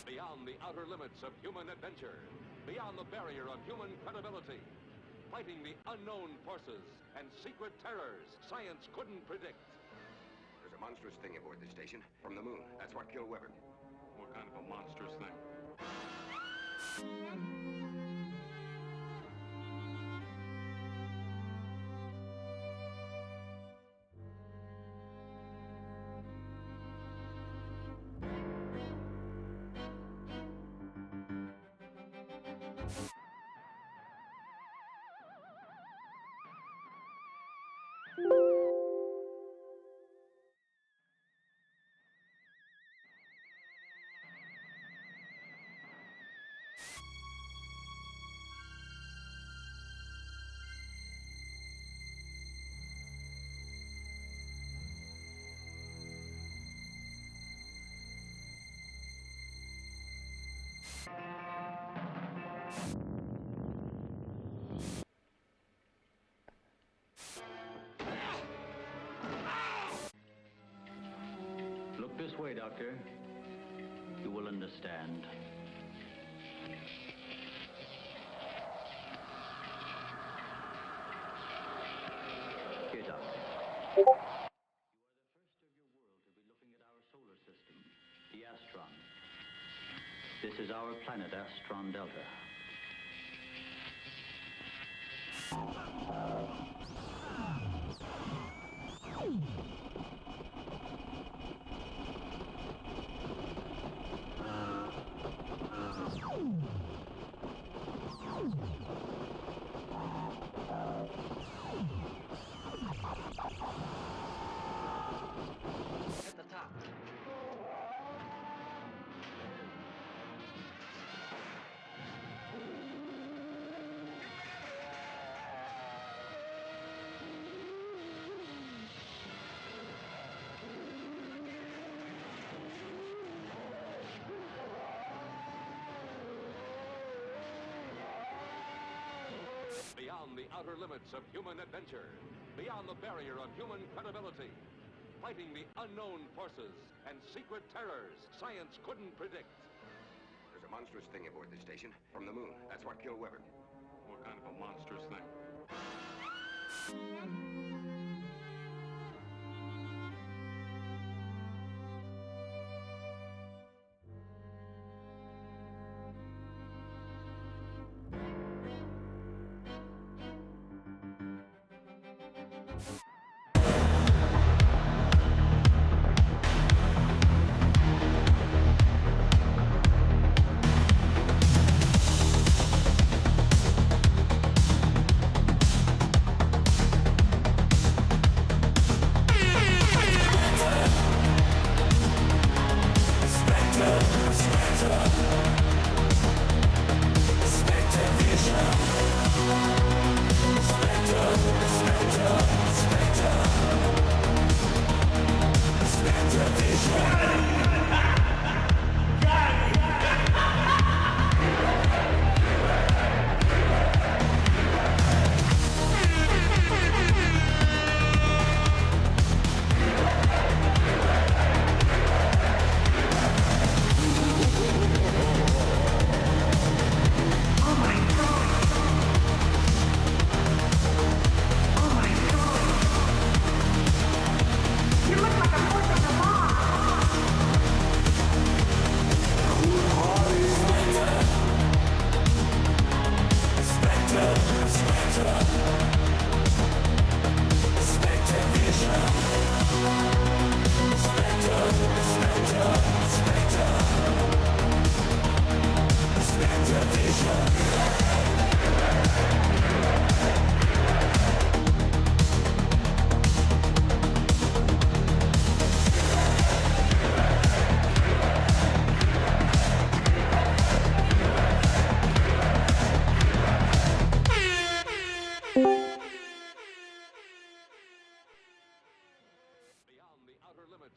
Beyond the outer limits of human adventure, beyond the barrier of human credibility, fighting the unknown forces and secret terrors science couldn't predict. There's a monstrous thing aboard this station. From the moon. That's what killed Weber. What kind of a monstrous thing? Look this way, Doctor. You will understand. Here, Doctor. You are the first of your world to be looking at our solar system, the Astron. This is our planet, Astron Delta. At the top. Beyond the outer limits of human adventure, beyond the barrier of human credibility, fighting the unknown forces and secret terrors science couldn't predict. There's a monstrous thing aboard this station. From the moon. That's what killed Weber. What kind of a monstrous thing?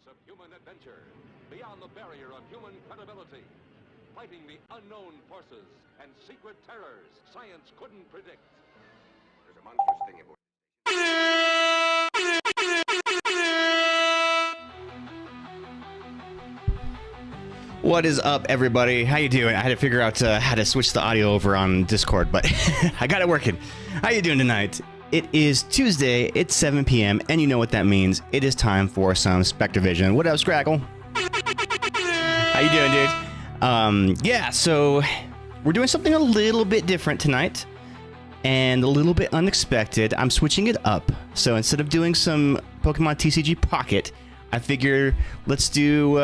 Of human adventure, beyond the barrier of human credibility, fighting the unknown forces and secret terrors science couldn't predict. There's a monstrous thing aboard. What is up, everybody? How you doing? I had to figure out how to switch the audio over on Discord, but I got it working. How you doing tonight? It is Tuesday, it's 7 p.m., and you know what that means. It is time for some Spectre Vision. What up, Scraggle? How you doing, dude? Yeah, so we're doing something a little bit different tonight, and a little bit unexpected. I'm switching it up. So instead of doing some Pokemon TCG Pocket, I figure let's do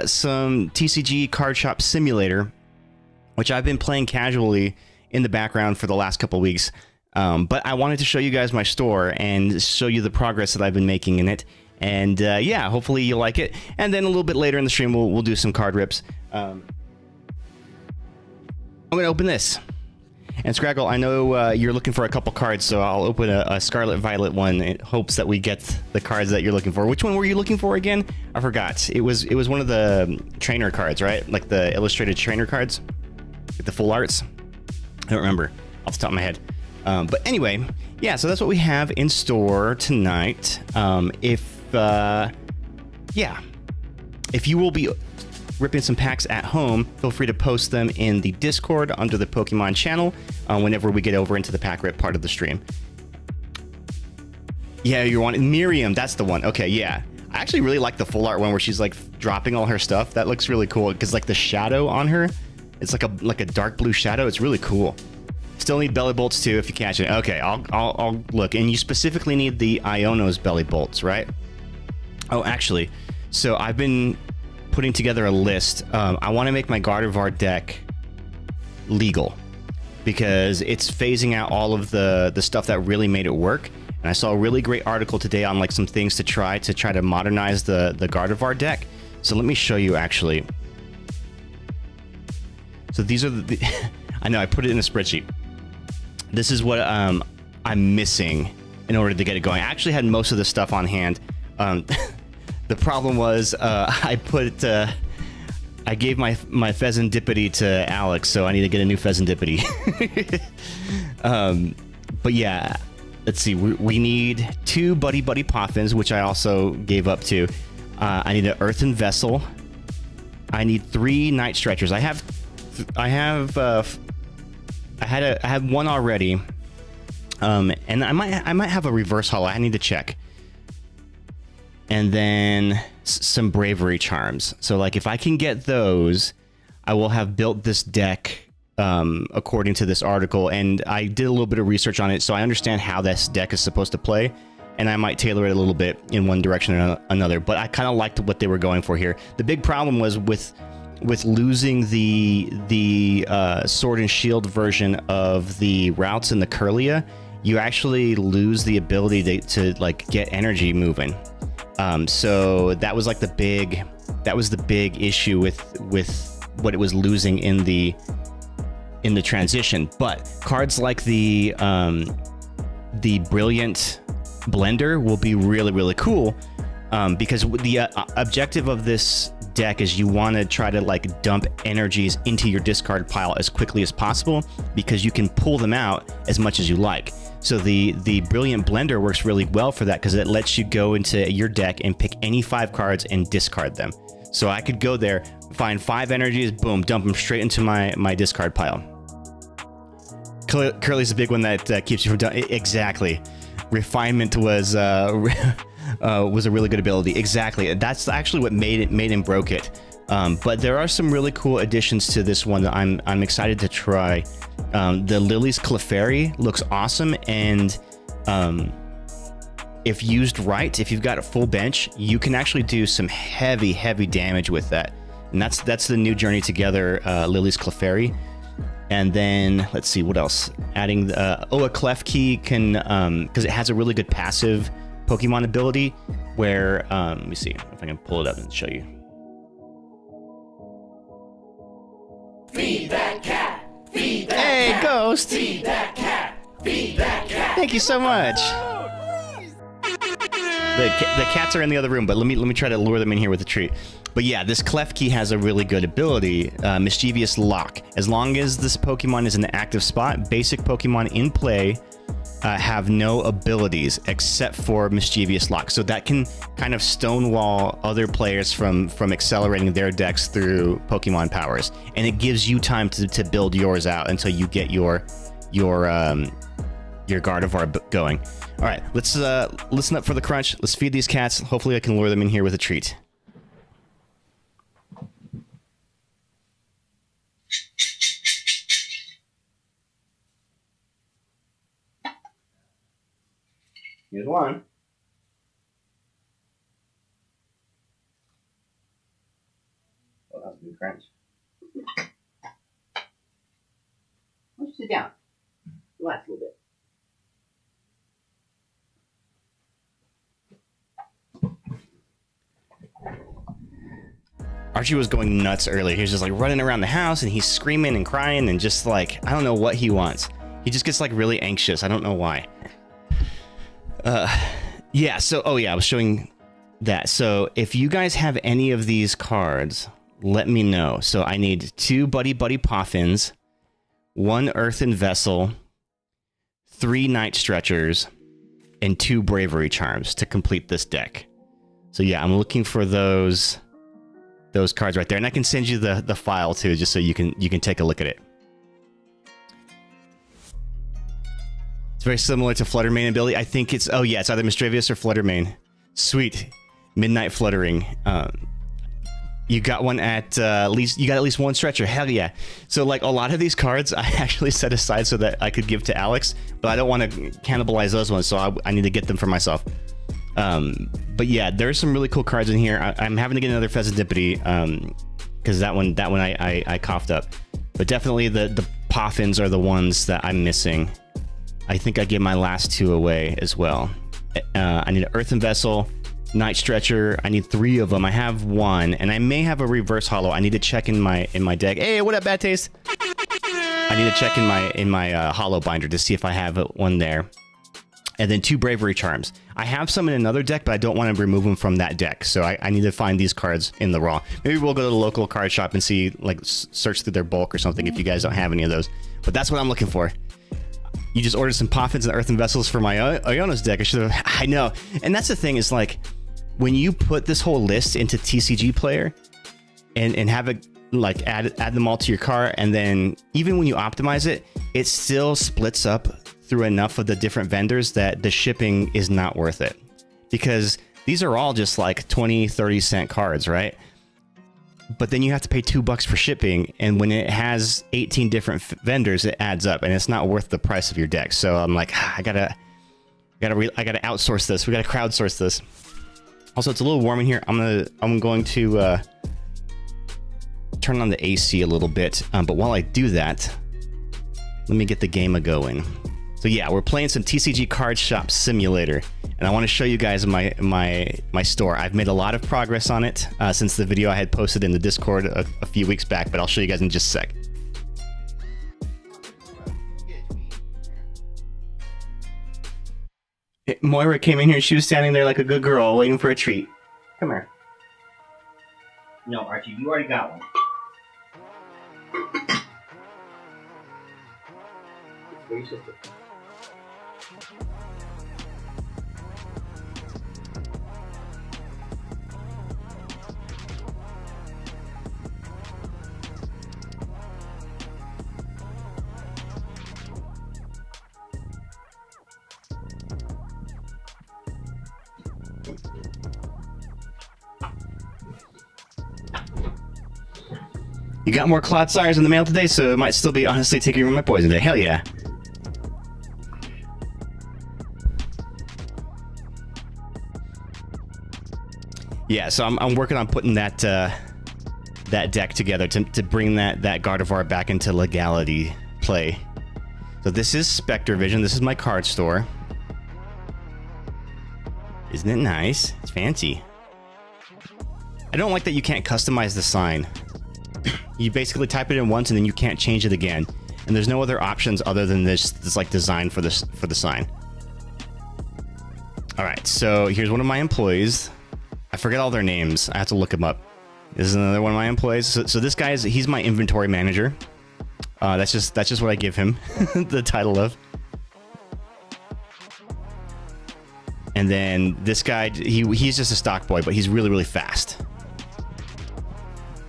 some TCG Card Shop Simulator, which I've been playing casually in the background for the last couple weeks. But I wanted to show you guys my store and show you the progress that I've been making in it. And yeah, hopefully you'll like it. And then a little bit later in the stream, we'll do some card rips. I'm going to open this. And Scraggle, I know you're looking for a couple cards, so I'll open a Scarlet Violet one in hopes that we get the cards that you're looking for. Which one were you looking for again? I forgot. It was one of the trainer cards, right? Like the illustrated trainer cards? With the full arts? I don't remember off the top of my head. But anyway, yeah, so that's what we have in store tonight. If you will be ripping some packs at home, feel free to post them in the Discord under the Pokemon channel whenever we get over into the pack rip part of the stream. Yeah, you want Miriam, that's the one. Okay, yeah. I actually really like the full art one where she's like dropping all her stuff. That looks really cool because like the shadow on her, it's like a dark blue shadow. It's really cool. Still need belly bolts too if you catch it. Okay, I'll look. And you specifically need the Iono's belly bolts, right? Oh, actually, so I've been putting together a list. I want to make my Gardevoir deck legal because it's phasing out all of the stuff that really made it work. And I saw a really great article today on like some things to try to modernize the Gardevoir deck. So let me show you actually. So these are the I know I put it in a spreadsheet. This is what I'm missing in order to get it going. I actually had most of the stuff on hand. The problem was I gave my Pheasantipity to Alex, so I need to get a new Pheasantipity. But yeah, let's see. We need 2 Buddy Poffins, which I also gave up to. I need an Earthen Vessel. I need 3 Night Stretchers. I had one already, and I might have a reverse holo. I need to check. And then some Bravery Charms. So like if I can get those, I will have built this deck according to this article. And I did a little bit of research on it, so I understand how this deck is supposed to play. And I might tailor it a little bit in one direction or another. But I kind of liked what they were going for here. The big problem was with losing the Sword and Shield version of the routes in the Kirlia, you actually lose the ability to like get energy moving. So that was like the big issue with what it was losing in the transition. But cards like the Brilliant Blender will be really, really cool, because the objective of this deck is you want to try to like dump energies into your discard pile as quickly as possible because you can pull them out as much as you like. So the Brilliant Blender works really well for that because it lets you go into your deck and pick any 5 cards and discard them. So I could go there, find 5 energies, boom, dump them straight into my discard pile. Curly's a big one that keeps you from doing exactly. Refinement was a really good ability. Exactly. That's actually what made him broke it. But there are some really cool additions to this one that I'm excited to try. The Lily's Clefairy looks awesome, and if used right, if you've got a full bench, you can actually do some heavy damage with that. And that's the new Journey Together Lily's Clefairy. And then let's see what else. Adding a Clef Key can because it has a really good passive Pokemon ability where let me see if I can pull it up and show you. Feed that cat! Feed that hey, cat! Ghost! Feed that cat! Feed that cat! Thank you so much. The cats are in the other room, but let me try to lure them in here with a treat. But yeah, this Klefki has a really good ability, Mischievous Lock. As long as this Pokemon is in the active spot, basic Pokemon in play have no abilities except for Mischievous Lock. So that can kind of stonewall other players from accelerating their decks through Pokemon powers. And it gives you time to build yours out until you get your Gardevoir going. All right, let's listen up for the crunch. Let's feed these cats. Hopefully I can lure them in here with a treat. Here's one. Oh, that was a good crunch. Why don't you sit down? Relax a little bit. Archie was going nuts earlier. He was just like running around the house and he's screaming and crying and just like, I don't know what he wants. He just gets like really anxious. I don't know why. Yeah, so, oh yeah, I was showing that. So if you guys have any of these cards, let me know. So I need 2 Buddy Buddy Poffins, 1 Earthen Vessel, 3 Night Stretchers, and 2 Bravery Charms to complete this deck. So yeah, I'm looking for those cards right there. And I can send you the file too, just so you can take a look at it. Very similar to Fluttermane ability. I think it's, oh yeah, it's either Mischievous or Fluttermane. Sweet. Midnight Fluttering. You got one at least, you got at least 1 stretcher. Hell yeah. So like a lot of these cards I actually set aside so that I could give to Alex, but I don't want to cannibalize those ones, so I need to get them for myself. But yeah, there's some really cool cards in here. I'm having to get another Pheasantipity, because that one I coughed up. But definitely the Poffins are the ones that I'm missing. I think I gave my last 2 away as well. I need an Earthen Vessel, Night Stretcher. I need 3 of them. I have 1, and I may have a Reverse Hollow. I need to check in my deck. Hey, what up, Bad Taste? I need to check in my Hollow Binder to see if I have one there. And then 2 Bravery Charms. I have some in another deck, but I don't want to remove them from that deck. So I need to find these cards in the raw. Maybe we'll go to the local card shop and see, like, search through their bulk or something if you guys don't have any of those. But that's what I'm looking for. You just ordered some Poffins and Earthen Vessels for my Iono's deck. I know. And that's the thing is, like, when you put this whole list into TCG Player and have it, like, add them all to your cart, and then even when you optimize it, it still splits up through enough of the different vendors that the shipping is not worth it. Because these are all just like 20-30 cent cards, right? But then you have to pay $2 for shipping, and when it has 18 different vendors, it adds up, and it's not worth the price of your deck. So I'm like, I gotta outsource this. We gotta crowdsource this. Also, it's a little warm in here. I'm going to turn on the AC a little bit. But while I do that, let me get the game going. So yeah, we're playing some TCG Card Shop Simulator, and I want to show you guys my store. I've made a lot of progress on it since the video I had posted in the Discord a few weeks back, but I'll show you guys in just a sec. Moira came in here, she was standing there like a good girl, waiting for a treat. Come here. No, Archie, you already got one. It's for your sister. You got more Clodsires in the mail today, so it might still be honestly taking my poison day. Hell yeah. Yeah, so I'm working on putting that deck together to bring that Gardevoir back into legality play. So this is Spectre Vision. This is my card store. Isn't it nice? It's fancy. I don't like that you can't customize the sign. You basically type it in once and then you can't change it again. And there's no other options other than this like design for the sign. All right, so here's one of my employees. I forget all their names. I have to look them up. This is another one of my employees. So this guy he's my inventory manager. That's just what I give him the title of. And then this guy, he's just a stock boy, but he's really, really fast.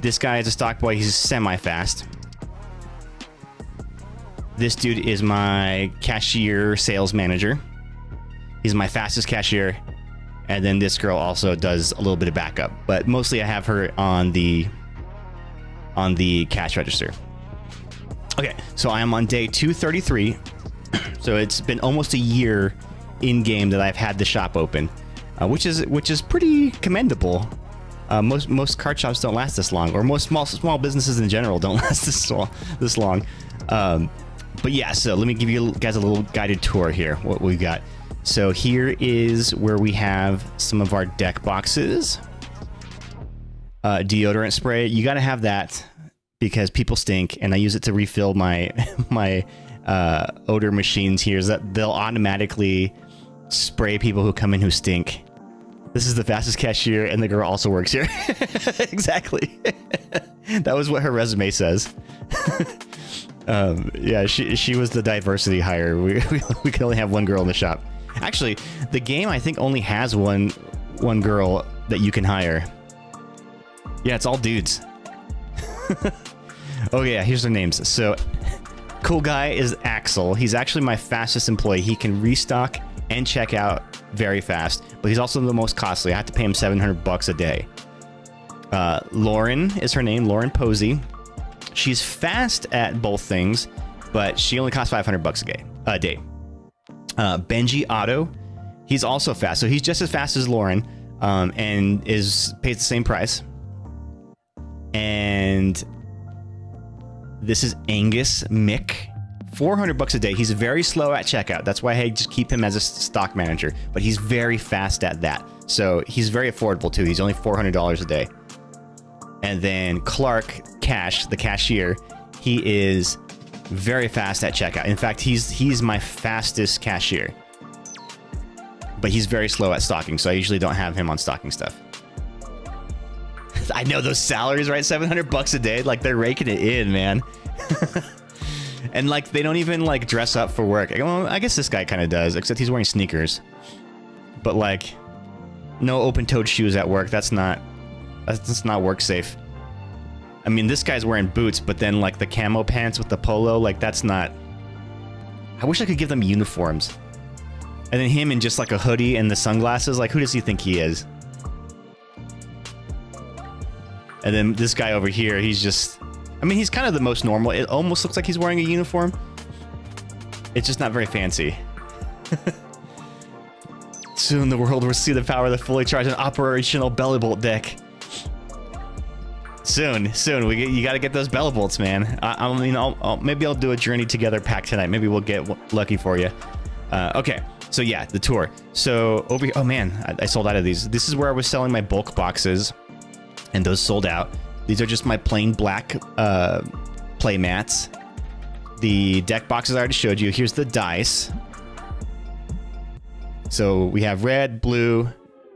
This guy is a stock boy. He's semi-fast. This dude is my cashier sales manager. He's my fastest cashier. And then this girl also does a little bit of backup, but mostly I have her on the cash register. Okay, so I am on day 233. So it's been almost a year in game that I've had the shop open, which is pretty commendable. Most card shops don't last this long, or most small businesses in general don't last this long. But yeah, so let me give you guys a little guided tour here. What we got. So here is where we have some of our deck boxes. Deodorant spray. You got to have that because people stink, and I use it to refill my odor machines here. Is that they'll automatically spray people who come in who stink. This is the fastest cashier, and the girl also works here. Exactly. That was what her resume says. Yeah, she was the diversity hire. We could only have one girl in the shop. Actually, the game I think only has one girl that you can hire. Yeah, it's all dudes. Oh yeah, here's their names. So, cool guy is Axel. He's actually my fastest employee. He can restock and check out very fast, but he's also the most costly. I have to pay him $700 a day. Lauren is her name, Lauren Posey. She's fast at both things, but she only costs $500 a day. Benji Otto, he's also fast, so he's just as fast as Lauren, and pays the same price. And this is Angus Mick, $400 a day. He's very slow at checkout. That's why I just keep him as a stock manager, but he's very fast at that. So he's very affordable too. He's only $400 a day. And then Clark Cash, the cashier, he is very fast at checkout. In fact, he's my fastest cashier. But he's very slow at stocking, so I usually don't have him on stocking stuff. I know those salaries, right? $700 a day, like they're raking it in, man. And like they don't even like dress up for work. Well, I guess this guy kind of does, except he's wearing sneakers. But like, no open-toed shoes at work. That's not work safe. I mean, this guy's wearing boots, but then like the camo pants with the polo, like that's not. I wish I could give them uniforms. And then him in just like a hoodie and the sunglasses, like who does he think he is? And then this guy over here, he's just, I mean, he's kind of the most normal. It almost looks like he's wearing a uniform. It's just not very fancy. Soon the world will see the power of the fully charged and operational belly bolt deck. Soon, you got to get those belly bolts, man. I mean, maybe I'll do a journey together pack tonight. Maybe we'll get lucky for you. Okay, so yeah, the tour. So over here, oh man, I sold out of these. This is where I was selling my bulk boxes, and those sold out. These are just my plain black play mats. The deck boxes I already showed you. Here's the dice. So we have red, blue,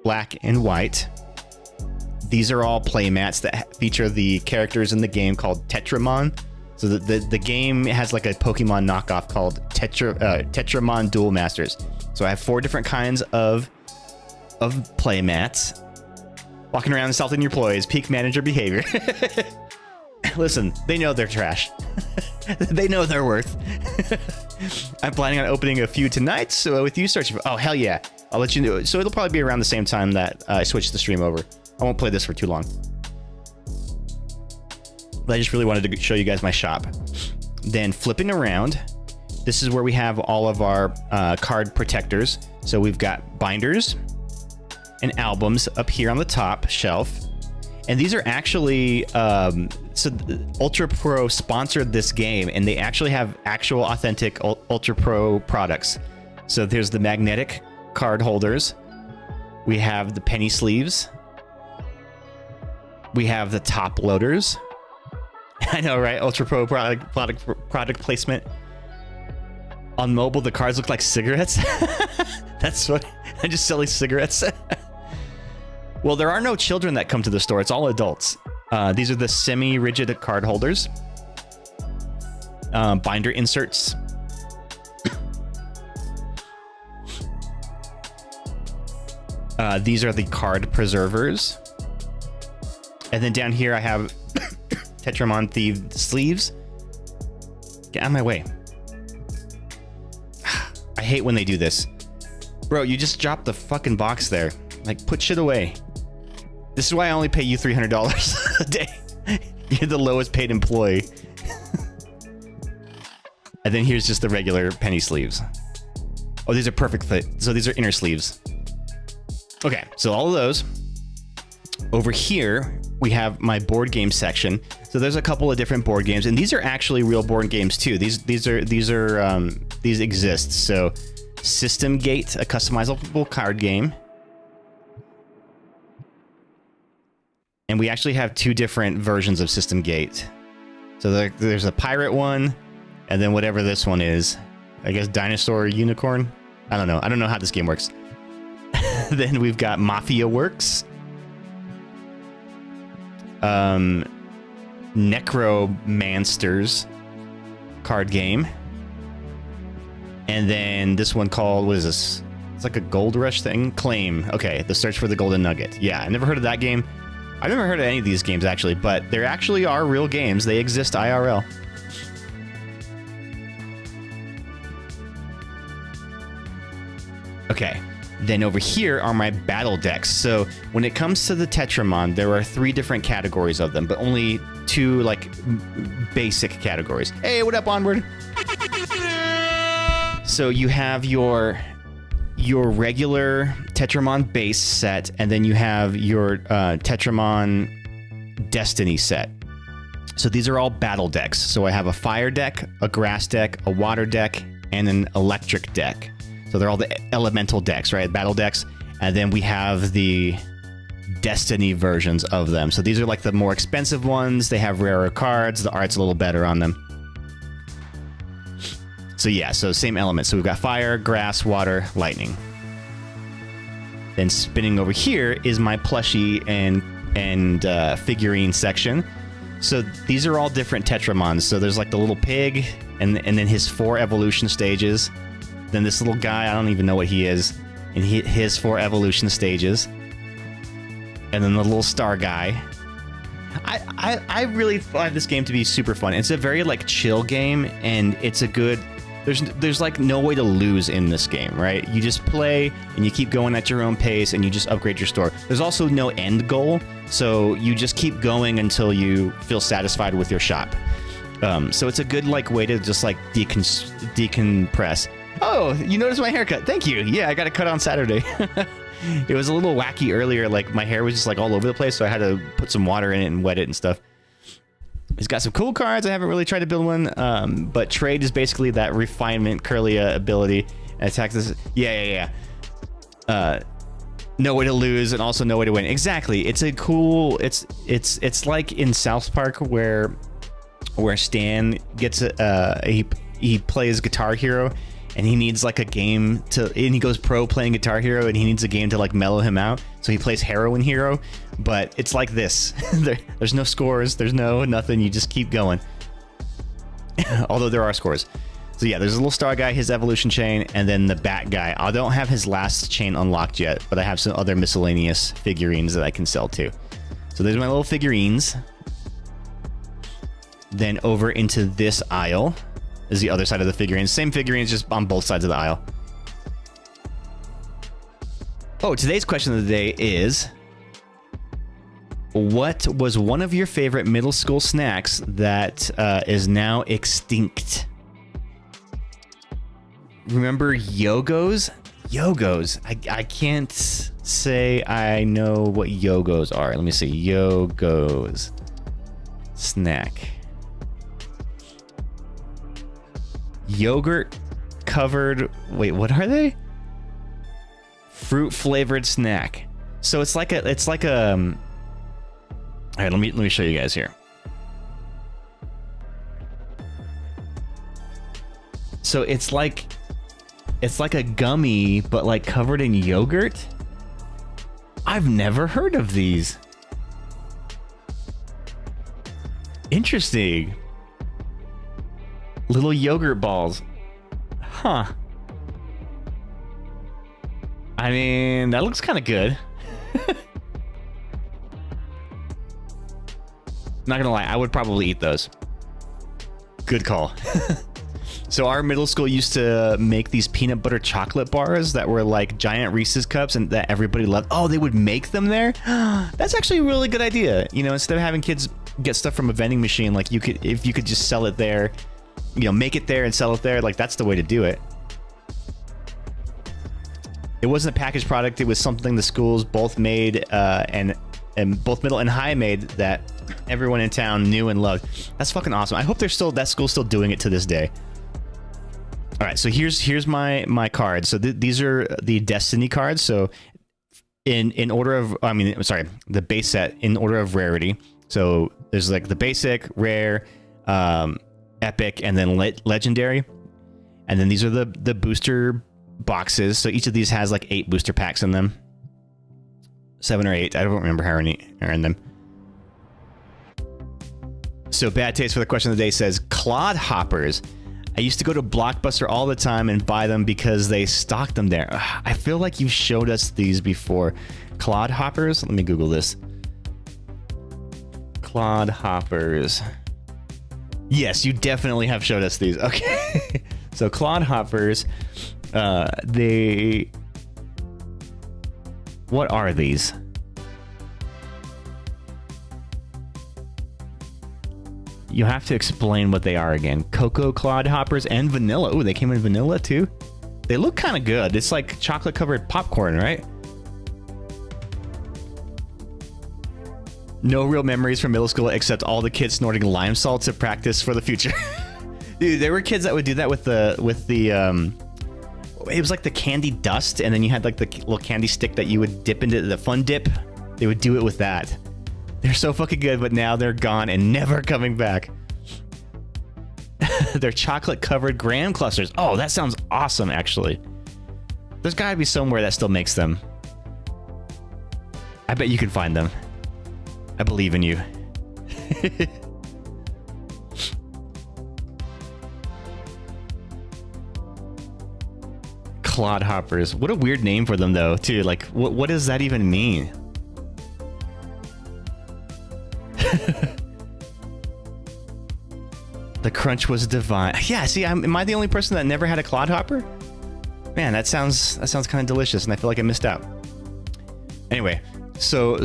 black, and white. These are all play mats that feature the characters in the game called Tetramon. So the game has like a Pokemon knockoff called Tetramon Duel Masters. So I have 4 different kinds of play mats. Walking around insulting your employees, peak manager behavior. Listen, they know they're trash. They know their worth. I'm planning on opening a few tonight, so with you searching for... Oh, hell yeah. I'll let you know. So it'll probably be around the same time that I switch the stream over. I won't play this for too long. But I just really wanted to show you guys my shop. Then flipping around, this is where we have all of our card protectors. So we've got binders and albums up here on the top shelf. And these are actually... so Ultra Pro sponsored this game, and they actually have actual authentic Ultra Pro products. So there's the magnetic card holders. We have the penny sleeves. We have the top loaders. I know, right? Ultra Pro product placement. On mobile, the cards look like cigarettes. That's what I'm just selling cigarettes. Well, there are no children that come to the store. It's all adults. These are the semi-rigid card holders. Binder inserts. These are the card preservers. And then down here I have Tetramon Thieved sleeves. Get out of my way. I hate when they do this. Bro, you just dropped the fucking box there. Like, put shit away. This is why I only pay you $300 a day. You're the lowest paid employee. And then here's just the regular penny sleeves. Oh, these are perfect fit. So these are inner sleeves. Okay, so all of those. Over here, we have my board game section. So there's a couple of different board games, and these are actually real board games too. These exist. So System Gate, a customizable card game. And we actually have two different versions of System Gate. So there's a pirate one, and then whatever this one is. I guess dinosaur unicorn? I don't know. I don't know how this game works. Then we've got Mafia Works. Necromancers card game. And then this one called, what is this? It's like a gold rush thing. Claim. Okay, the search for the golden nugget. Yeah, I never heard of that game. I've never heard of any of these games actually, but there actually are real games. They exist IRL. Okay, then over here are my battle decks. So when it comes to the Tetramon, there are 3 different categories of them, but only 2 like basic categories. Hey, what up, Onward? So you have your regular Tetramon base set, and then you have your Tetramon Destiny set. So these are all battle decks. So I have a fire deck, a grass deck, a water deck, and an electric deck. So they're all the elemental decks, right? Battle decks. And then we have the Destiny versions of them. So these are like the more expensive ones. They have rarer cards. The art's a little better on them. So yeah, so same elements. So we've got fire, grass, water, lightning. Then spinning over here is my plushie and figurine section. So these are all different Tetramons. So there's like the little pig, and then his 4 evolution stages. Then this little guy, I don't even know what he is, and his 4 evolution stages. And then the little star guy. I really find this game to be super fun. It's a very like chill game, and it's a good. There's like no way to lose in this game, right? You just play and you keep going at your own pace, and you just upgrade your store. There's also no end goal, so you just keep going until you feel satisfied with your shop. So it's a good like way to just like decompress. Oh, you noticed my haircut? Thank you. Yeah, I got it cut on Saturday. It was a little wacky earlier. Like my hair was just like all over the place, so I had to put some water in it and wet it and stuff. He's got some cool cards. I haven't really tried to build one, but trade is basically that refinement Curlia ability. And attack this. Yeah. No way to lose and also no way to win. Exactly. It's a cool. It's like in South Park where Stan gets he plays Guitar Hero. And he needs like a game and he goes pro playing Guitar Hero, and he needs a game to like mellow him out. So he plays Heroin Hero, but it's like this. There's no scores. There's nothing. You just keep going. Although there are scores. So yeah, there's a little star guy, his evolution chain, and then the bat guy. I don't have his last chain unlocked yet, but I have some other miscellaneous figurines that I can sell too. So there's my little figurines. Then over into this aisle is the other side of the figurines. Same figurines, just on both sides of the aisle. Oh, today's question of the day is, what was one of your favorite middle school snacks that is now extinct? Remember Yogos? Yogos. I can't say I know what Yogos are. Let me see. Yogos. Snack. Yogurt covered, wait, what are they? Fruit flavored snack. So it's like a all right, let me show you guys here. So it's like a gummy, but like covered in yogurt. I've never heard of these. Interesting. Little yogurt balls. Huh. I mean, that looks kind of good. Not gonna lie, I would probably eat those. Good call. So our middle school used to make these peanut butter chocolate bars that were like giant Reese's cups and that everybody loved. Oh, they would make them there? That's actually a really good idea. You know, instead of having kids get stuff from a vending machine, like you could, if you could just sell it there, you know, make it there and sell it there, like that's the way to do it. It wasn't a packaged product. It was something the schools both made and both middle and high made that everyone in town knew and loved. That's fucking awesome. I hope that school's still doing it to this day. All right, so here's my cards. So these are the Destiny cards. So in order of, I mean, I'm sorry, the base set in order of rarity. So there's like the basic, rare, epic, and then legendary. And then these are the booster boxes. So each of these has like 8 booster packs in them. 7 or 8. I don't remember how many are in them. So Bad Taste for the question of the day says, Clod Hoppers. I used to go to Blockbuster all the time and buy them because they stocked them there. Ugh, I feel like you've showed us these before. Clod Hoppers? Let me Google this. Clod Hoppers. Yes, you definitely have showed us these. Okay. So Clod Hoppers, they... What are these? You have to explain what they are again. Cocoa Clod Hoppers and vanilla. Ooh, they came in vanilla too? They look kind of good. It's like chocolate covered popcorn, right? No real memories from middle school except all the kids snorting lime salt to practice for the future. Dude, there were kids that would do that with the it was like the candy dust, and then you had like the little candy stick that you would dip into the fun dip. They would do it with that. They're so fucking good, but now they're gone and never coming back. They're chocolate covered graham clusters. Oh, that sounds awesome, actually. There's gotta be somewhere that still makes them. I bet you can find them. I believe in you. Clod Hoppers. What a weird name for them, though, too. Like, what does that even mean? The crunch was divine. Yeah, see, am I the only person that never had a Clod Hopper? Man, that sounds kind of delicious, and I feel like I missed out. Anyway, so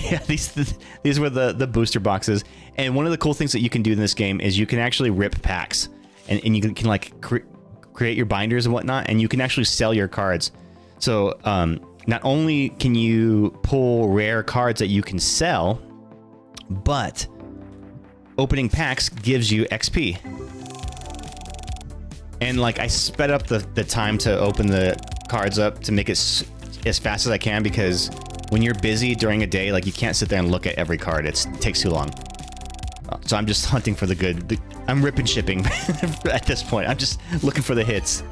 yeah, these were the booster boxes, and one of the cool things that you can do in this game is you can actually rip packs, and you can like create your binders and whatnot, and you can actually sell your cards. So not only can you pull rare cards that you can sell, but opening packs gives you XP. And like I sped up the time to open the cards up to make it as fast as I can, because when you're busy during a day, like you can't sit there and look at every card. It takes too long. So I'm just hunting for the good. I'm ripping shipping at this point. I'm just looking for the hits.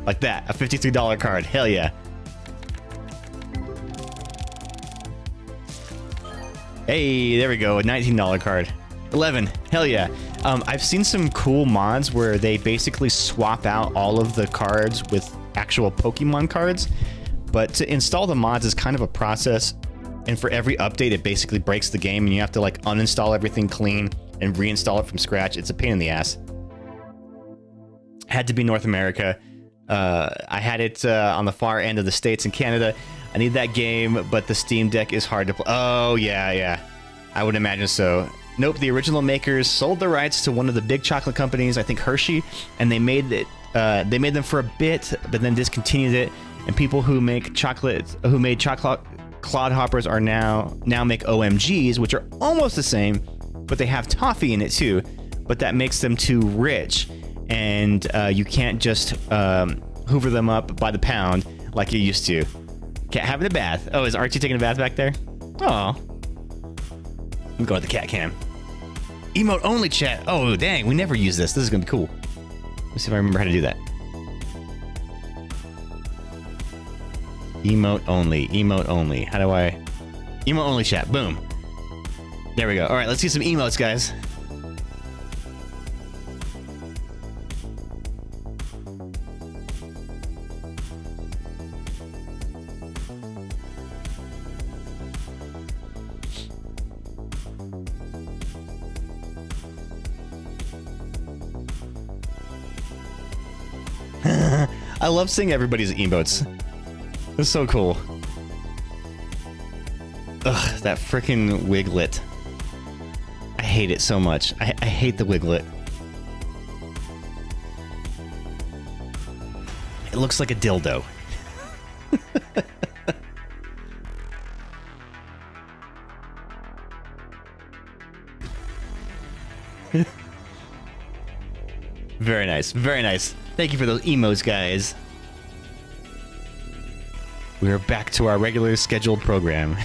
Like that, a $53 card. Hell yeah. Hey, there we go, a $19 card. 11, hell yeah. I've seen some cool mods where they basically swap out all of the cards with actual Pokemon cards, but to install the mods is kind of a process, and for every update it basically breaks the game and you have to like uninstall everything clean and reinstall it from scratch. It's a pain in the ass. Had to be North America. I had it on the far end of the States in Canada. I need that game, but the Steam Deck is hard to play. Oh, yeah. I would imagine so. Nope, the original makers sold the rights to one of the big chocolate companies, I think Hershey, and they made it. They made them for a bit, but then discontinued it. And people who made chocolate Clod Hoppers are now make OMGs, which are almost the same, but they have toffee in it too. But that makes them too rich, and you can't just hoover them up by the pound like you used to. Cat having a bath. Oh, is Archie taking a bath back there? Oh. I'm going to the cat cam. Emote only chat. Oh, dang. We never use this. This is going to be cool. Let's see if I remember how to do that. Emote only. Emote only. How do I... Emote only chat. Boom. There we go. All right, let's see some emotes, guys. I love seeing everybody's emotes. It's so cool. Ugh, that freaking wiglet. I hate it so much. I hate the wiglet. It looks like a dildo. Very nice. Very nice. Thank you for those emotes, guys. We are back to our regular scheduled program.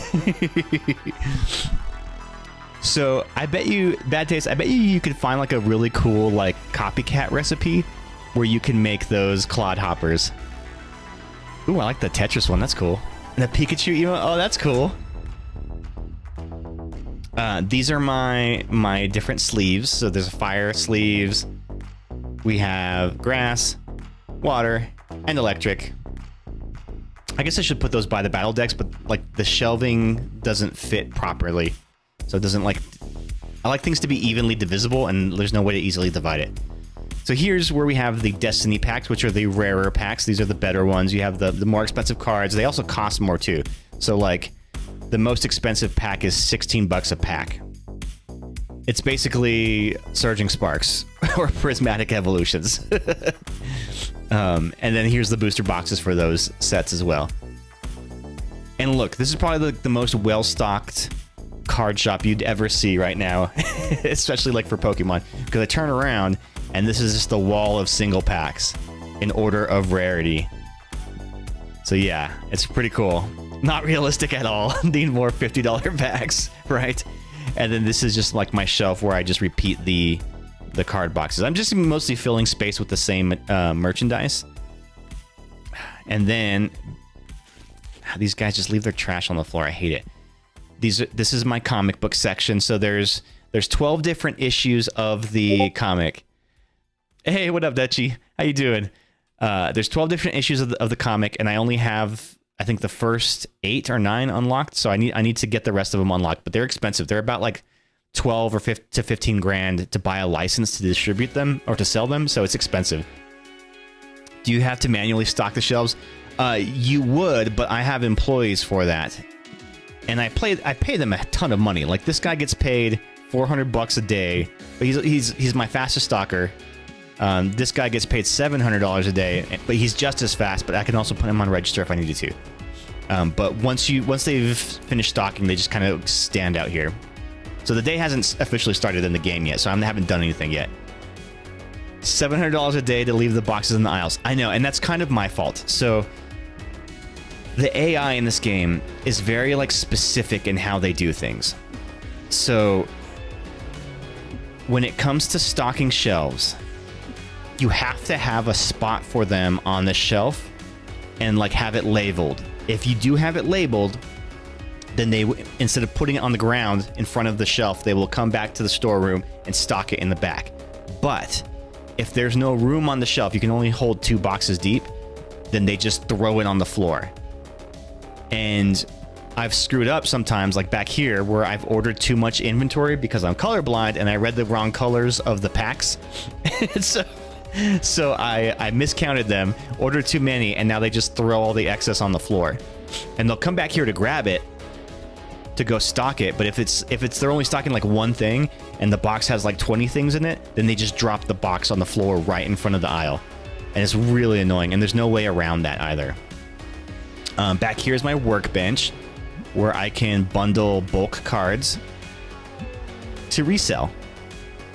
So I bet you, Bad Taste, I bet you could find like a really cool like copycat recipe where you can make those clodhoppers. Ooh, I like the Tetris one. That's cool. And the Pikachu emote. Oh, that's cool. These are my different sleeves. So there's fire sleeves. We have grass, water, and electric. I guess I should put those by the battle decks, but like the shelving doesn't fit properly. So it doesn't like... I like things to be evenly divisible, and there's no way to easily divide it. So here's where we have the Destiny packs, which are the rarer packs. These are the better ones. You have the more expensive cards. They also cost more too. So like the most expensive pack is 16 bucks a pack. It's basically Surging Sparks or Prismatic Evolutions. And then here's the booster boxes for those sets as well. And look, this is probably the most well-stocked card shop you'd ever see right now, especially like for Pokemon, because I turn around and this is just the wall of single packs in order of rarity. So yeah, it's pretty cool. Not realistic at all. Need more $50 packs, right? And then this is just like my shelf where I just repeat the card boxes. I'm just mostly filling space with the same merchandise. And then these guys just leave their trash on the floor. I hate it. This is my comic book section. So there's 12 different issues of the comic. Hey, what up, Dutchie? How you doing? There's 12 different issues of the comic, and I only have, I think, the first 8 or 9 unlocked. So I need to get the rest of them unlocked, but they're expensive. They're about like 12 or 15 grand to buy a license to distribute them or to sell them. So it's expensive. Do you have to manually stock the shelves? You would, but I have employees for that. And I pay them a ton of money. Like this guy gets paid 400 bucks a day, but he's my fastest stocker. This guy gets paid $700 a day, but he's just as fast, but I can also put him on register if I needed to. But once they've finished stocking, they just kind of stand out here. So the day hasn't officially started in the game yet, so I haven't done anything yet. $700 a day to leave the boxes in the aisles. I know, and that's kind of my fault. So the AI in this game is very like specific in how they do things. So when it comes to stocking shelves, you have to have a spot for them on the shelf and like have it labeled. If you do have it labeled, then they, instead of putting it on the ground in front of the shelf, they will come back to the storeroom and stock it in the back. But if there's no room on the shelf, you can only hold 2 boxes deep, then they just throw it on the floor. And I've screwed up sometimes, like back here, where I've ordered too much inventory because I'm colorblind and I read the wrong colors of the packs. So I miscounted them, ordered too many, and now they just throw all the excess on the floor. And they'll come back here to grab it, to go stock it, but if they're only stocking like one thing and the box has like 20 things in it, then they just drop the box on the floor right in front of the aisle. And it's really annoying, and there's no way around that either. Back here is my workbench where I can bundle bulk cards to resell.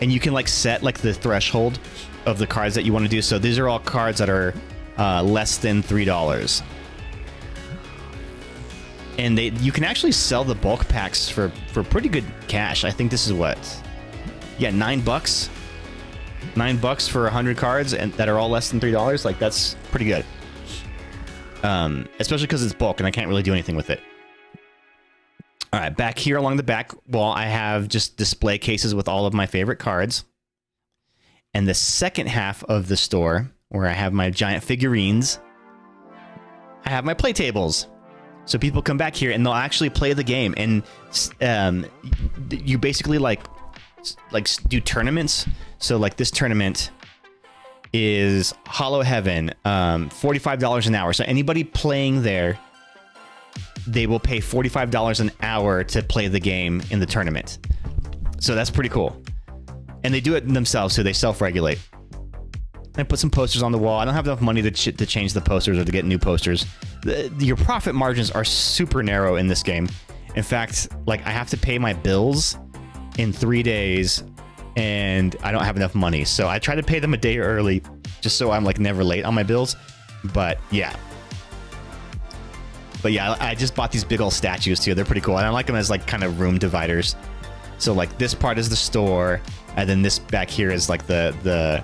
And you can like set like the threshold of the cards that you want to do. So these are all cards that are less than $3. And you can actually sell the bulk packs for pretty good cash. I think this is what? Yeah, $9. $9 for 100 cards and that are all less than $3. Like that's pretty good. Especially because it's bulk and I can't really do anything with it. All right, back here along the back wall, I have just display cases with all of my favorite cards. And the second half of the store, where I have my giant figurines, I have my play tables. So people come back here and they'll actually play the game. And you basically like do tournaments. So like this tournament is Hollow Heaven, $45 an hour. So anybody playing there, they will pay $45 an hour to play the game in the tournament. So that's pretty cool. And they do it themselves, so they self-regulate. I put some posters on the wall. I don't have enough money to change the posters or to get new posters. Your profit margins are super narrow in this game. In fact, like, I have to pay my bills in 3 days, and I don't have enough money. So I try to pay them a day early, just so I'm like never late on my bills. But yeah. I just bought these big old statues too. They're pretty cool. And I like them as like kind of room dividers. So like this part is the store, and then this back here is like the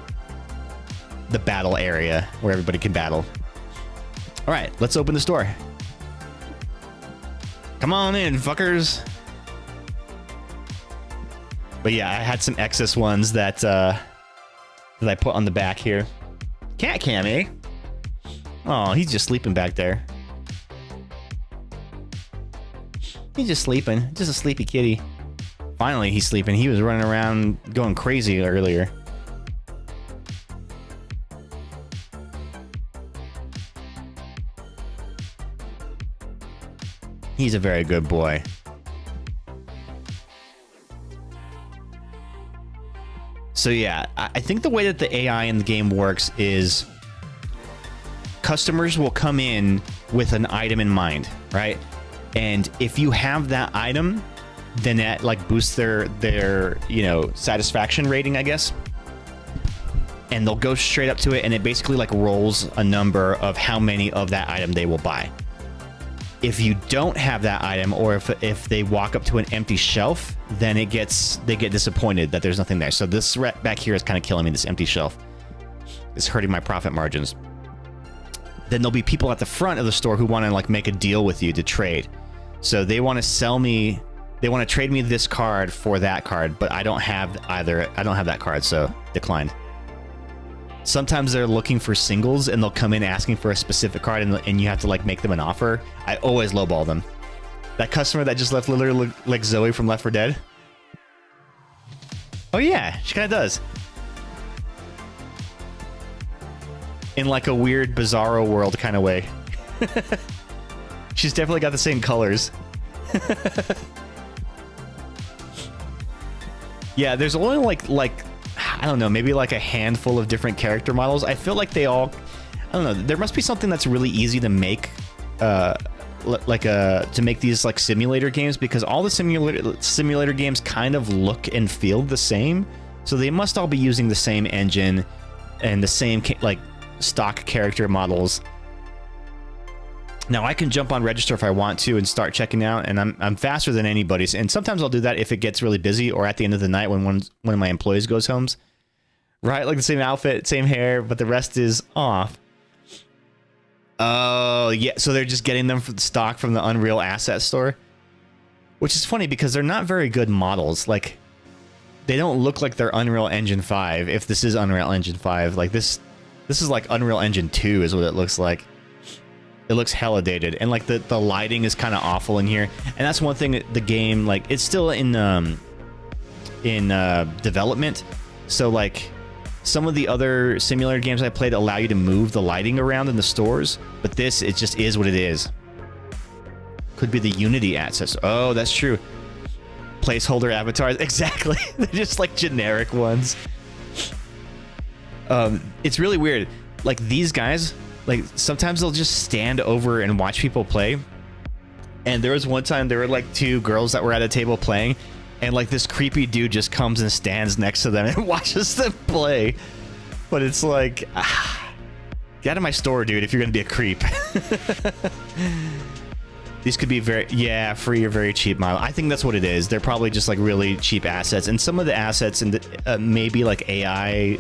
battle area where everybody can battle. All right, let's open the store. Come on in, fuckers. But yeah, I had some excess ones that I put on the back here. Cat Cam, eh? Oh, he's just sleeping back there. He's just sleeping. Just a sleepy kitty. Finally, he's sleeping. He was running around going crazy earlier. He's a very good boy. So yeah, I think the way that the AI in the game works is customers will come in with an item in mind, right? And if you have that item, then that like boosts their satisfaction rating, I guess. And they'll go straight up to it, and it basically like rolls a number of how many of that item they will buy. If you don't have that item, or if they walk up to an empty shelf, then they get disappointed that there's nothing there. So this back here is kind of killing me, this empty shelf. It's hurting my profit margins. Then there'll be people at the front of the store who want to like make a deal with you to trade. So they want to sell me, they want to trade me this card for that card, but I don't have either. I don't have that card, so declined. Sometimes they're looking for singles, and they'll come in asking for a specific card, and you have to like make them an offer. I always lowball them. That customer that just left literally like Zoe from Left 4 Dead. Oh yeah, she kind of does. In like a weird Bizarro world kind of way. She's definitely got the same colors. Yeah, there's only like I don't know, maybe like a handful of different character models. I feel like they all, I don't know, there must be something that's really easy to make, to make these like simulator games, because all the simulator games kind of look and feel the same. So they must all be using the same engine and the same like stock character models. Now I can jump on register if I want to and start checking out, and I'm faster than anybody's. And sometimes I'll do that if it gets really busy, or at the end of the night when one of my employees goes home. Right, like the same outfit, same hair, but the rest is off. Oh yeah, so they're just getting them from stock from the Unreal Asset Store, which is funny because they're not very good models. Like, they don't look like they're Unreal Engine 5. If this is Unreal Engine 5, like this is like Unreal Engine 2 is what it looks like. It looks hella dated, and like the lighting is kind of awful in here. And that's one thing the game, like, it's still in development. So like some of the other simulator games I played allow you to move the lighting around in the stores, but this, it just is what it is. Could be the Unity access. Oh, that's true. Placeholder avatars, exactly. They're just like generic ones. It's really weird. Like these guys, like sometimes they'll just stand over and watch people play. And there was one time there were like two girls that were at a table playing, and like this creepy dude just comes and stands next to them and watches them play. But it's like, get out of my store, dude, if you're gonna be a creep. These could be free or very cheap model. I think that's what it is. They're probably just like really cheap assets, and some of the assets and maybe like AI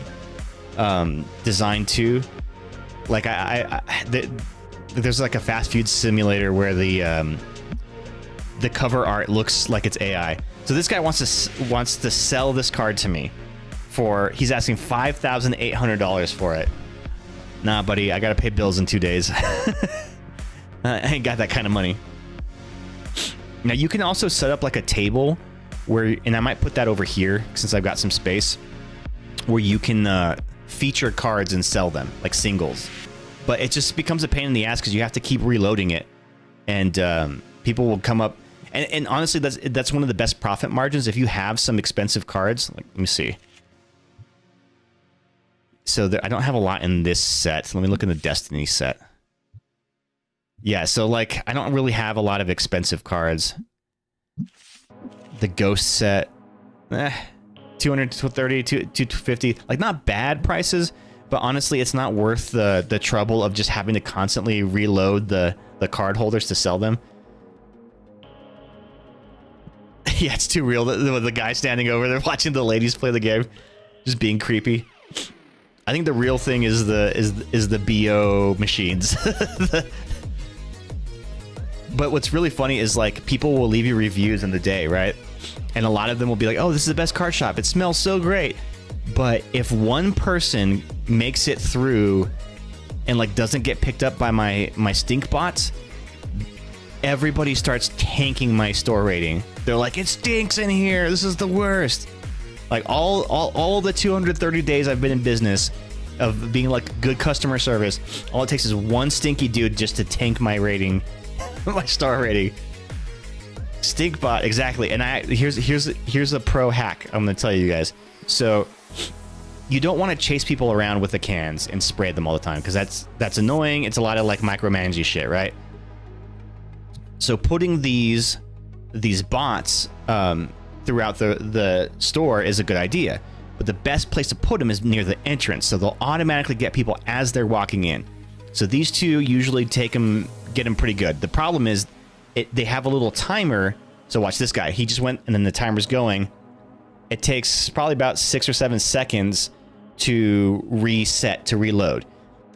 designed too. Like there's like a fast food simulator where the cover art looks like it's AI. So this guy wants to sell this card to me for, he's asking $5,800 for it. Nah, buddy, I gotta pay bills in 2 days. I ain't got that kind of money. Now you can also set up like a table where, and I might put that over here since I've got some space, where you can feature cards and sell them like singles, but it just becomes a pain in the ass because you have to keep reloading it, and people will come up. And honestly, that's one of the best profit margins if you have some expensive cards. Like, let me see. So I don't have a lot in this set. Let me look in the Destiny set. Yeah, so like I don't really have a lot of expensive cards. The Ghost set, 230, 250, like not bad prices, but honestly, it's not worth the trouble of just having to constantly reload the card holders to sell them. Yeah, it's too real. The guy standing over there watching the ladies play the game, just being creepy. I think the real thing is the BO machines. But what's really funny is like people will leave you reviews in the day, right? And a lot of them will be like, "Oh, this is the best card shop. It smells so great." But if one person makes it through and like doesn't get picked up by my stink bots, everybody starts tanking my store rating. They're like, "It stinks in here. This is the worst." Like all the 230 days I've been in business of being like good customer service, all it takes is one stinky dude just to tank my rating, my star rating. Stink bot, exactly. And here's a pro hack I'm gonna tell you guys. So you don't want to chase people around with the cans and spray them all the time because that's annoying. It's a lot of like micromanaging shit, right? So putting these bots throughout the store is a good idea, but the best place to put them is near the entrance, so they'll automatically get people as they're walking in. So these two usually get them pretty good. The problem is they have a little timer. So watch this guy. He just went, and then the timer's going. It takes probably about 6 or 7 seconds to reset, to reload.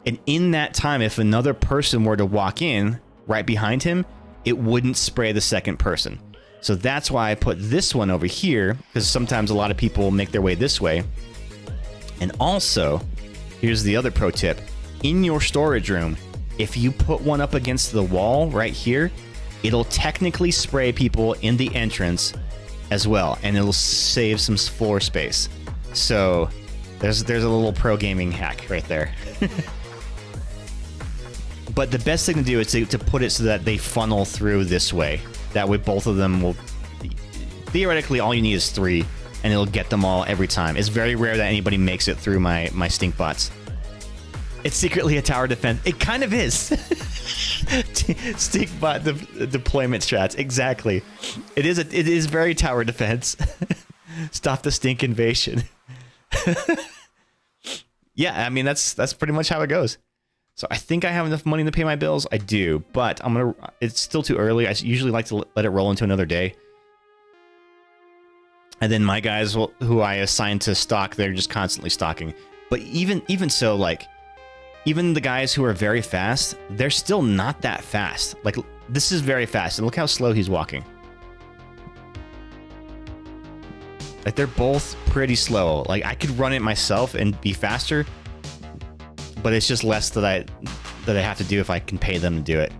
And in that time, if another person were to walk in right behind him, it wouldn't spray the second person. So that's why I put this one over here, because sometimes a lot of people make their way this way. And also, here's the other pro tip. In your storage room, if you put one up against the wall right here, it'll technically spray people in the entrance as well, and it'll save some floor space. So there's a little pro gaming hack right there. But the best thing to do is to put it so that they funnel through this way. That way both of them will... Theoretically, all you need is 3, and it'll get them all every time. It's very rare that anybody makes it through my stink bots. It's secretly a tower defense. It kind of is. Stink bot deployment strats. Exactly. It is very tower defense. Stop the stink invasion. Yeah, I mean that's pretty much how it goes. So I think I have enough money to pay my bills. I do, but it's still too early. I usually like to let it roll into another day. And then my guys who I assign to stock, they're just constantly stocking. But even so, like, even the guys who are very fast, they're still not that fast. Like, this is very fast, and look how slow he's walking. Like, they're both pretty slow. Like, I could run it myself and be faster, but it's just less that I have to do if I can pay them to do it.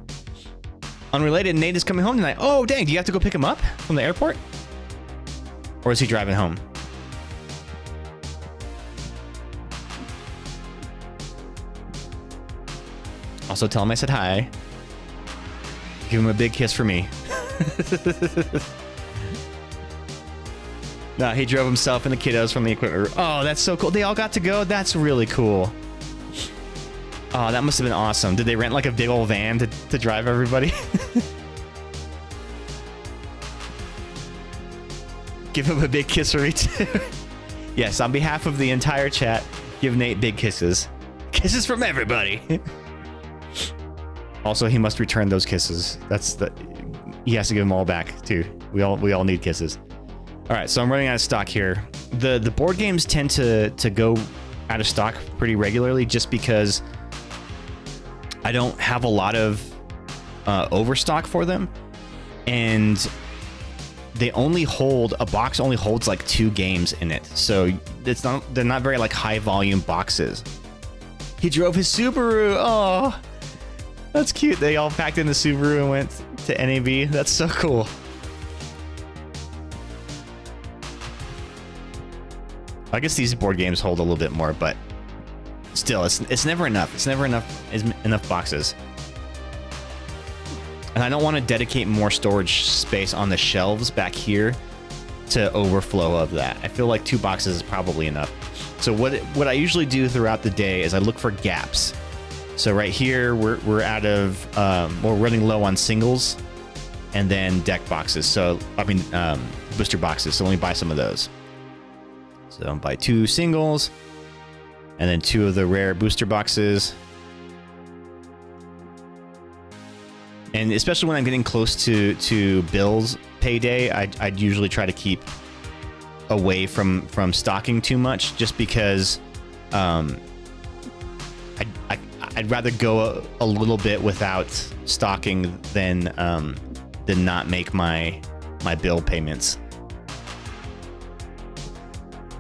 Unrelated, Nate is coming home tonight. Oh, dang, do you have to go pick him up from the airport? Or is he driving home? Also, tell him I said hi. Give him a big kiss for me. No, he drove himself and the kiddos from the equipment room. Oh, that's so cool. They all got to go? That's really cool. Oh, that must have been awesome. Did they rent like a big old van to drive everybody? Give him a big kiss for me too. Yes, on behalf of the entire chat, give Nate big kisses. Kisses from everybody. Also, he must return those kisses. He has to give them all back too. We all need kisses. All right, so I'm running out of stock here. The board games tend to go out of stock pretty regularly just because I don't have a lot of overstock for them, and a box only holds like 2 games in it, so they're not very like high volume boxes. He drove his Subaru. Oh, that's cute. They all packed in the Subaru and went to NAB. That's so cool. I guess these board games hold a little bit more, but still, it's never enough. It's never enough boxes. And I don't want to dedicate more storage space on the shelves back here to overflow of that. I feel like 2 boxes is probably enough. So what I usually do throughout the day is I look for gaps. So right here we're out of we're running low on singles, and then deck boxes. So I mean booster boxes. So let me buy some of those. So I'll buy 2 singles, and then 2 of the rare booster boxes. And especially when I'm getting close to Bill's payday, I'd usually try to keep away from stocking too much, just because I'd rather go a little bit without stocking than not make my bill payments.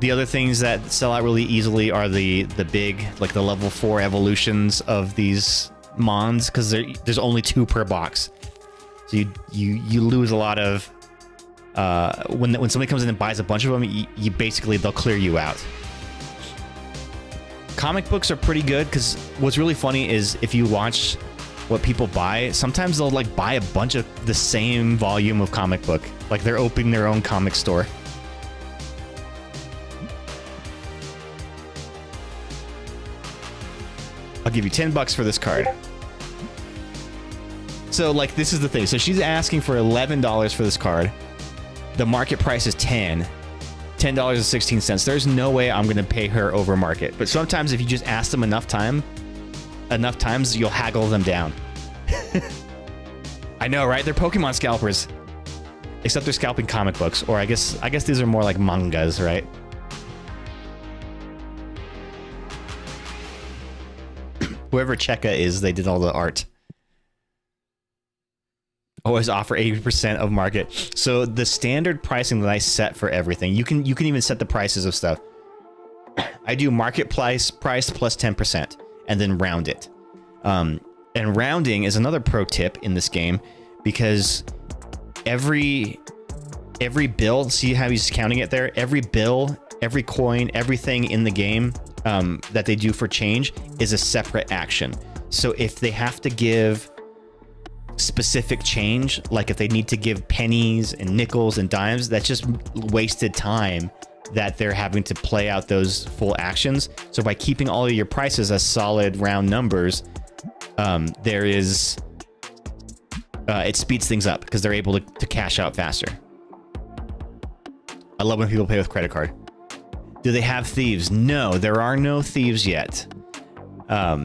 The other things that sell out really easily are the big, like the level 4 evolutions of these mons, because there's only 2 per box. So you lose a lot of when somebody comes in and buys a bunch of them, you basically, they'll clear you out. Comic books are pretty good, because what's really funny is if you watch what people buy, sometimes they'll like buy a bunch of the same volume of comic book, like they're opening their own comic store. I'll give you $10 for this card. So like, this is the thing. So she's asking for $11 for this card. The market price is $10.16. There's no way I'm going to pay her over market. But sometimes if you just ask them enough times, you'll haggle them down. I know, right? They're Pokemon scalpers. Except they're scalping comic books, or I guess these are more like mangas, right? Whoever Cheka is, they did all the art. Always offer 80% of market. So the standard pricing that I set for everything, you can even set the prices of stuff. I do market price plus 10%, and then round it. And rounding is another pro tip in this game, because every bill, see how he's counting it there? Every bill, every coin, everything in the game that they do for change is a separate action. So if they have to give specific change, like if they need to give pennies and nickels and dimes, that's just wasted time that they're having to play out those full actions. So by keeping all of your prices as solid round numbers, there is it speeds things up because they're able to cash out faster. I love when people pay with credit card. Do they have thieves? No, there are no thieves yet.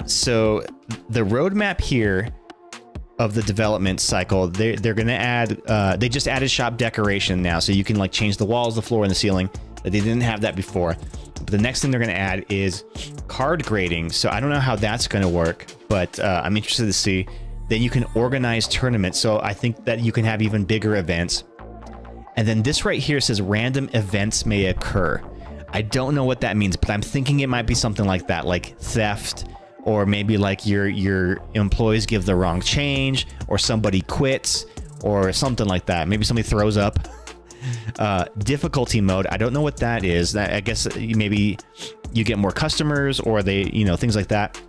So the roadmap here of the development cycle, they're going to add, they just added shop decoration now, so you can like change the walls, the floor, and the ceiling. They didn't have that before. But the next thing they're going to add is card grading. So I don't know how that's going to work, but I'm interested to see. Then you can organize tournaments, so I think that you can have even bigger events. And then this right here says random events may occur. I don't know what that means, but I'm thinking it might be something like that, like theft, or maybe like your employees give the wrong change, or somebody quits, or something like that. Maybe somebody throws up. Difficulty mode, I don't know what that is. I guess maybe you get more customers, or they, things like that.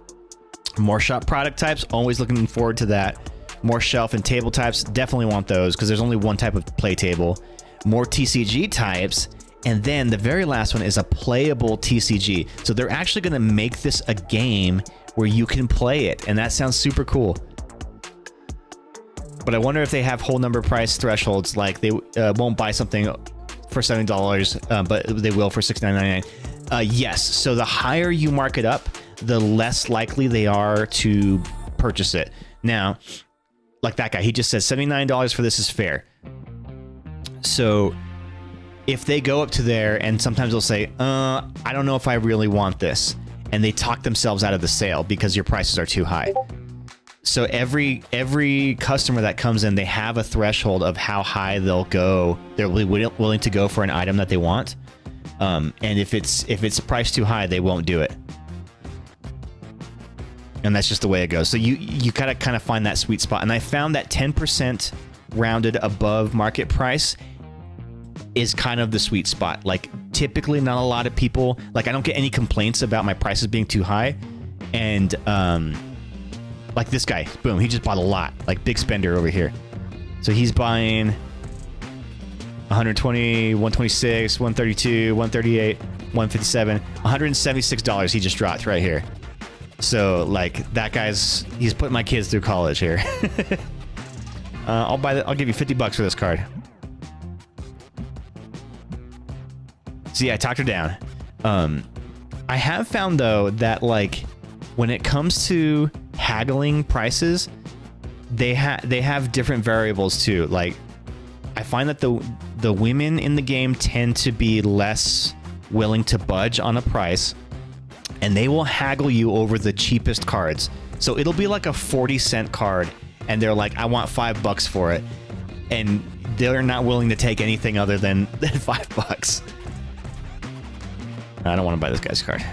More shop product types, always looking forward to that. More shelf and table types, definitely want those, because there's only one type of play table. More TCG types, and then the very last one is a playable TCG. So they're actually going to make this a game where you can play it, and that sounds super cool. But I wonder if they have whole number price thresholds, like they won't buy something for $70, but they will for $69.99. Yes, so the higher you mark it up, the less likely they are to purchase it. Now, like that guy, he just says $79 for this is fair. So if they go up to there, and sometimes they'll say, I don't know if I really want this, and they talk themselves out of the sale because your prices are too high. So every customer that comes in, they have a threshold of how high they'll go. They're willing to go for an item that they want, and if it's priced too high, they won't do it. And that's just the way it goes. So you gotta kind of find that sweet spot. And I found that 10% rounded above market price is kind of the sweet spot. Like typically not a lot of people, like I don't get any complaints about my prices being too high. And like this guy, boom, he just bought a lot, like big spender over here. So he's buying 120, 126, 132, 138, 157, $176 he just dropped right here. So like that he's putting my kids through college here. I'll give you $50 for this card. So yeah, I talked her down. I have found though that like when it comes to haggling prices, they have different variables too. Like I find that the women in the game tend to be less willing to budge on a price, and they will haggle you over the cheapest cards. So it'll be like a 40-cent card, and they're like, I want $5 for it, and they're not willing to take anything other than $5. I don't want to buy this guy's card.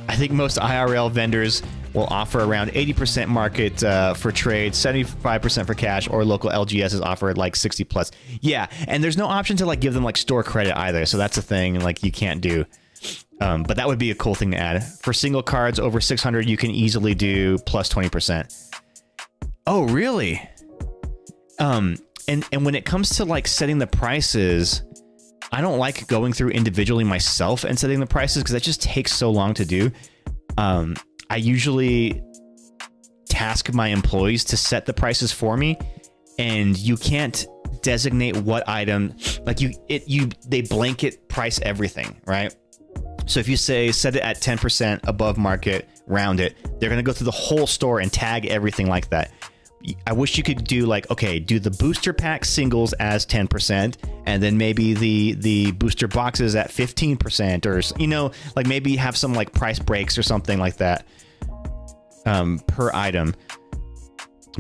I think most IRL vendors will offer around 80% market for trade, 75% for cash, or local LGSs offer like 60 plus. Yeah, and there's no option to like give them like store credit either, so that's a thing like you can't do. But that would be a cool thing to add. For single cards over 600, you can easily do plus 20%. Oh, really? And when it comes to like setting the prices, I don't like going through individually myself and setting the prices because that just takes so long to do. I usually task my employees to set the prices for me, and you can't designate what item, like they blanket price everything, right? So if you say set it at 10% above market, round it, they're going to go through the whole store and tag everything like that. I wish you could do like, okay, do the booster pack singles as 10%, and then maybe the booster boxes at 15%, or, you know, like maybe have some like price breaks or something like that per item.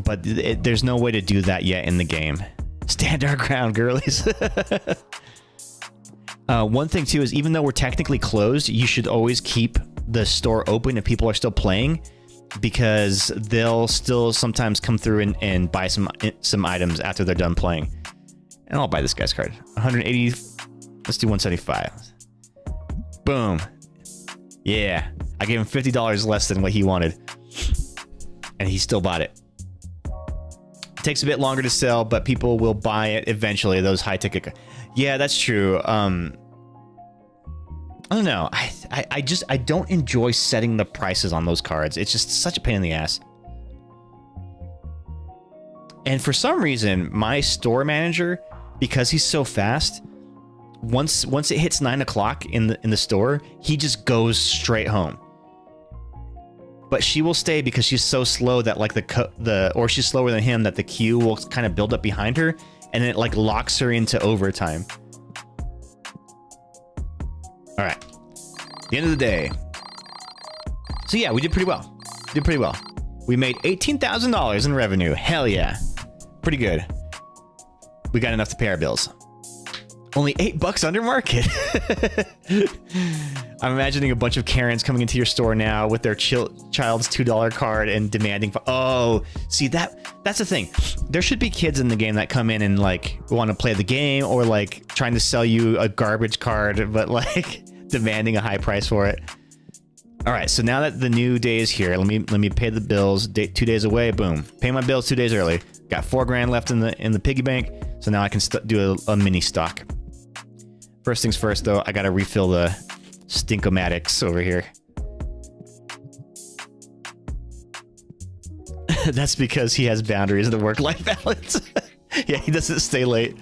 But there's no way to do that yet in the game. Stand our ground, girlies. One thing too is, even though we're technically closed, you should always keep the store open if people are still playing, because they'll still sometimes come through and buy some items after they're done playing. And I'll buy this guy's card. 180. Let's do 175. Boom. Yeah. I gave him $50 less than what he wanted, and he still bought it. It takes a bit longer to sell, but people will buy it eventually. Those high ticket. Yeah, that's true. I don't know. I don't enjoy setting the prices on those cards. It's just such a pain in the ass. And for some reason, my store manager, because he's so fast, once it hits 9 o'clock in the store, he just goes straight home. But she will stay because she's so slow that like or she's slower than him, that the queue will kind of build up behind her, and it like locks her into overtime. All right, the end of the day. So yeah, we did pretty well. We made $18,000 in revenue. Hell yeah, pretty good. We got enough to pay our bills. Only $8 under market. I'm imagining a bunch of Karens coming into your store now with their child's $2 card and demanding. Oh, see, that's the thing. There should be kids in the game that come in and like want to play the game, or like trying to sell you a garbage card, but like demanding a high price for it. All right, so now that the new day is here, let me pay the bills. 2 days away, boom. Pay my bills 2 days early. Got $4 grand left in the piggy bank, so now I can do a mini stock. First things first, though, I gotta refill the Stinkomatics over here. That's because he has boundaries in the work-life balance. Yeah, he doesn't stay late.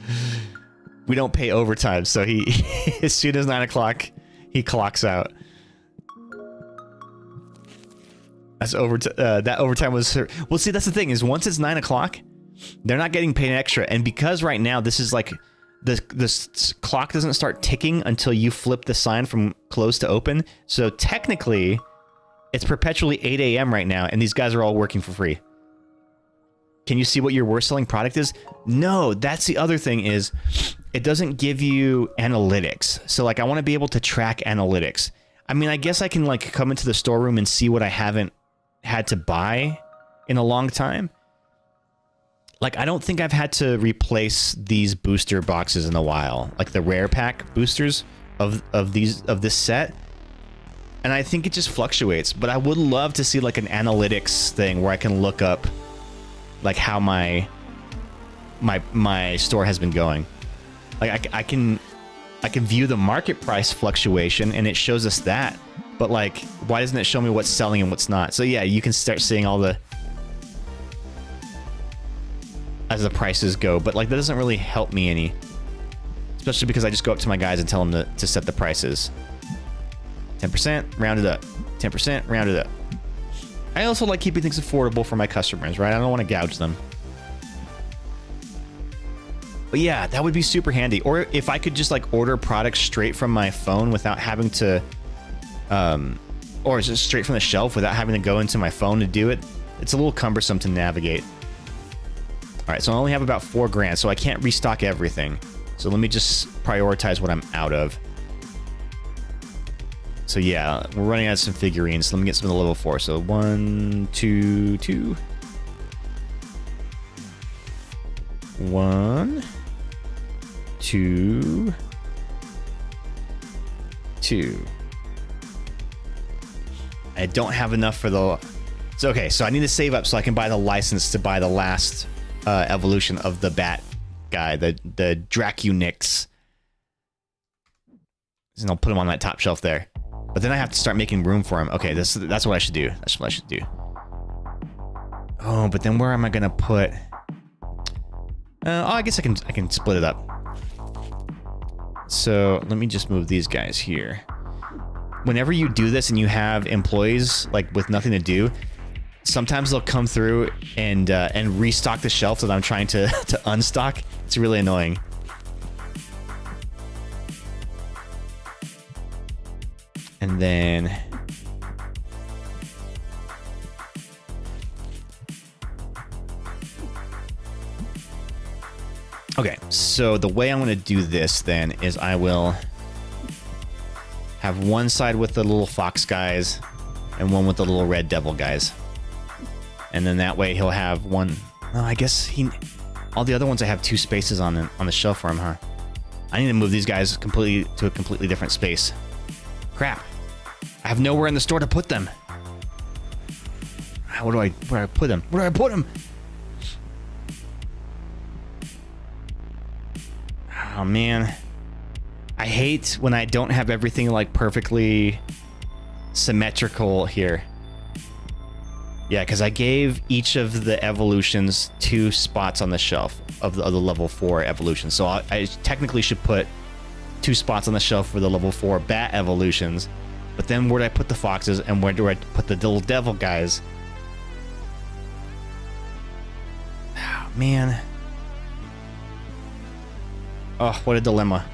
We don't pay overtime, so he as soon as 9 o'clock, he clocks out. That's that overtime was well. See, that's the thing, is once it's 9 o'clock, they're not getting paid extra, and because right now this is like the clock doesn't start ticking until you flip the sign from closed to open. So technically, it's perpetually 8 a.m. right now, and these guys are all working for free. Can you see what your worst selling product is? No, that's the other thing, is it doesn't give you analytics. So like, I want to be able to track analytics. I mean, I guess I can like come into the storeroom and see what I haven't had to buy in a long time. Like, I don't think I've had to replace these booster boxes in a while, like the rare pack boosters of this set. And I think it just fluctuates, but I would love to see like an analytics thing where I can look up like how my store has been going. Like I can view the market price fluctuation and it shows us that, but like, why doesn't it show me what's selling and what's not? So yeah, you can start seeing all the, as the prices go, but like that doesn't really help me any, especially because I just go up to my guys and tell them to set the prices. 10% rounded up, 10% rounded up. I also like keeping things affordable for my customers, right? I don't want to gouge them. But yeah, that would be super handy. Or if I could just like order products straight from my phone without having to, or just straight from the shelf without having to go into my phone to do it. It's a little cumbersome to navigate. All right, so I only have about 4 grand, so I can't restock everything. So let me just prioritize what I'm out of. So yeah, we're running out of some figurines. Let me get some of the level 4. So 1, 2, 2. 1, 2, 2. I don't have enough for the... So okay, so I need to save up so I can buy the license to buy the last evolution of the bat guy, the Dracunix. And I'll put him on that top shelf there. But then I have to start making room for him. Okay, that's what I should do. That's what I should do. Oh, but then where am I gonna put? I guess I can split it up. So let me just move these guys here. Whenever you do this and you have employees like with nothing to do, sometimes they'll come through and restock the shelf that I'm trying to unstock. It's really annoying. And then okay, so the way I'm going to do this then is I will have one side with the little fox guys and one with the little red devil guys. And then that way he'll have one. Oh, I guess all the other ones I have 2 spaces on the shelf for him, huh? I need to move these guys completely to a completely different space. Crap. I have nowhere in the store to put them. Where do I put them? Where do I put them? Oh man. I hate when I don't have everything like perfectly symmetrical here. Yeah, because I gave each of the evolutions 2 spots on the shelf of the level 4 evolution. So I technically should put 2 spots on the shelf for the level 4 bat evolutions. But then where do I put the foxes and where do I put the little devil guys? Oh, man. Oh, what a dilemma.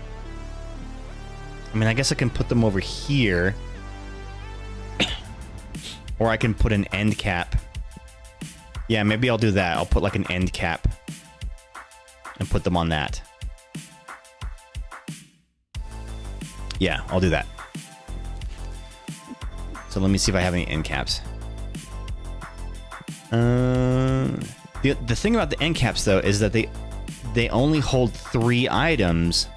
I mean, I guess I can put them over here. Or I can put an end cap. Yeah, maybe I'll do that. I'll put like an end cap. And put them on that. Yeah, I'll do that. So let me see if I have any end caps. The thing about the end caps though is that they only hold 3 items.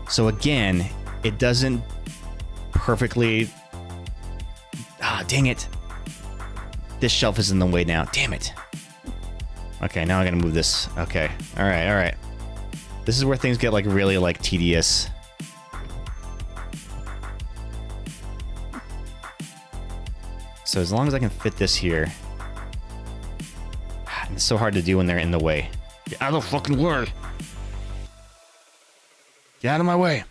So again, it doesn't perfectly... Ah, dang it. This shelf is in the way now. Damn it. Okay, now I gotta move this. Okay. Alright, alright. This is where things get like really like tedious. So as long as I can fit this here. It's so hard to do when they're in the way. Get out of the fucking way. Get out of my way.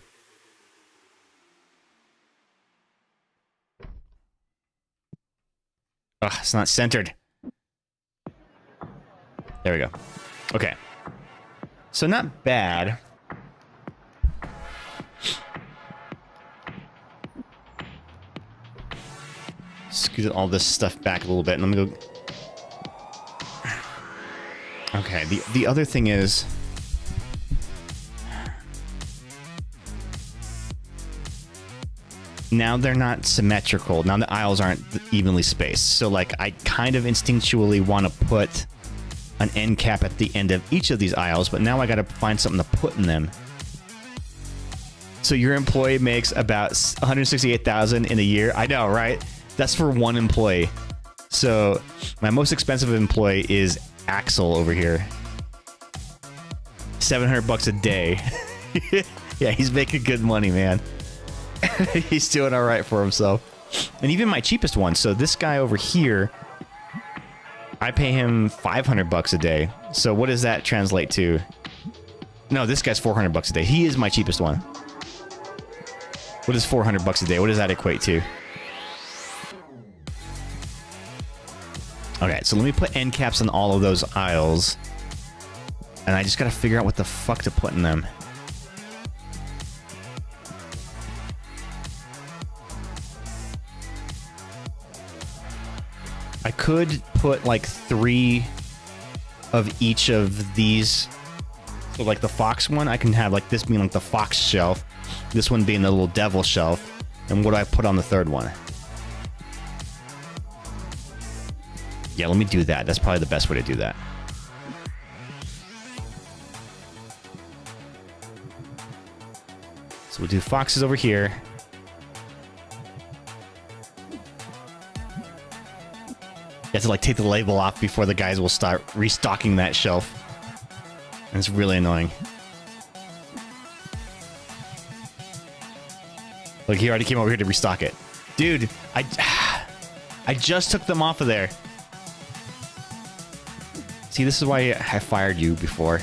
Ugh, it's not centered. There we go. Okay. So not bad. Scoot all this stuff back a little bit and let me go. Okay, the other thing is now they're not symmetrical. Now the aisles aren't evenly spaced. So like I kind of instinctually want to put an end cap at the end of each of these aisles, but now I got to find something to put in them. So your employee makes about 168,000 in a year. I know, right? That's for one employee. So my most expensive employee is Axel over here. $700 a day. Yeah, he's making good money, man. He's doing all right for himself. And even my cheapest one. So this guy over here, I pay him $500 a day. So what does that translate to? No, this guy's $400 a day. He is my cheapest one. What is $400 a day? What does that equate to? Okay, so let me put end caps on all of those aisles. And I just gotta figure out what the fuck to put in them. I could put like 3 of each of these. So like the fox one, I can have like this being like the fox shelf. This one being the little devil shelf. And what do I put on the third one? Yeah, let me do that. That's probably the best way to do that. So we'll do foxes over here. You have to like take the label off before the guys will start restocking that shelf. And it's really annoying. Look, he already came over here to restock it. Dude, I just took them off of there. See, this is why I fired you before.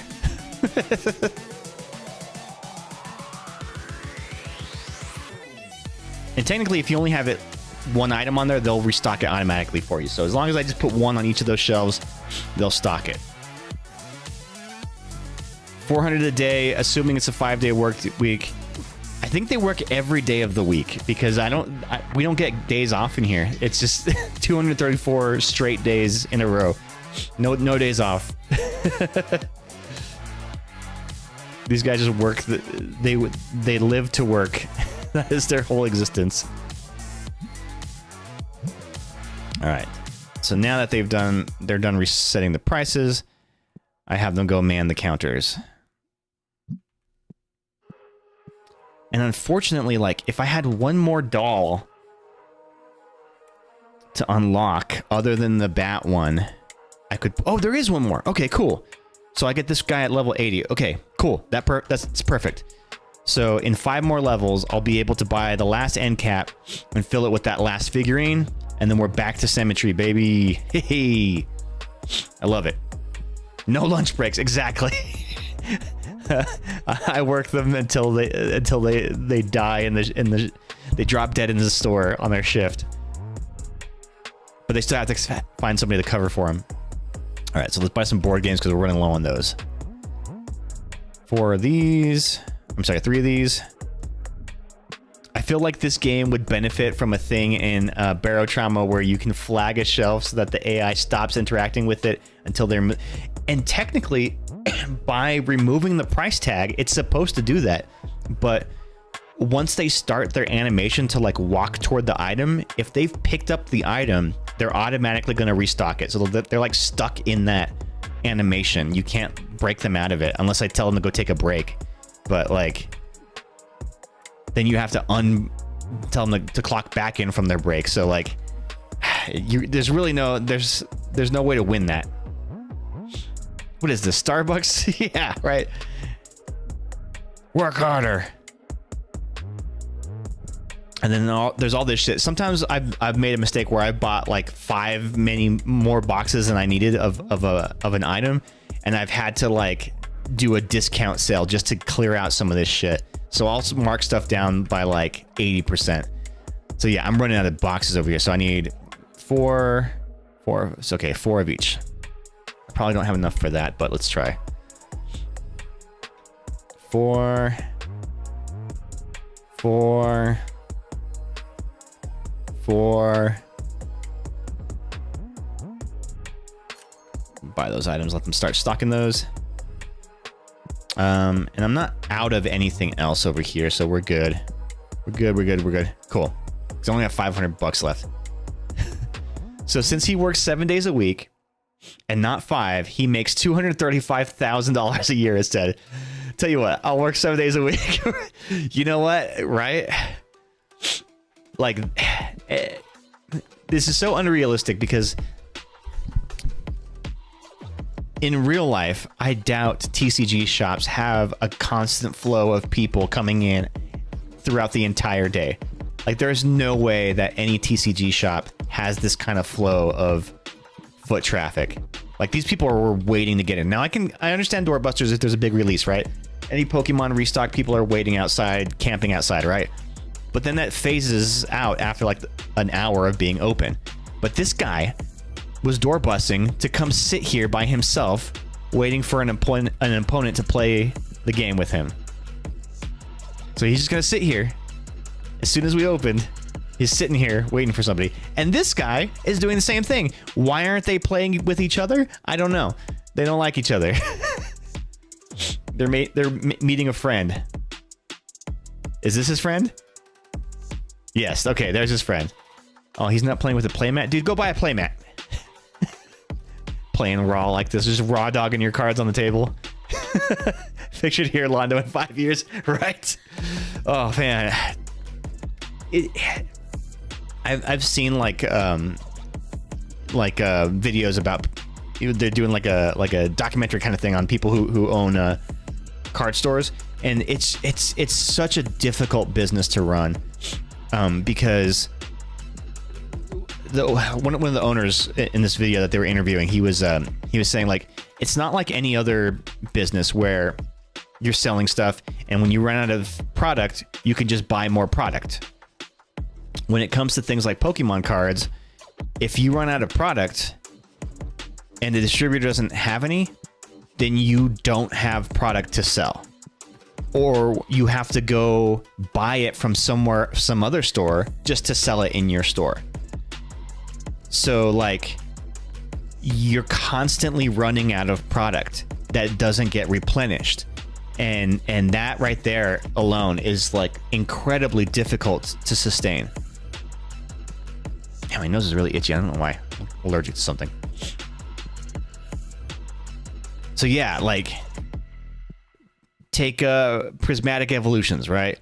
And technically, if you only have it one item on there, they'll restock it automatically for you. So as long as I just put one on each of those shelves, they'll stock it. 400 a day, assuming it's a 5-day work week. I think they work every day of the week because we don't get days off in here. It's just 234 straight days in a row. No days off. These guys just work. They live to work. That is their whole existence. All right. So now that they're done resetting the prices, I have them go man the counters. And unfortunately, like, if I had one more doll to unlock other than the bat one, I could... Oh, there is one more. Okay, cool. So I get this guy at level 80. Okay, cool. That's perfect. So in 5 more levels, I'll be able to buy the last end cap and fill it with that last figurine. And then we're back to symmetry, baby. Hey, I love it. No lunch breaks. Exactly. I work them until they die and they drop dead in the store on their shift. But they still have to find somebody to cover for them. All right, so let's buy some board games because we're running low on those. 4 of these. I'm sorry, 3 of these. I feel like this game would benefit from a thing in Barotrauma where you can flag a shelf so that the AI stops interacting with it until they're... And technically, by removing the price tag, it's supposed to do that. But once they start their animation to like walk toward the item, if they've picked up the item, they're automatically going to restock it. So they're like stuck in that animation. You can't break them out of it unless I tell them to go take a break. But like... then you have to tell them to clock back in from their break. So like, there's really no way to win that. What is this, Starbucks? Yeah, right. Work harder. And then there's all this shit. Sometimes I've made a mistake where I bought like 5 many more boxes than I needed of an item, and I've had to like do a discount sale just to clear out some of this shit. So I'll mark stuff down by like 80%. So yeah, I'm running out of boxes over here. So I need 4. It's okay, 4 of each. I probably don't have enough for that, but let's try. 4. Buy those items, let them start stocking those. And I'm not out of anything else over here, so we're good. We're good. Cool. Because I only have $500 left. So since he works 7 days a week, and not 5, he makes $235,000 a year instead. Tell you what, I'll work 7 days a week. You know what? Right? Like, this is so unrealistic because in real life, I doubt TCG shops have a constant flow of people coming in throughout the entire day. Like, there's no way that any TCG shop has this kind of flow of foot traffic. Like, these people are waiting to get in. Now, I understand doorbusters if there's a big release, right? Any Pokemon restock, people are waiting outside, camping outside, right? But then that phases out after like an hour of being open. But this guy was door busting to come sit here by himself, waiting for an opponent to play the game with him. So he's just gonna sit here. As soon as we opened, he's sitting here waiting for somebody. And this guy is doing the same thing. Why aren't they playing with each other? I don't know. They don't like each other. They're meeting a friend. Is this his friend? Yes. Okay, there's his friend. Oh, he's not playing with a playmat? Dude, go buy a playmat. Playing raw like this. Just raw dogging your cards on the table. Pictured here, Londo, in 5 years. Right? Oh, man. I've seen videos about, they're doing like a documentary kind of thing on people who own card stores, and it's such a difficult business to run, because one of the owners in this video that they were interviewing, he was saying, like, it's not like any other business where you're selling stuff and when you run out of product you can just buy more product. When it comes to things like Pokemon cards, if you run out of product and the distributor doesn't have any, then you don't have product to sell. Or you have to go buy it from some other store just to sell it in your store. So, like, you're constantly running out of product that doesn't get replenished. And that right there alone is, like, incredibly difficult to sustain. Damn, my nose is really itchy. I don't know why. I'm allergic to something. So yeah, like, take Prismatic Evolutions, right?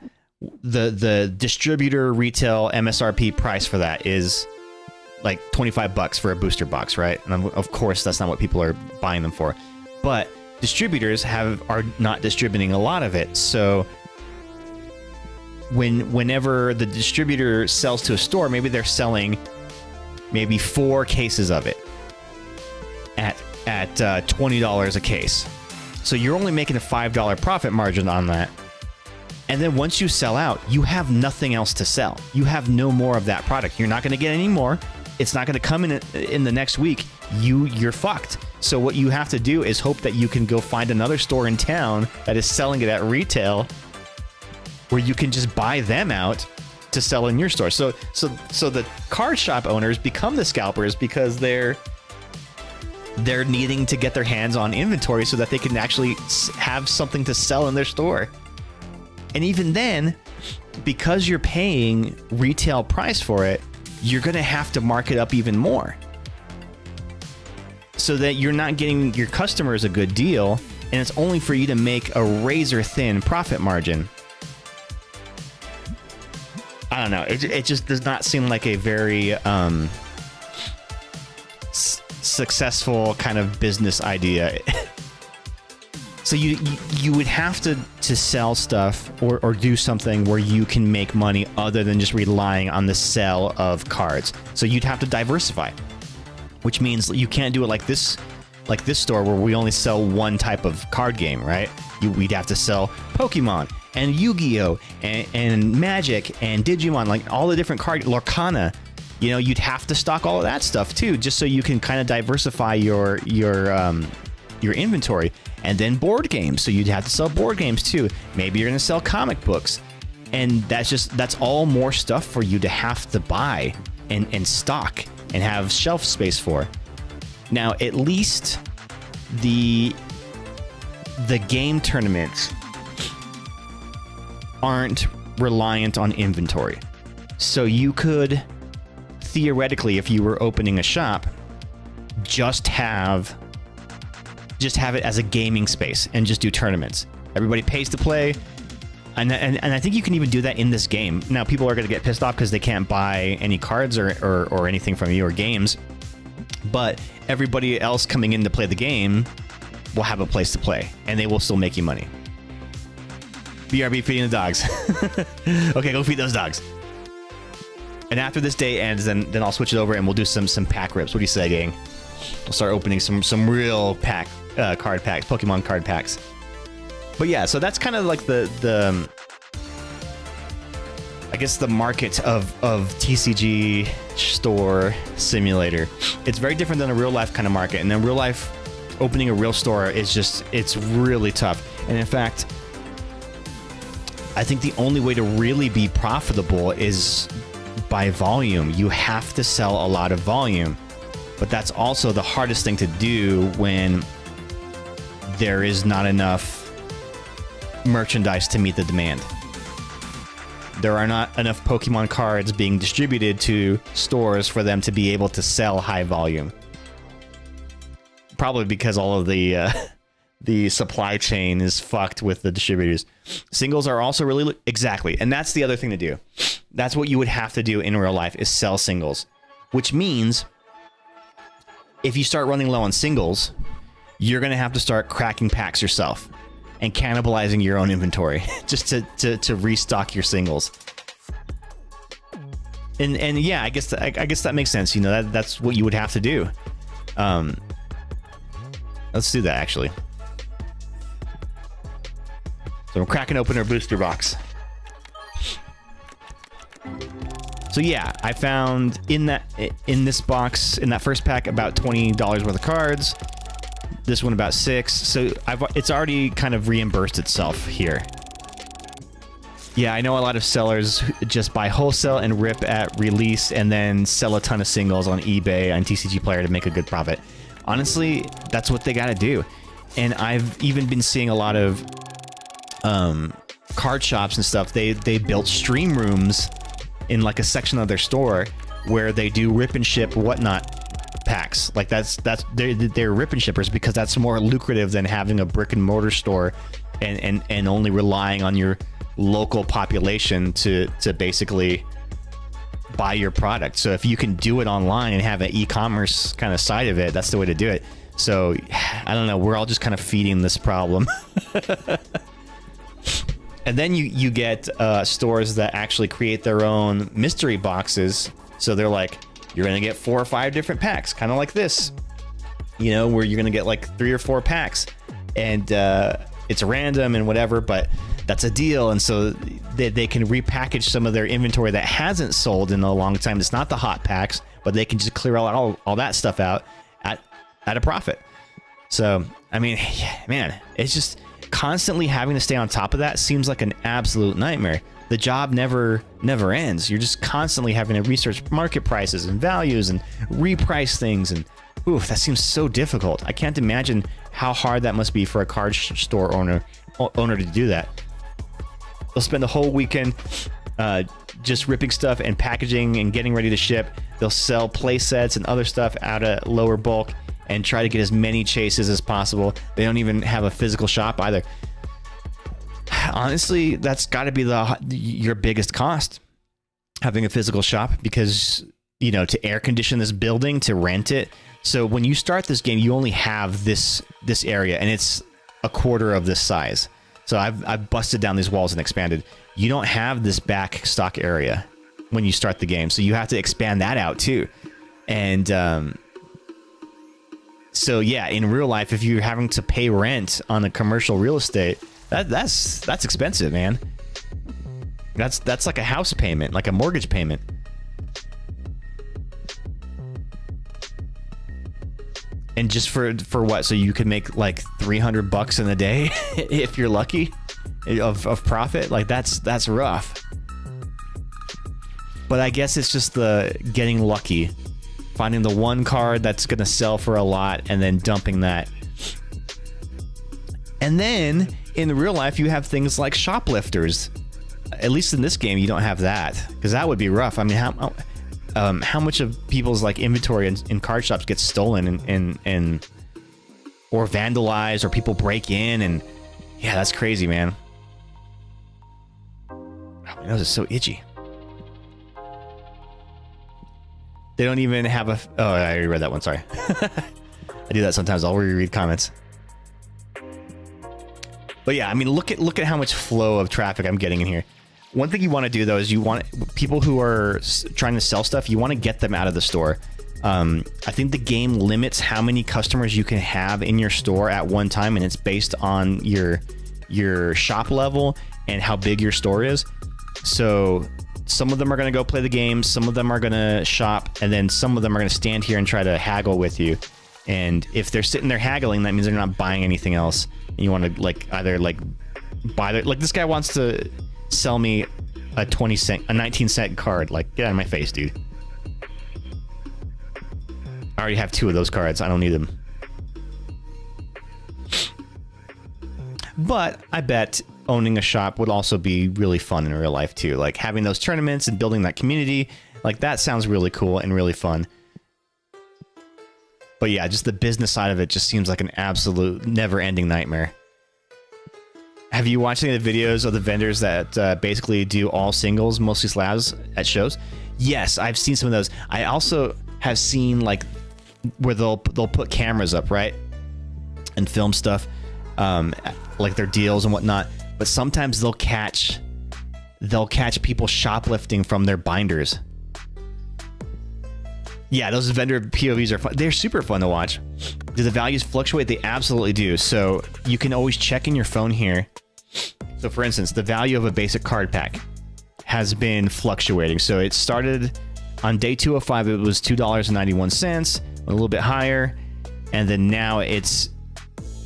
The distributor retail MSRP price for that is like $25 for a booster box, right? And of course, that's not what people are buying them for. But distributors are not distributing a lot of it, so whenever the distributor sells to a store, maybe they're selling maybe 4 cases of it at $20 a case. So you're only making a $5 profit margin on that. And then once you sell out, you have nothing else to sell. You have no more of that product. You're not going to get any more. It's not going to come in the next week. You're fucked. So what you have to do is hope that you can go find another store in town that is selling it at retail, where you can just buy them out to sell in your store. So the card shop owners become the scalpers because they're needing to get their hands on inventory so that they can actually have something to sell in their store. And even then, because you're paying retail price for it, you're going to have to mark it up even more so that you're not getting your customers a good deal, and it's only for you to make a razor thin profit margin. I don't know. It just does not seem like a very successful kind of business idea. So you would have to sell stuff or do something where you can make money other than just relying on the sale of cards. So you'd have to diversify, which means you can't do it like this store where we only sell one type of card game, right? We'd have to sell Pokemon and Yu-Gi-Oh! and Magic and Digimon, like all the different card, Lorcana. You know, you'd have to stock all of that stuff too, just so you can kind of diversify your inventory. And then board games, so you'd have to sell board games too. Maybe you're going to sell comic books, and that's all more stuff for you to have to buy and stock and have shelf space for. Now, at least the game tournaments aren't reliant on inventory. So you could theoretically, if you were opening a shop, just have it as a gaming space and just do tournaments. Everybody pays to play. And I think you can even do that in this game. Now, people are going to get pissed off because they can't buy any cards or anything from you or games. But everybody else coming in to play the game will have a place to play. And they will still make you money. BRB feeding the dogs. Okay, go feed those dogs. And after this day ends, then I'll switch it over and we'll do some pack rips. What do you say, gang? We'll start opening some real card packs, Pokemon card packs. But yeah, so that's kind of like the I guess the market of TCG store simulator. It's very different than a real life kind of market. And then real life, opening a real store is just, it's really tough. And in fact, I think the only way to really be profitable is by volume. You have to sell a lot of volume. But that's also the hardest thing to do when there is not enough merchandise to meet the demand. There are not enough Pokemon cards being distributed to stores for them to be able to sell high volume. Probably because all of the supply chain is fucked with the distributors. Singles are also really... Exactly. And that's the other thing to do. That's what you would have to do in real life, is sell singles. Which means if you start running low on singles, you're going to have to start cracking packs yourself and cannibalizing your own inventory just to restock your singles. And yeah, I guess that makes sense. You know, that's what you would have to do. Let's do that, actually. So I'm cracking open our booster box. So yeah, I found in this box, in that first pack, about $20 worth of cards. This one about $6. So it's already kind of reimbursed itself here. Yeah, I know a lot of sellers just buy wholesale and rip at release and then sell a ton of singles on eBay and TCG Player to make a good profit. Honestly, that's what they got to do. And I've even been seeing a lot of card shops and stuff. They built stream rooms in like a section of their store where they do rip and ship whatnot packs. Like they're rip and shippers because that's more lucrative than having a brick and mortar store and only relying on your local population to basically buy your product. So if you can do it online and have an e-commerce kind of side of it, that's the way to do it. So I don't know, we're all just kind of feeding this problem. And then you get stores that actually create their own mystery boxes. So they're like, you're going to get 4 or 5 different packs, kind of like this, you know, where you're going to get like 3 or 4 packs and it's random and whatever, but that's a deal. And so they can repackage some of their inventory that hasn't sold in a long time. It's not the hot packs, but they can just clear all that stuff out at a profit. So, I mean, man, it's just constantly having to stay on top of that seems like an absolute nightmare. The job never ends. You're just constantly having to research market prices and values and reprice things. And oof, that seems so difficult. I can't imagine how hard that must be for a card store owner to do that. They'll spend the whole weekend just ripping stuff and packaging and getting ready to ship. They'll sell play sets and other stuff out of lower bulk and try to get as many chases as possible. They don't even have a physical shop either. Honestly, that's got to be your biggest cost, having a physical shop, because, you know, to air condition this building, to rent it. So when you start this game, you only have this area, and it's a quarter of this size. So I've busted down these walls and expanded. You don't have this back stock area when you start the game, so you have to expand that out too. And so yeah, in real life, if you're having to pay rent on a commercial real estate, that's expensive, man. That's like a house payment, like a mortgage payment. And just for what? So you could make like $300 in a day if you're lucky of profit. Like that's rough. But I guess it's just the getting lucky, finding the one card that's gonna sell for a lot and then dumping that. And then in real life, you have things like shoplifters. At least in this game, you don't have that, because that would be rough. I mean, how much of people's like inventory in card shops gets stolen and or vandalized, or people break in, and yeah, that's crazy, man. Oh, my nose is so itchy. They don't even have a... Oh, I already read that one. Sorry. I do that sometimes. I'll reread comments. But yeah, I mean, look at how much flow of traffic I'm getting in here. One thing you want to do, though, is you want people who are trying to sell stuff, you want to get them out of the store. I think the game limits how many customers you can have in your store at one time, and it's based on your shop level and how big your store is. So some of them are going to go play the game, some of them are going to shop, and then some of them are going to stand here and try to haggle with you. And if they're sitting there haggling, that means they're not buying anything else. And you want to like either like buy their, like this guy wants to sell me a 19-cent card. Like, get out of my face, dude. I already have 2 of those cards. I don't need them. But I bet owning a shop would also be really fun in real life too. Like having those tournaments and building that community, like that sounds really cool and really fun. But yeah, just the business side of it just seems like an absolute never-ending nightmare. Have you watched any of the videos of the vendors that basically do all singles, mostly slabs at shows? Yes, I've seen some of those. I also have seen like where they'll put cameras up, right, and film stuff, like their deals and whatnot. But sometimes they'll catch people shoplifting from their binders. Yeah, those vendor POVs are fun. They're super fun to watch. Do the values fluctuate? They absolutely do. So you can always check in your phone here. So for instance, the value of a basic card pack has been fluctuating. So it started on day 205, it was $2.91, a little bit higher. And then now it's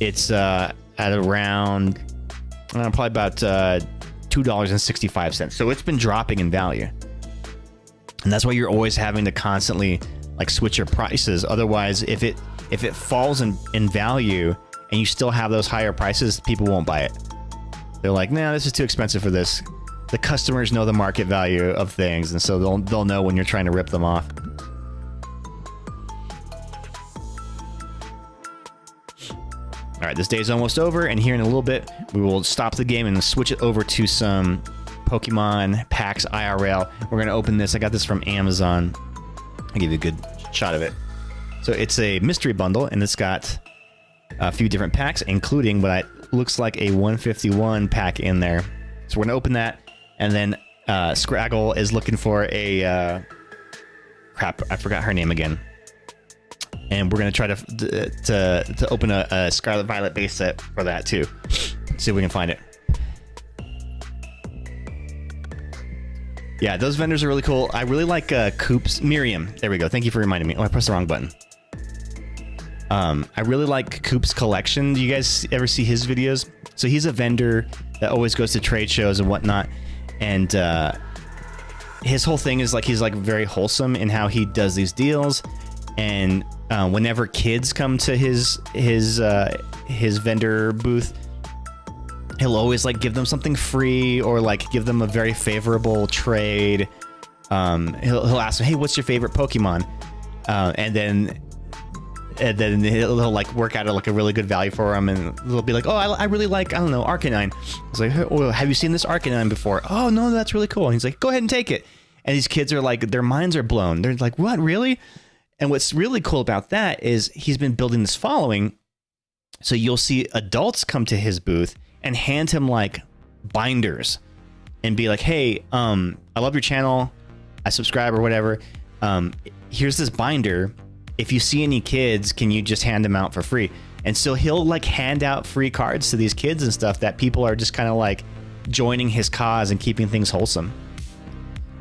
at around probably about $2.65. So it's been dropping in value. And that's why you're always having to constantly like switch your prices. Otherwise, if it falls in value and you still have those higher prices, people won't buy it. They're like, nah, this is too expensive for this. The customers know the market value of things, and so they'll know when you're trying to rip them off. All right, this day is almost over, and here in a little bit, we will stop the game and switch it over to some Pokemon packs IRL. We're going to open this. I got this from Amazon. I'll give you a good shot of it. So it's a mystery bundle, and it's got a few different packs, including what looks like a 151 pack in there. So we're going to open that, and then Scraggle is looking for a... crap, I forgot her name again. And we're going to try to open a Scarlet Violet base set for that, too. See if we can find it. Yeah, those vendors are really cool. I really like Coop's... Miriam. There we go. Thank you for reminding me. Oh, I pressed the wrong button. I really like Coop's collection. Do you guys ever see his videos? So he's a vendor that always goes to trade shows and whatnot. And his whole thing is like he's like very wholesome in how he does these deals. And whenever kids come to his vendor booth, he'll always like give them something free or like give them a very favorable trade. He'll ask them, hey, what's your favorite Pokemon? And then he'll like work out like a really good value for them, and they'll be like, oh, I really like, I don't know, Arcanine. It's like, oh, have you seen this Arcanine before? Oh no, that's really cool. And he's like, go ahead and take it. And these kids are like, their minds are blown. They're like, what, really? And what's really cool about that is he's been building this following. So you'll see adults come to his booth and hand him like binders and be like, hey, I love your channel, I subscribe or whatever. Here's this binder. If you see any kids, can you just hand them out for free? And so he'll like hand out free cards to these kids and stuff that people are just kind of like joining his cause and keeping things wholesome.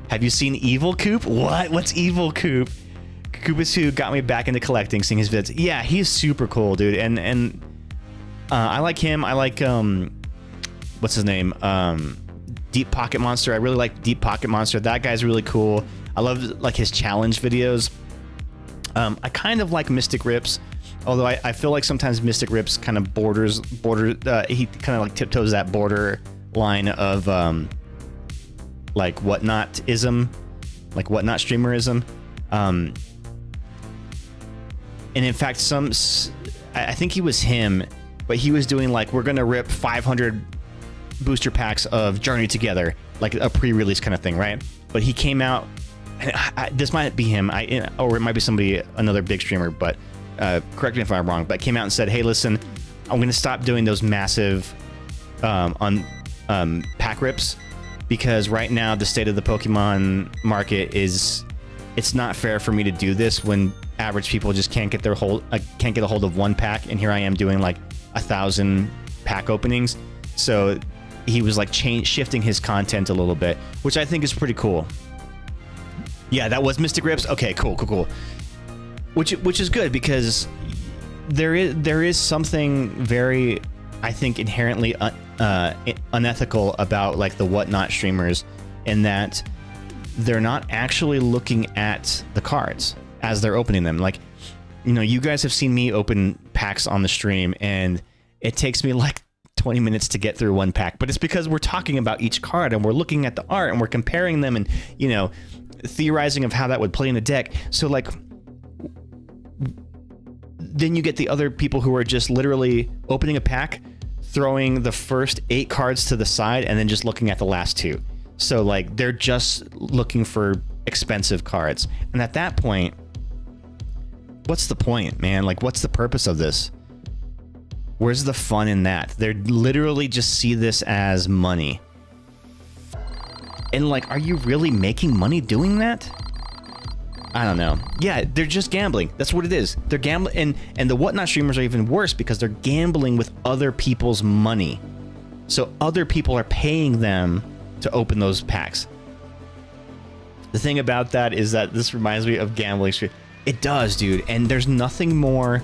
Have you seen Evil Coop? What? What's Evil Coop? Coop is who got me back into collecting, seeing his vids. Yeah, he's super cool, dude. And I like him. I like what's his name? Deep Pocket Monster. I really like Deep Pocket Monster. That guy's really cool. I love like his challenge videos. I kind of like Mystic Rips, although I feel like sometimes Mystic Rips kind of he kind of like tiptoes that border line of like whatnot-ism. like whatnot streamerism. And in fact, I think he was him, but he was doing like, we're gonna rip 500 booster packs of Journey together, like a pre-release kind of thing, right? But he came out, and this might be him, or it might be somebody, another big streamer, but correct me if I'm wrong, but came out and said, hey, listen, I'm gonna stop doing those massive pack rips, because right now the state of the Pokemon market is, it's not fair for me to do this when average people just can't get a hold of one pack, and here I am doing like 1,000 pack openings. So he was like shifting his content a little bit, which I think is pretty cool. Yeah, that was Mystic Rips. Okay, cool. Which is good, because there is something very, I think, inherently unethical about like the whatnot streamers, in that they're not actually looking at the cards as they're opening them. Like, you know, you guys have seen me open packs on the stream, and it takes me like 20 minutes to get through one pack, but it's because we're talking about each card and we're looking at the art and we're comparing them and, you know, theorizing of how that would play in the deck. So like, then you get the other people who are just literally opening a pack, throwing the first 8 cards to the side, and then just looking at the last 2. So like, they're just looking for expensive cards. And at that point, what's the point, man? Like, what's the purpose of this? Where's the fun in that? They literally just see this as money. And like, are you really making money doing that? I don't know. Yeah, they're just gambling. That's what it is. They're gambling, and the whatnot streamers are even worse, because they're gambling with other people's money. So other people are paying them to open those packs. The thing about that is that this reminds me of gambling. It does, dude. And there's nothing more,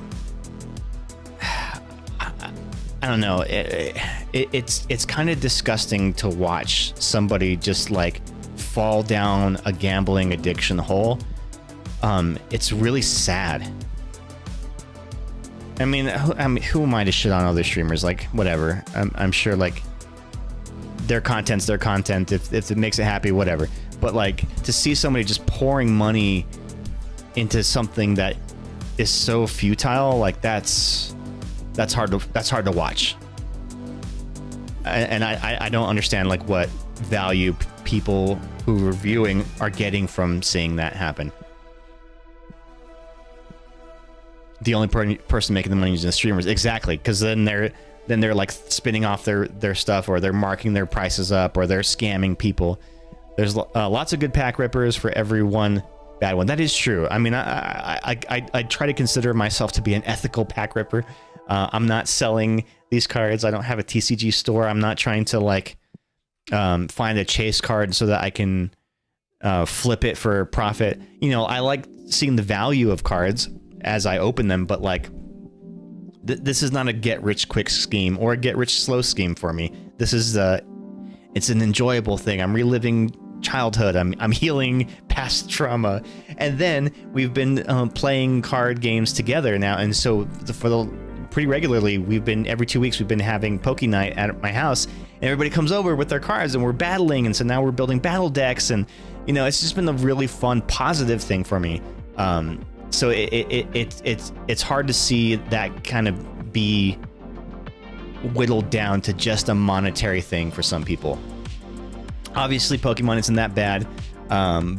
I don't know. It's kind of disgusting to watch somebody just like fall down a gambling addiction hole. It's really sad. I mean, who am I to shit on other streamers? Like, whatever. I'm sure like their content's their content. If it makes it happy, whatever. But like, to see somebody just pouring money into something that is so futile, like that's hard to watch. And I don't understand like what value people who are viewing are getting from seeing that happen. The only person making the money is the streamers, exactly, because then they're like spinning off their stuff, or they're marking their prices up, or they're scamming people. There's lots of good pack rippers for every one bad one. That is true. I mean, I try to consider myself to be an ethical pack ripper. I'm not selling these cards. I don't have a TCG store. I'm not trying to like find a chase card so that I can flip it for profit. You know, I like seeing the value of cards as I open them, but like, this is not a get rich quick scheme or a get rich slow scheme for me. This is it's an enjoyable thing. I'm reliving childhood. I'm healing past trauma, and then we've been playing card games together now, and so pretty regularly every 2 weeks we've been having Poke Night at my house, and everybody comes over with their cards and we're battling, and so now we're building battle decks, and you know, it's just been a really fun, positive thing for me. So it's hard to see that kind of be whittled down to just a monetary thing for some people. Obviously, Pokemon isn't that bad,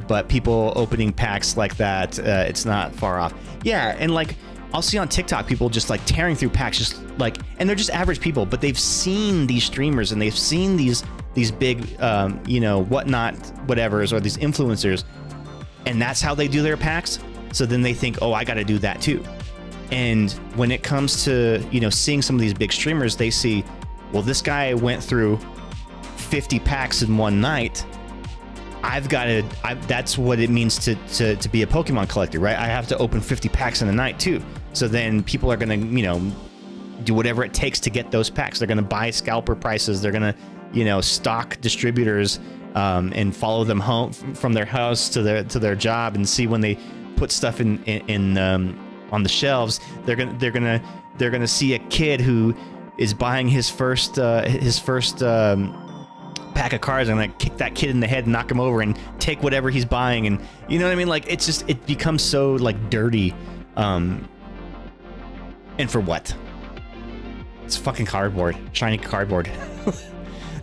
but people opening packs like that, it's not far off. Yeah, and like, I'll see on TikTok people just like tearing through packs, just like, and they're just average people, but they've seen these streamers and they've seen these big, you know, whatnot, whatevers, or these influencers, and that's how they do their packs. So then they think, oh, I got to do that too. And when it comes to, you know, seeing some of these big streamers, they see, well, this guy went through 50 packs in one night. That's what it means to be a Pokemon collector, right? I have to open 50 packs in a night too. So then people are going to, you know, do whatever it takes to get those packs. They're going to buy scalper prices. They're going to, you know, stock distributors and follow them home from their house to their job, and see when they put stuff in on the shelves. They're gonna see a kid who is buying his first pack pack of cards. I'm gonna kick that kid in the head, and knock him over, and take whatever he's buying, and you know what I mean? Like it's just it becomes so like dirty, and for what? It's fucking cardboard, shiny cardboard.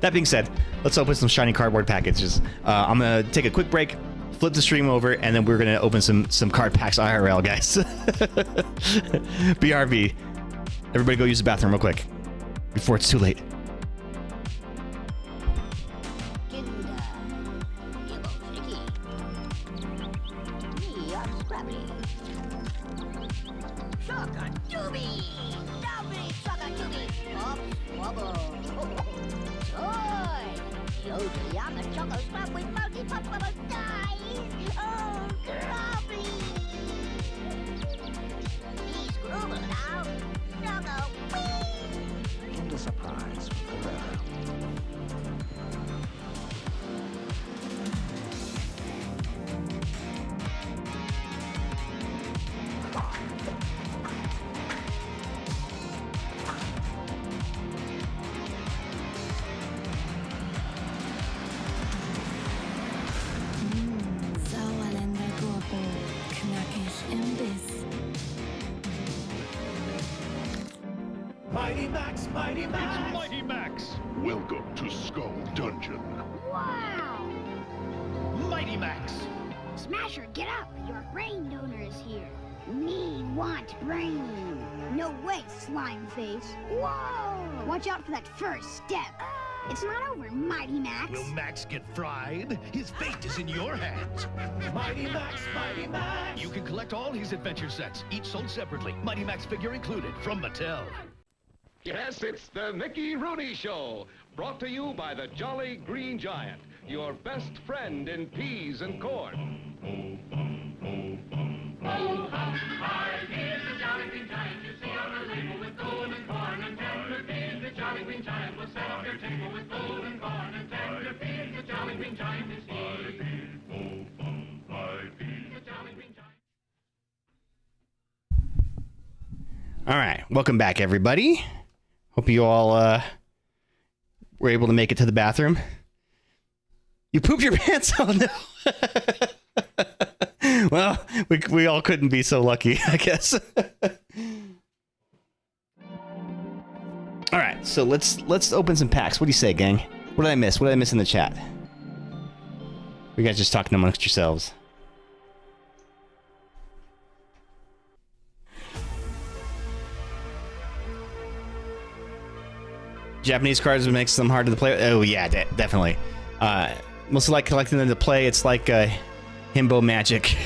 That being said, let's open some shiny cardboard packages. I'm gonna take a quick break, flip the stream over, and then we're gonna open some card packs IRL, guys. BRB. Everybody go use the bathroom real quick before it's too late. Mighty Max, Mighty Max! It's Mighty Max! Welcome to Skull Dungeon. Wow! Mighty Max! Smasher, get up! Your brain donor is here. Me want brain. No way, slime face. Whoa! Watch out for that first step. It's not over, Mighty Max. Will Max get fried? His fate is in your hands. Mighty Max, Mighty Max! You can collect all his adventure sets, each sold separately. Mighty Max figure included, from Mattel. Yes, it's the Mickey Rooney Show, brought to you by the Jolly Green Giant, your best friend in peas and corn. All right, welcome back, everybody. Hope you all were able to make it to the bathroom. You pooped your pants? Oh no. Well, we all couldn't be so lucky, I guess. All right, so let's open some packs. What do you say, gang? What did I miss? What did I miss in the chat? You guys just talking amongst yourselves. Japanese cards makes them hard to play. Oh yeah, definitely. Mostly like collecting them to play. It's like himbo magic.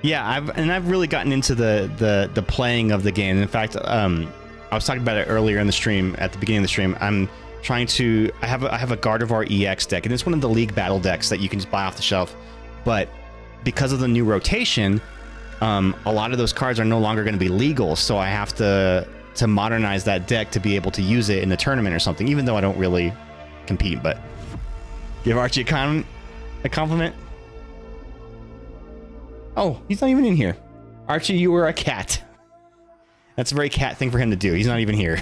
Yeah, I've really gotten into the playing of the game. In fact, I was talking about it earlier in the stream. At the beginning of the stream, I'm trying to. I have a Gardevoir EX deck, and it's one of the League battle decks that you can just buy off the shelf. But because of the new rotation, a lot of those cards are no longer going to be legal. So I have to modernize that deck to be able to use it in the tournament or something, even though I don't really compete. But give Archie a compliment. Oh, he's not even in here. Archie, you were a cat. That's a very cat thing for him to do. He's not even here.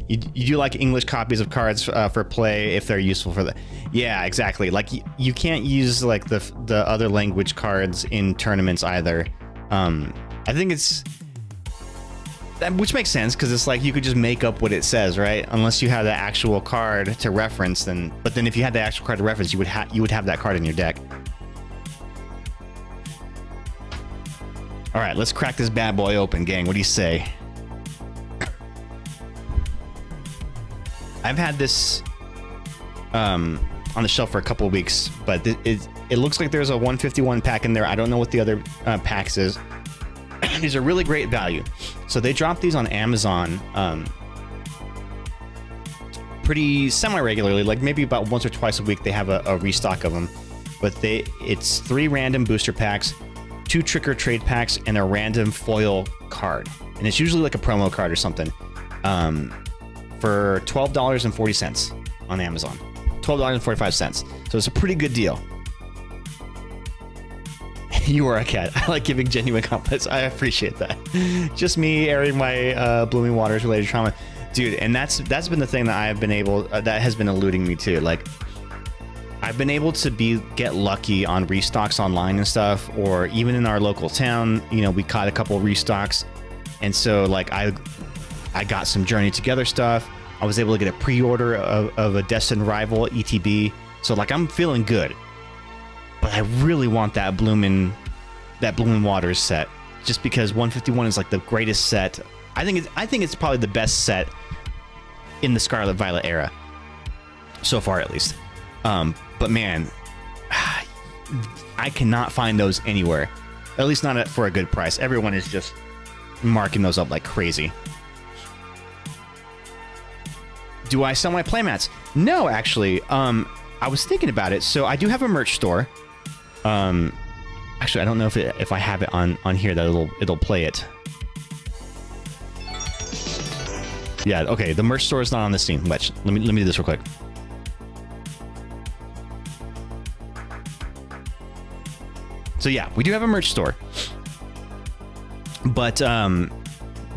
You do like English copies of cards for play if they're useful for the... Yeah, exactly. Like you can't use like the other language cards in tournaments either. I think it's... Which makes sense, because it's like you could just make up what it says, right? Unless you have the actual card to reference, then... But then if you had the actual card to reference, you would have that card in your deck. All right, let's crack this bad boy open, gang. What do you say? I've had this on the shelf for a couple of weeks, but it looks like there's a 151 pack in there. I don't know what the other packs is. These are really great value. So they drop these on Amazon pretty semi-regularly, like maybe about once or twice a week they have a restock of them. But it's 3 random booster packs, 2 trick or trade packs, and a random foil card. And it's usually like a promo card or something. For $12.40 on Amazon. $12.45. So it's a pretty good deal. You are a cat. I like giving genuine compliments. I appreciate that. Just me airing my blooming waters related trauma, dude. And that's been the thing that I have been able that has been eluding me too. Like, I've been able to get lucky on restocks online and stuff, or even in our local town. You know, we caught a couple restocks, and so like I got some Journey Together stuff. I was able to get a pre-order of a Destined Rival ETB. So like I'm feeling good. But I really want that Bloomin' Waters set, just because 151 is like the greatest set. I think it's probably the best set in the Scarlet Violet era, so far at least. But man, I cannot find those anywhere, at least not for a good price. Everyone is just marking those up like crazy. Do I sell my playmats? No, actually. I was thinking about it. So I do have a merch store. Actually, I don't know if I have it on here that it'll play it. Yeah, okay. The merch store is not on this scene. Let me do this real quick. So yeah, we do have a merch store, but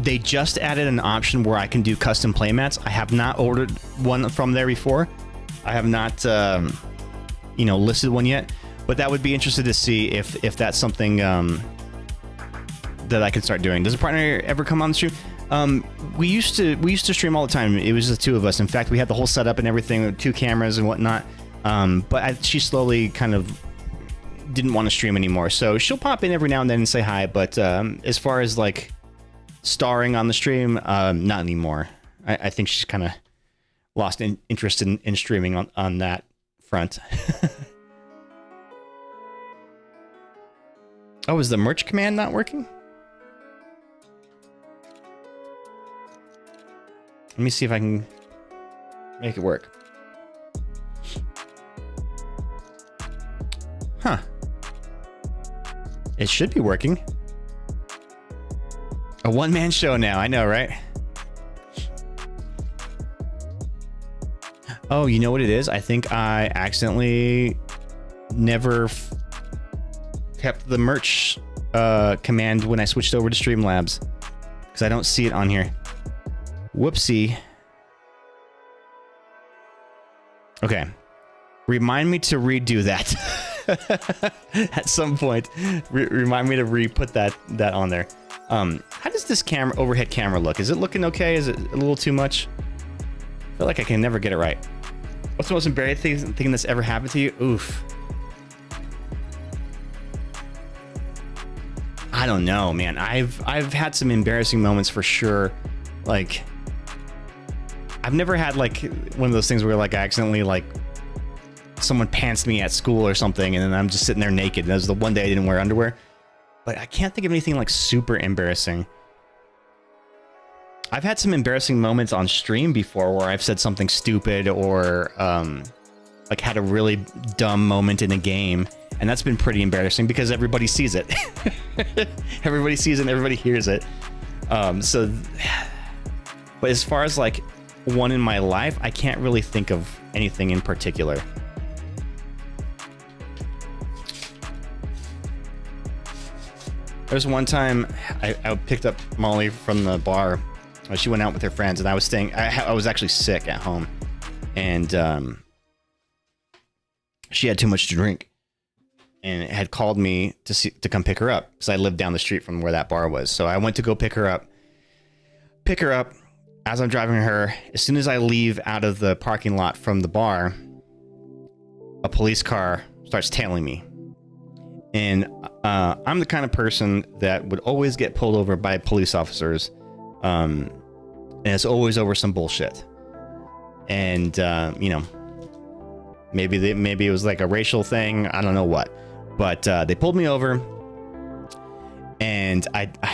they just added an option where I can do custom playmats. I have not ordered one from there before. I have not, listed one yet. But that would be interested to see if that's something that I can start doing. Does a partner ever come on the stream? We used to stream all the time. It was the two of us. In fact, we had the whole setup and everything with 2 cameras and whatnot. But she slowly kind of didn't want to stream anymore. So she'll pop in every now and then and say hi. But as far as like starring on the stream, not anymore. I think she's kind of lost interest in streaming on that front. Oh, is the merch command not working? Let me see if I can make it work. Huh. It should be working. A one-man show now, I know, right? Oh, you know what it is? I think I accidentally never kept the merch command when I switched over to Streamlabs, because I don't see it on here. Whoopsie. Okay. Remind me to redo that at some point. Remind me to re-put that on there. How does this overhead camera look? Is it looking okay? Is it a little too much? I feel like I can never get it right. What's the most embarrassing thing that's ever happened to you? Oof. I don't know, man. I've had some embarrassing moments for sure. Like, I've never had like one of those things where like I accidentally like someone pantsed me at school or something, and then I'm just sitting there naked. And that was the one day I didn't wear underwear. But I can't think of anything like super embarrassing. I've had some embarrassing moments on stream before where I've said something stupid or like had a really dumb moment in a game. And that's been pretty embarrassing because everybody sees it. Everybody sees it and everybody hears it. But as far as like one in my life, I can't really think of anything in particular. There's one time I picked up Molly from the bar. She went out with her friends, and I was I was actually sick at home, and she had too much to drink, and had called me to come pick her up because I lived down the street from where that bar was. So I went to go pick her up. As I'm driving her, as soon as I leave out of the parking lot from the bar, a police car starts tailing me. And I'm the kind of person that would always get pulled over by police officers. And it's always over some bullshit. And, maybe it was like a racial thing. I don't know what. But they pulled me over. And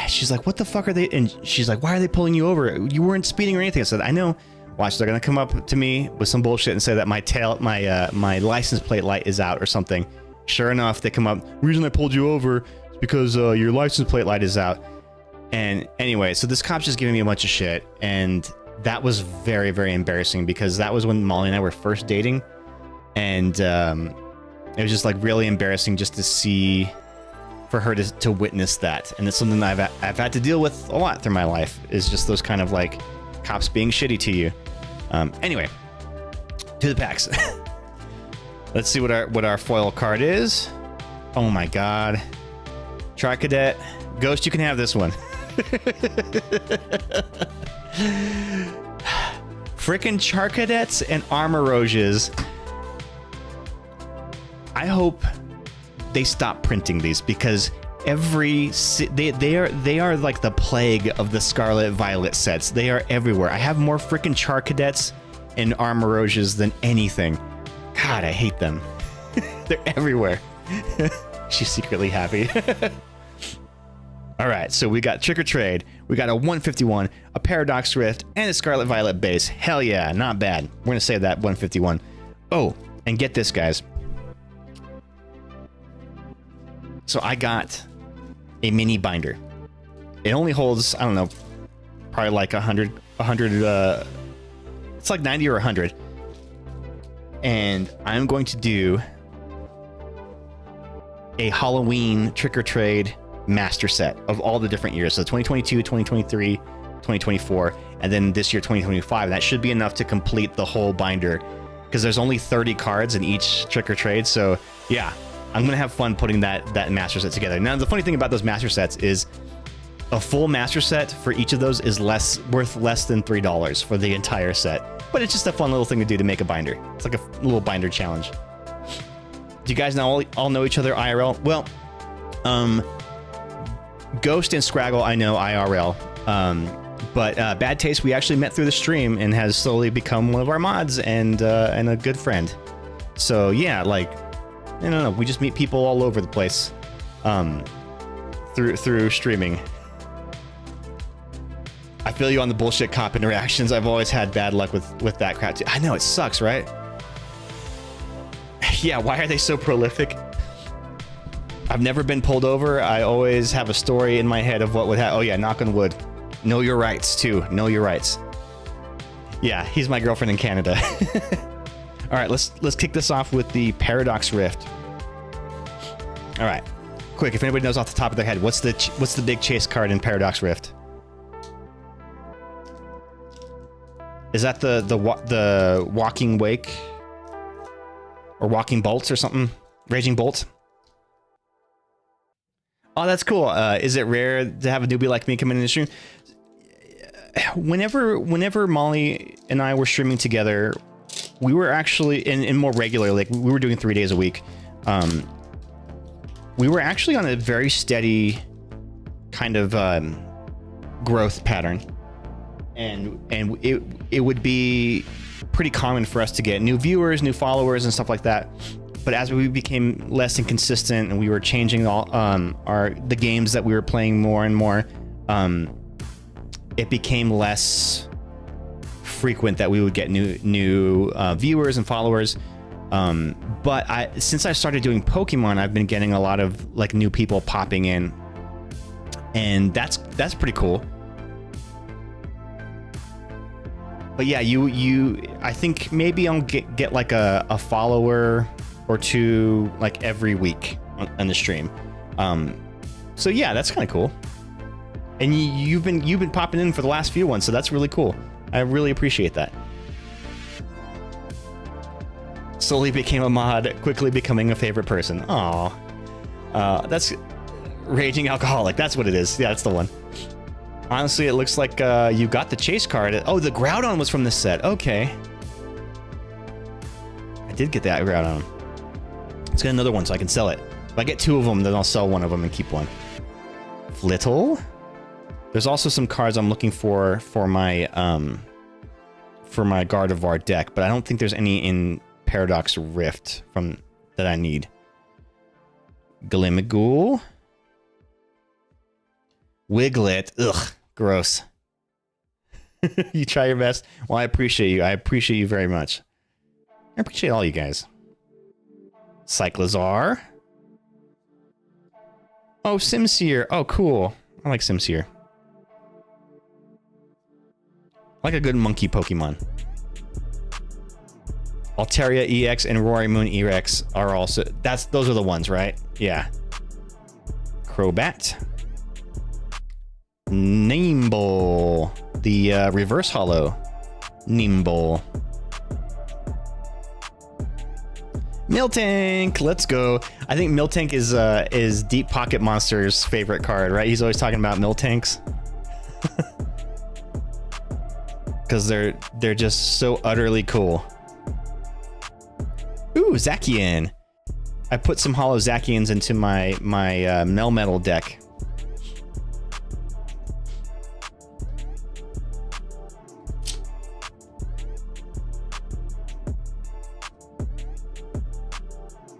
she's like, what the fuck are they? And she's like, why are they pulling you over? You weren't speeding or anything. I said, I know. Watch, they're going to come up to me with some bullshit and say that my license plate light is out or something. Sure enough, they come up. The reason I pulled you over is because your license plate light is out. And anyway, so this cop's just giving me a bunch of shit. And that was very, very embarrassing because that was when Molly and I were first dating. And it was just like really embarrassing just to see for her to witness that. And it's something that I've had to deal with a lot through my life, is just those kind of like cops being shitty to you. Anyway, to the packs. Let's see what our foil card is. Oh my god. Char Cadet. Ghost, you can have this one. Frickin' Char Cadets and Armor Roges. I hope they stop printing these, because they are like the plague of the Scarlet Violet sets. They are everywhere. I have more frickin' Char Cadets and Armor Roges than anything. God, I hate them. They're everywhere. She's secretly happy. All right, so we got Trick or Trade. We got a 151, a Paradox Rift, and a Scarlet Violet base. Hell yeah, not bad. We're gonna save that 151. Oh, and get this, guys. So I got a mini binder. It only holds, I don't know, probably like 100, it's like 90 or 100. And I'm going to do a Halloween Trick or Trade master set of all the different years. So 2022, 2023, 2024, and then this year, 2025. That should be enough to complete the whole binder, because there's only 30 cards in each Trick or Trade. So yeah, I'm going to have fun putting that master set together. Now, the funny thing about those master sets is a full master set for each of those is worth less than $3 for the entire set. But it's just a fun little thing to do to make a binder. It's like a little binder challenge. Do you guys now all know each other IRL? Well, Ghost and Scraggle, I know IRL. But Bad Taste, we actually met through the stream and has slowly become one of our mods and a good friend. So yeah, like, I don't know, we just meet people all over the place through streaming. I feel you on the bullshit cop interactions. I've always had bad luck with that crap too. I know, it sucks, right? Yeah, why are they so prolific? I've never been pulled over. I always have a story in my head of what would happen. Oh yeah, knock on wood. Know your rights too. Know your rights. Yeah, he's my girlfriend in Canada. All right, let's kick this off with the Paradox Rift. All right, quick. If anybody knows off the top of their head, what's the big chase card in Paradox Rift? Is that the Walking Wake or Walking Bolts or something? Raging Bolt. Oh, that's cool. Is it rare to have a newbie like me come in the stream? Whenever Molly and I were streaming together, we were actually in more regular, like we were doing 3 days a week. We were actually on a very steady kind of growth pattern, and it would be pretty common for us to get new viewers, new followers, and stuff like that. But as we became less inconsistent and we were changing all the games that we were playing more and more, it became less frequent that we would get new viewers and followers. But since I started doing Pokemon, I've been getting a lot of like new people popping in, and that's pretty cool. But yeah, I think maybe I'll get like a follower or two like every week on the stream. So yeah, that's kind of cool. And you've been popping in for the last few ones, so that's really cool. I really appreciate that. Slowly became a mod, quickly becoming a favorite person. Aw. That's Raging Alcoholic. That's what it is. Yeah, that's the one. Honestly, it looks like you got the chase card. Oh, the Groudon was from this set. Okay. I did get that Groudon. Let's get another one so I can sell it. If I get two of them, then I'll sell one of them and keep one. Flittle. There's also some cards I'm looking for my Gardevoir deck, but I don't think there's any in Paradox Rift that I need. Glimmagool. Wiglet. Ugh, gross. You try your best. Well, I appreciate you. I appreciate you very much. I appreciate all you guys. Cyclizar. Oh, Simsear. Oh, cool. I like Simsear. I like a good monkey Pokemon. Altaria EX and Rory Moon EX are also... those are the ones, right? Yeah. Crobat. Nimble. The reverse holo. Nimble. Miltank, let's go. I think Miltank is Deep Pocket Monster's favorite card, right? He's always talking about Miltanks. Because they're just so utterly cool. Ooh, Zacian. I put some holo Zacians into my Melmetal deck.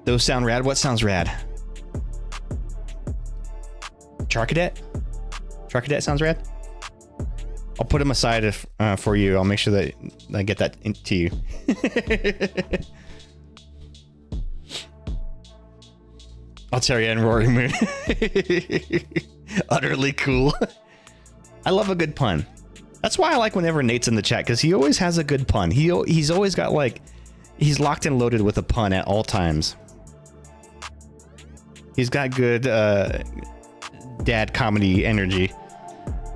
Those sound rad. What sounds rad? Charcadet? Charcadet sounds rad? I'll put them aside for you. I'll make sure that I get that into you. I'll tell you, and Roaring Moon. Utterly cool. I love a good pun. That's why I like whenever Nate's in the chat, because he always has a good pun. He's always got like, he's locked and loaded with a pun at all times. He's got good dad comedy energy.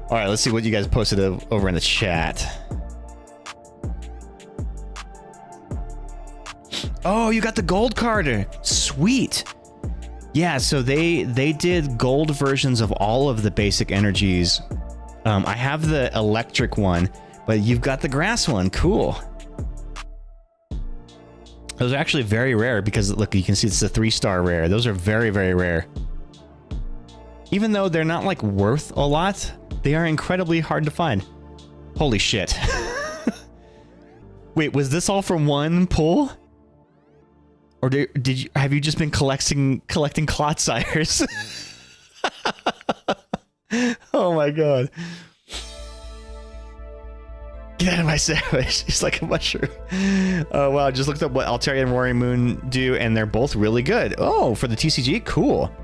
All right, let's see what you guys posted over in the chat. Oh, you got the gold card. Sweet. Yeah, so they did gold versions of all of the basic energies. I have the electric one, but you've got the grass one. Cool. Those are actually very rare because, look, you can see it's a 3-star rare. Those are very, very rare. Even though they're not, like, worth a lot, they are incredibly hard to find. Holy shit. Wait, was this all from one pull? Or have you just been collecting Clodsires? Oh my god. Get out of my sandwich. It's like a mushroom. Oh, wow. I just looked up what Altaria and Roaring Moon do, and they're both really good. Oh, for the TCG? Cool.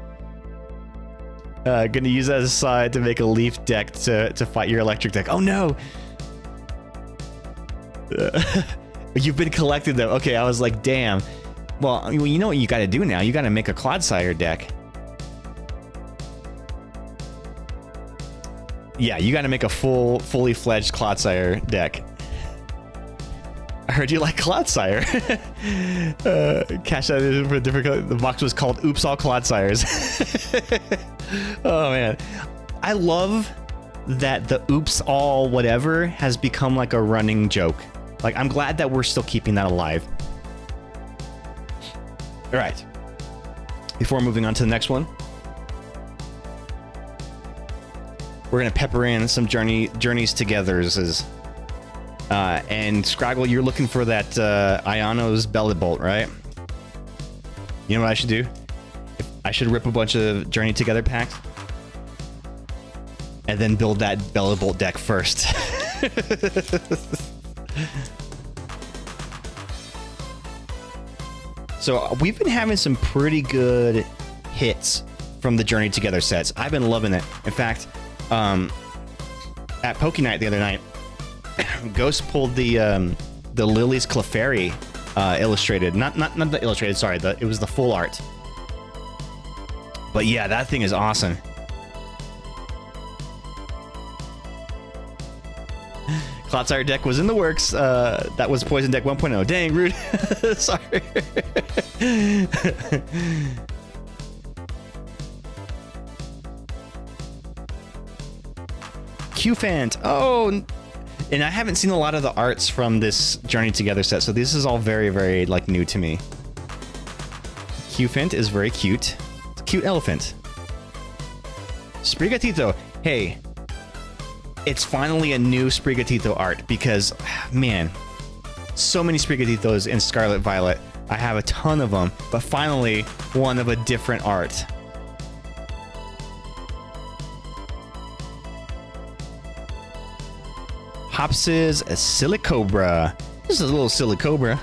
Gonna use that as a side to make a leaf deck to fight your electric deck. Oh, no. You've been collecting them. Okay, I was like, damn. Well, you know what you gotta do now? You gotta make a Clodsire deck. Yeah, you gotta make a fully fledged Clodsire deck. I heard you like Clodsire. Cash that in for a different color. The box was called Oops All Clodsires. Oh man. I love that the Oops All whatever has become like a running joke. Like, I'm glad that we're still keeping that alive. All right. Before moving on to the next one, we're gonna pepper in some journeys togethers. And Scraggle, you're looking for that Iono's Belly Bolt, right? You know what I should do? I should rip a bunch of Journey Together packs and then build that Belly Bolt deck first. So we've been having some pretty good hits from the Journey Together sets. I've been loving it. In fact, at Poke Night the other night, Ghost pulled the Lily's Clefairy illustrated, not the illustrated. Sorry, it was the full art. But yeah, that thing is awesome. Clodsire deck was in the works. That was Poison Deck 1.0. Dang, rude. Sorry. Qfant. Oh, and I haven't seen a lot of the arts from this Journey Together set, so this is all very, very like new to me. Qfant is very cute. It's a cute elephant. Sprigatito. Hey, it's finally a new Sprigatito art because, man, so many Sprigatitos in Scarlet Violet. I have a ton of them, but finally one of a different art. Hops's a Silicobra. This is a little Silicobra.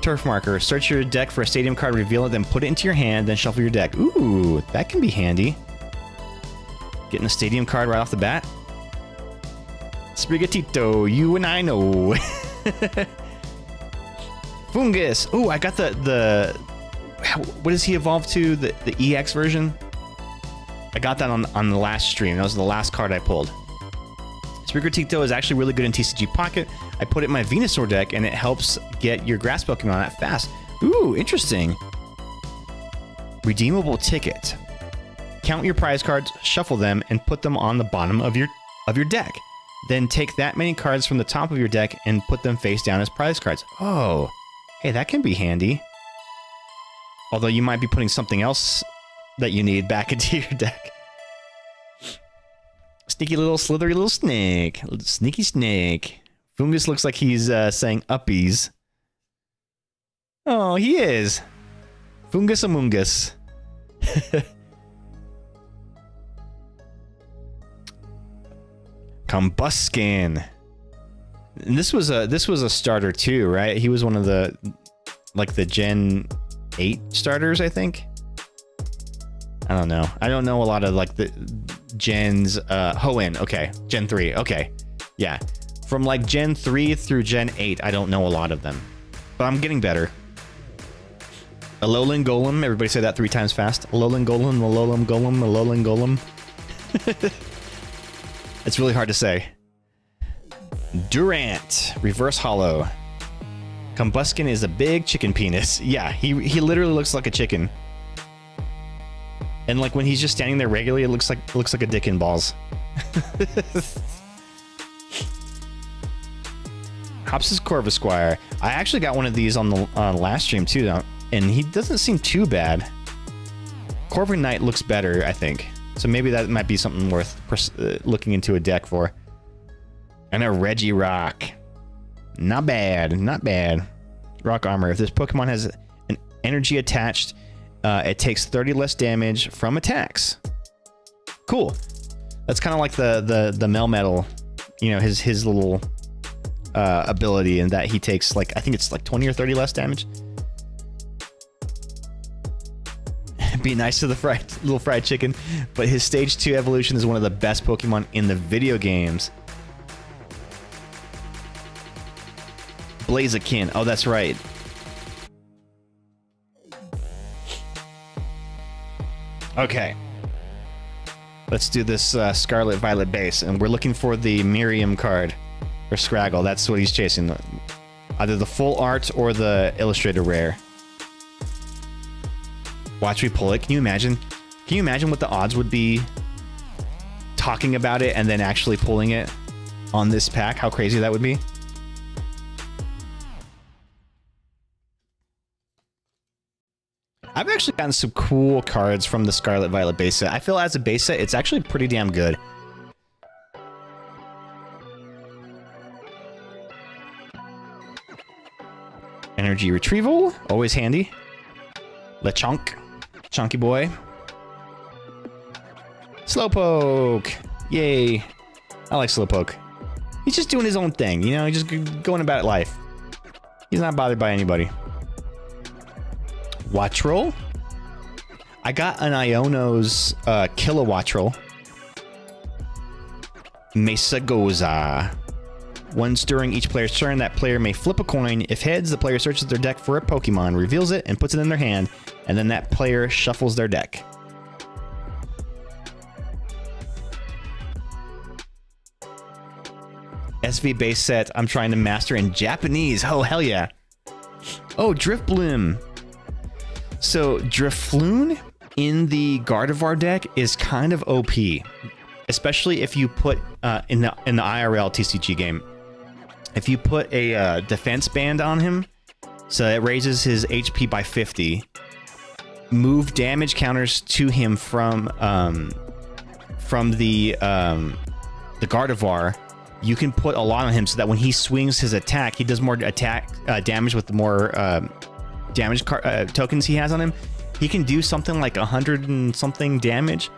Turf marker. Search your deck for a stadium card, reveal it, then put it into your hand, then shuffle your deck. Ooh, that can be handy. Getting a stadium card right off the bat. Sprigatito, you and I know. Fungus. Ooh, I got the what does he evolve to? The EX version? I got that on the last stream. That was the last card I pulled. Sprigatito is actually really good in TCG Pocket. I put it in my Venusaur deck, and it helps get your grass Pokemon that fast. Ooh, interesting. Redeemable ticket. Count your prize cards, shuffle them, and put them on the bottom of your deck. Then take that many cards from the top of your deck and put them face down as prize cards. Oh, hey, that can be handy. Although you might be putting something else that you need back into your deck. Sneaky little slithery little snake. Sneaky snake. Fungus looks like he's saying uppies. Oh, he is. Fungus Amungus. Combuskin. And this was a starter too, right? He was one of the Gen 8 starters, I think. I don't know. I don't know a lot of like the gens. Hoenn, okay. Gen 3, okay. Yeah. From like Gen 3 through Gen 8, I don't know a lot of them. But I'm getting better. Alolan Golem, everybody say that 3 times fast. Alolan Golem, Alolan Golem, Alolan Golem. It's really hard to say. Durant, Reverse Hollow. Combuskin is a big chicken penis. Yeah, he literally looks like a chicken. And like when he's just standing there regularly, it looks like a dick in balls. Hops' Corvisquire. I actually got one of these on the last stream too, and he doesn't seem too bad. Corviknight looks better, I think. So maybe that might be something worth looking into a deck for. And a Regirock. Not bad, not bad. Rock Armor. If this Pokemon has an energy attached, it takes 30 less damage from attacks. Cool. That's kind of like the Melmetal, you know, his little ability, and that he takes like, I think it's like 20 or 30 less damage. Be nice to the little fried chicken, but his stage 2 evolution is one of the best Pokemon in the video games. Blaziken. Oh, that's right. Okay. Let's do this Scarlet Violet base, and we're looking for the Miriam card. Or Scraggle, that's what he's chasing. Either the full art or the illustrated rare. Watch me pull it. Can you imagine? Can you imagine what the odds would be talking about it and then actually pulling it on this pack? How crazy that would be? I've actually gotten some cool cards from the Scarlet Violet base set. I feel as a base set, it's actually pretty damn good. Energy Retrieval, always handy. Lechonk, chunky boy. Slowpoke, yay. I like Slowpoke. He's just doing his own thing, you know, he's just going about life. He's not bothered by anybody. Wattrel. I got an Iono's Kilowattrel. Mesagoza. Once during each player's turn, that player may flip a coin. If heads, the player searches their deck for a Pokemon, reveals it, and puts it in their hand, and then that player shuffles their deck. SV base set I'm trying to master in Japanese. Oh, hell yeah. Oh, Drifblim. So, Drifloon in the Gardevoir deck is kind of OP. Especially if you put, in the IRL TCG game, if you put a defense band on him, so it raises his HP by 50, move damage counters to him from the Gardevoir, you can put a lot on him so that when he swings his attack, he does more attack damage with the more damage tokens he has on him. He can do something like 100 and something damage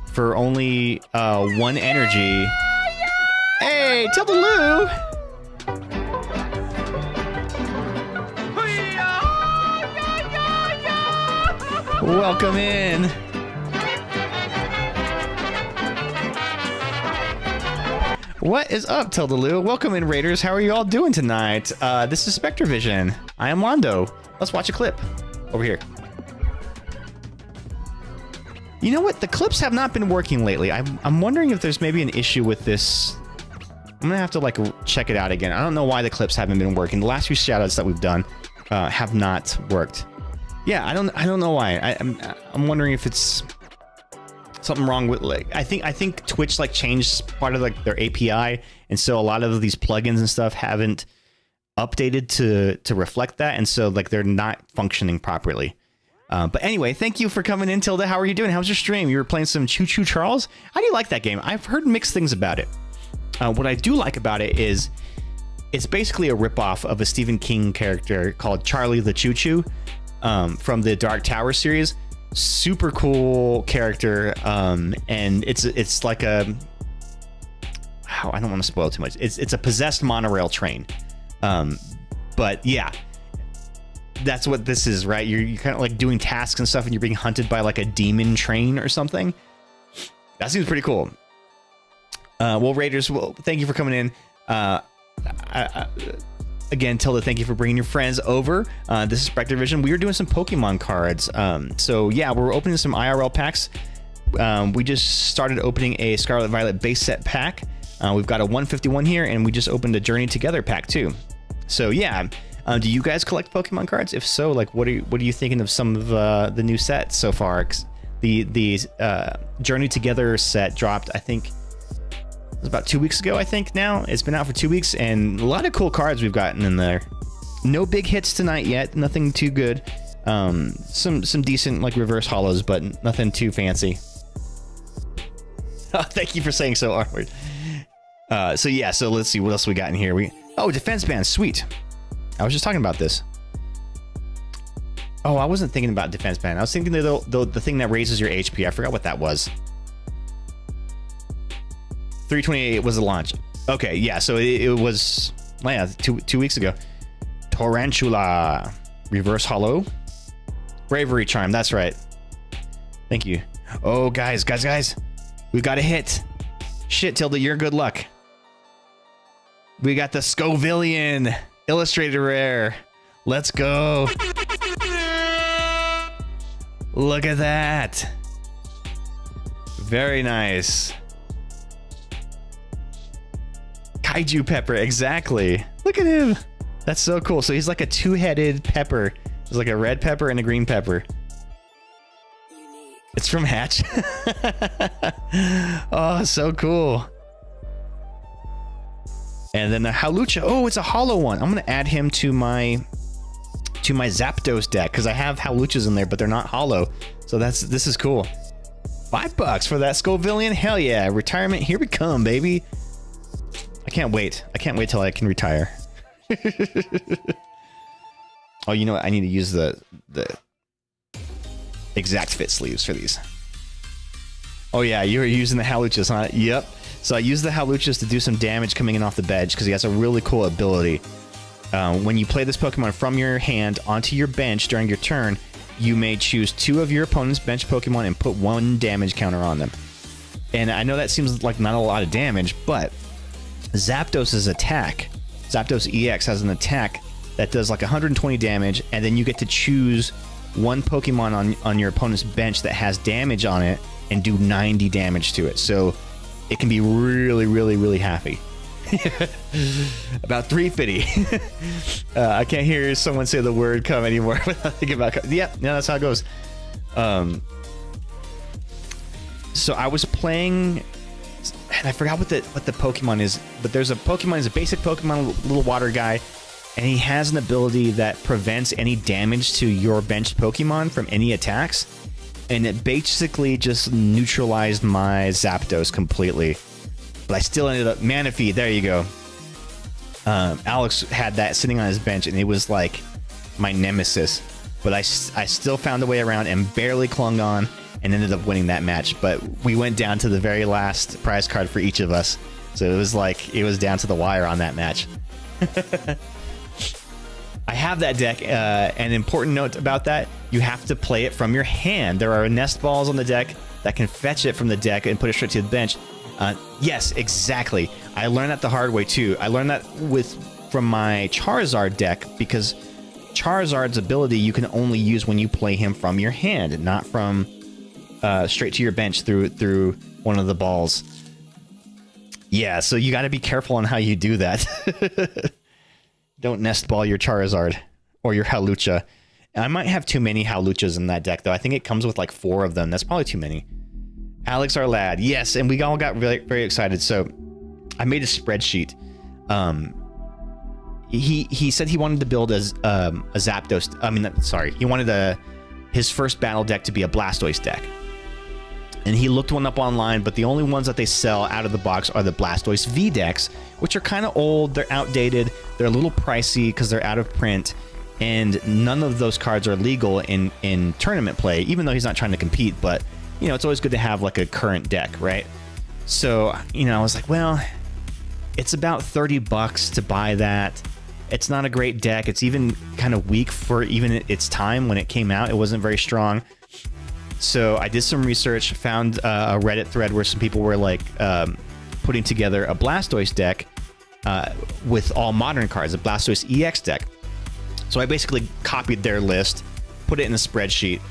for only 1 energy. Hey, Tiltaloo! Welcome in. What is up, Tiltaloo? Welcome in, Raiders. How are you all doing tonight? This is SpectreVision. I am Londo. Let's watch a clip over here. You know what? The clips have not been working lately. I'm wondering if there's maybe an issue with this. I'm gonna have to like check it out again. I don't know why the clips haven't been working. The last few shoutouts that we've done have not worked. Yeah, I don't know why. I'm wondering if it's something wrong with like I think Twitch like changed part of like their API, and so a lot of these plugins and stuff haven't updated to reflect that, and so like they're not functioning properly. But anyway, thank you for coming in, Tilda. How are you doing? How was your stream? You were playing some Choo Choo Charles. How do you like that game? I've heard mixed things about it. What I do like about it is it's basically a ripoff of a Stephen King character called Charlie the Choo Choo from the Dark Tower series. Super cool character, and it's like a I don't want to spoil too much. It's a possessed monorail train, but yeah, that's what this is, right? You're kind of like doing tasks and stuff, and you're being hunted by like a demon train or something. That seems pretty cool. Well, Raiders, well, thank you for coming in. Again, Tilda, thank you for bringing your friends over. This is Spectre Vision. We are doing some Pokemon cards. So yeah, we're opening some IRL packs. We just started opening a Scarlet Violet base set pack. We've got a 151 here, and we just opened a Journey Together pack too. So yeah, do you guys collect Pokemon cards? If so, like, what are you thinking of some of the new sets so far? The Journey Together set dropped, I think, it was about 2 weeks ago, I think now. It's been out for 2 weeks, and a lot of cool cards we've gotten in there. No big hits tonight yet, nothing too good. Some decent like reverse hollows, but nothing too fancy. Oh, thank you for saying so, Armord. So yeah, so let's see what else we got in here. Defense band, sweet. I was just talking about this. Oh, I wasn't thinking about defense band. I was thinking the thing that raises your HP. I forgot what that was. 328 was the launch. Okay, yeah, so it was, yeah, two weeks ago. Tarantula, reverse hollow, bravery charm. That's right. Thank you. Oh, guys, we got a hit. Shit, Tilda, you're good luck. We got the Scovillian illustrated rare. Let's go. Look at that. Very nice. Kaiju pepper, exactly. Look at him. That's so cool. So he's like a two-headed pepper. There's like a red pepper and a green pepper. It's from Hatch. Oh, so cool. And then the Halucha. Oh, it's a hollow one. I'm gonna add him to my Zapdos deck because I have Haluchas in there, but they're not hollow. So this is cool. $5 for that Scovillian. Hell yeah! Retirement. Here we come, baby. I can't wait till I can retire. Oh, you know what? I need to use the exact fit sleeves for these. Oh yeah, you were using the Haluchas, huh? Yep. So I used the Haluchas to do some damage coming in off the bench because he has a really cool ability. When you play this Pokemon from your hand onto your bench during your turn, you may choose 2 of your opponent's bench Pokemon and put 1 damage counter on them. And I know that seems like not a lot of damage, but Zapdos' attack, Zapdos EX has an attack that does like 120 damage, and then you get to choose 1 Pokemon on your opponent's bench that has damage on it and do 90 damage to it. So it can be really, really, really happy. About 350. I can't hear someone say the word come anymore without thinking about yeah, that's how it goes. So I was playing, and I forgot what the Pokemon is, but there's a Pokemon, is a basic Pokemon, a little water guy, and he has an ability that prevents any damage to your benched Pokemon from any attacks, and it basically just neutralized my Zapdos completely. But I still ended up Manaphy. There you go. Alex had that sitting on his bench, and it was like my nemesis. But I still found a way around and barely clung on, and ended up winning that match. But we went down to the very last prize card for each of us, so it was like it was down to the wire on that match. I have that deck. An important note about that: you have to play it from your hand. There are nest balls on the deck that can fetch it from the deck and put it straight to the bench. Yes, exactly. I learned that the hard way too. I learned that from my Charizard deck, because Charizard's ability you can only use when you play him from your hand, not from straight to your bench through one of the balls. Yeah, so you got to be careful on how you do that. Don't nest ball your Charizard or your Hawlucha. I might have too many Hawluchas in that deck, though. I think it comes with like 4 of them. That's probably too many. Alex, our lad. Yes, and we all got really, very excited. So I made a spreadsheet. He said he wanted to build a Zapdos. I mean, sorry. He wanted his first battle deck to be a Blastoise deck. And he looked one up online, but the only ones that they sell out of the box are the Blastoise V decks, which are kind of old. They're outdated. They're a little pricey because they're out of print. And none of those cards are legal in tournament play, even though he's not trying to compete. But, you know, it's always good to have like a current deck, right? So, you know, I was like, well, it's about $30 to buy that. It's not a great deck. It's even kind of weak for even its time when it came out. It wasn't very strong. So I did some research, found a Reddit thread where some people were like putting together a Blastoise deck with all modern cards, a Blastoise EX deck. So I basically copied their list, put it in a spreadsheet,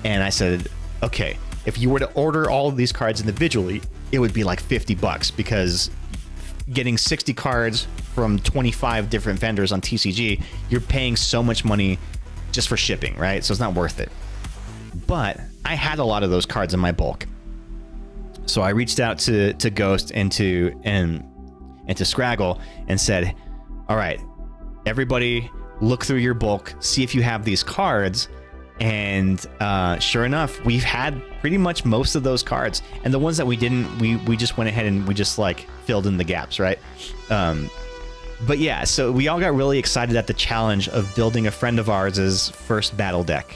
and I said, okay, if you were to order all of these cards individually, it would be like $50 because getting 60 cards from 25 different vendors on TCG, you're paying so much money just for shipping, right? So it's not worth it. But I had a lot of those cards in my bulk. So I reached out to Ghost and to Scraggle and said, all right, everybody look through your bulk, see if you have these cards. And sure enough, we've had pretty much most of those cards. And the ones that we didn't, we just went ahead and we just like filled in the gaps, right? But yeah, so we all got really excited at the challenge of building a friend of ours' first battle deck.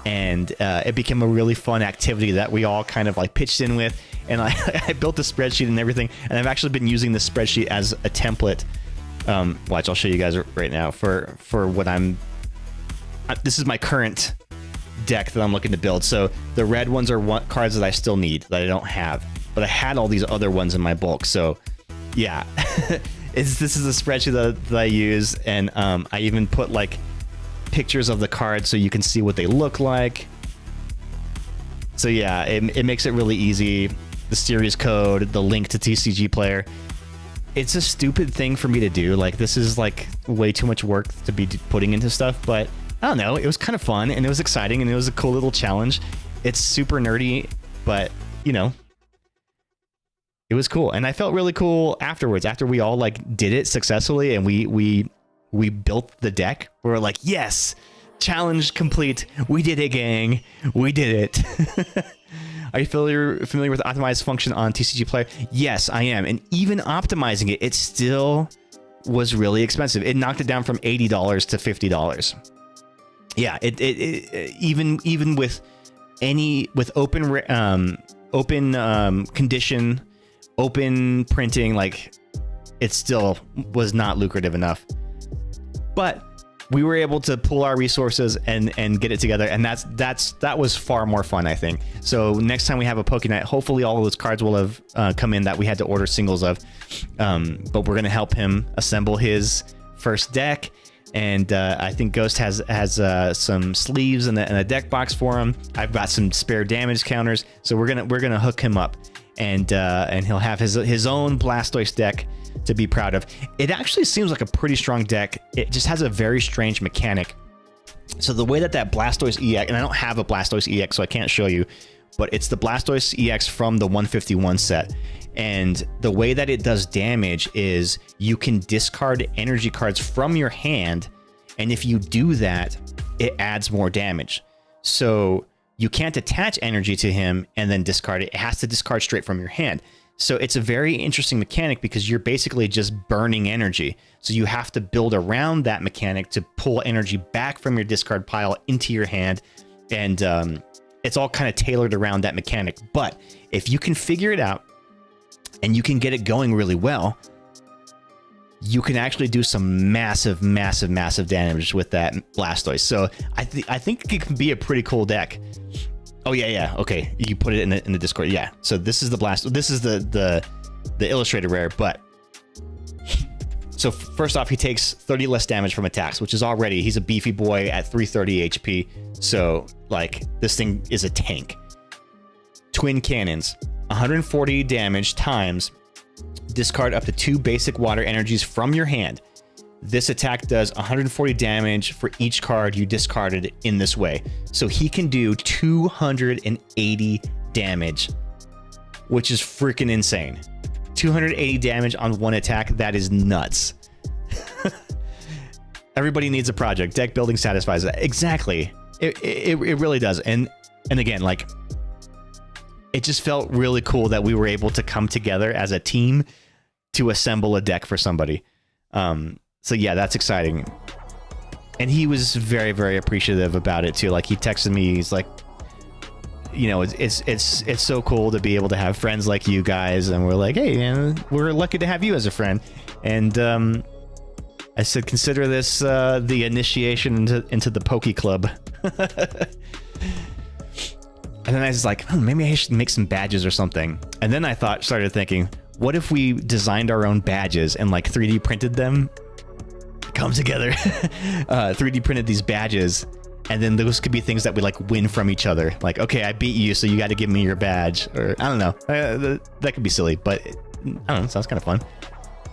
And it became a really fun activity that we all kind of like pitched in with. And I built the spreadsheet and everything. And I've actually been using this spreadsheet as a template. Watch, I'll show you guys right now for what this is my current deck that I'm looking to build. So the red ones are cards that I still need that I don't have, but I had all these other ones in my bulk. So yeah, this is a spreadsheet that I use. And I even put like pictures of the cards so you can see what they look like. So yeah, it makes it really easy. The series code, the link to TCG Player. It's a stupid thing for me to do. Like, this is like way too much work to be putting into stuff, but I don't know. It was kind of fun and it was exciting and it was a cool little challenge. It's super nerdy, but you know, it was cool. And I felt really cool afterwards, after we all like did it successfully and we built the deck. We were like, yes, challenge complete. We did it, gang. We did it. Are you familiar with the optimized function on TCG Player? Yes, I am. And even optimizing it, it still was really expensive. It knocked it down from $80 to $50. Yeah, it even with open condition, open printing, like it still was not lucrative enough. But we were able to pull our resources and get it together, and that was far more fun, I think. So next time we have a Poké Night, hopefully all of those cards will have come in that we had to order singles of. But we're gonna help him assemble his first deck, and I think Ghost has some sleeves and a deck box for him. I've got some spare damage counters, so we're gonna hook him up, and he'll have his own Blastoise deck to be proud of. It actually seems like a pretty strong deck. It just has a very strange mechanic. So the way that Blastoise EX, and I don't have a Blastoise EX, so I can't show you, but it's the Blastoise EX from the 151 set. And the way that it does damage is you can discard energy cards from your hand, and if you do that, it adds more damage. So you can't attach energy to him and then discard it. It has to discard straight from your hand. So it's a very interesting mechanic because you're basically just burning energy. So you have to build around that mechanic to pull energy back from your discard pile into your hand. And it's all kind of tailored around that mechanic. But if you can figure it out and you can get it going really well, you can actually do some massive, massive, massive damage with that Blastoise. So I think it can be a pretty cool deck. Oh yeah. Okay, you put it in the Discord. Yeah. So this is the Blast. This is the illustrated rare. But so first off, he takes 30 less damage from attacks, which is already, he's a beefy boy at 330 HP. So like this thing is a tank. twin cannons, 140 damage times discard up to 2 basic water energies from your hand. This attack does 140 damage for each card you discarded in this way. So he can do 280 damage, which is freaking insane. 280 damage on one attack. That is nuts. Everybody needs a project. Deck building satisfies that. Exactly. It really does. And again, like, it just felt really cool that we were able to come together as a team to assemble a deck for somebody. So yeah, that's exciting. And he was very, very appreciative about it too. Like, he texted me, he's like, you know, it's so cool to be able to have friends like you guys. And we're like, hey, man, we're lucky to have you as a friend. And I said, consider this the initiation into the Poke Club. And then I was like, maybe I should make some badges or something. And then I started thinking, what if we designed our own badges and like 3D printed them? Come together. 3D printed these badges, and then those could be things that we like win from each other. Like, okay, I beat you, so you got to give me your badge. Or I don't know. That could be silly, but I don't know. Sounds kind of fun.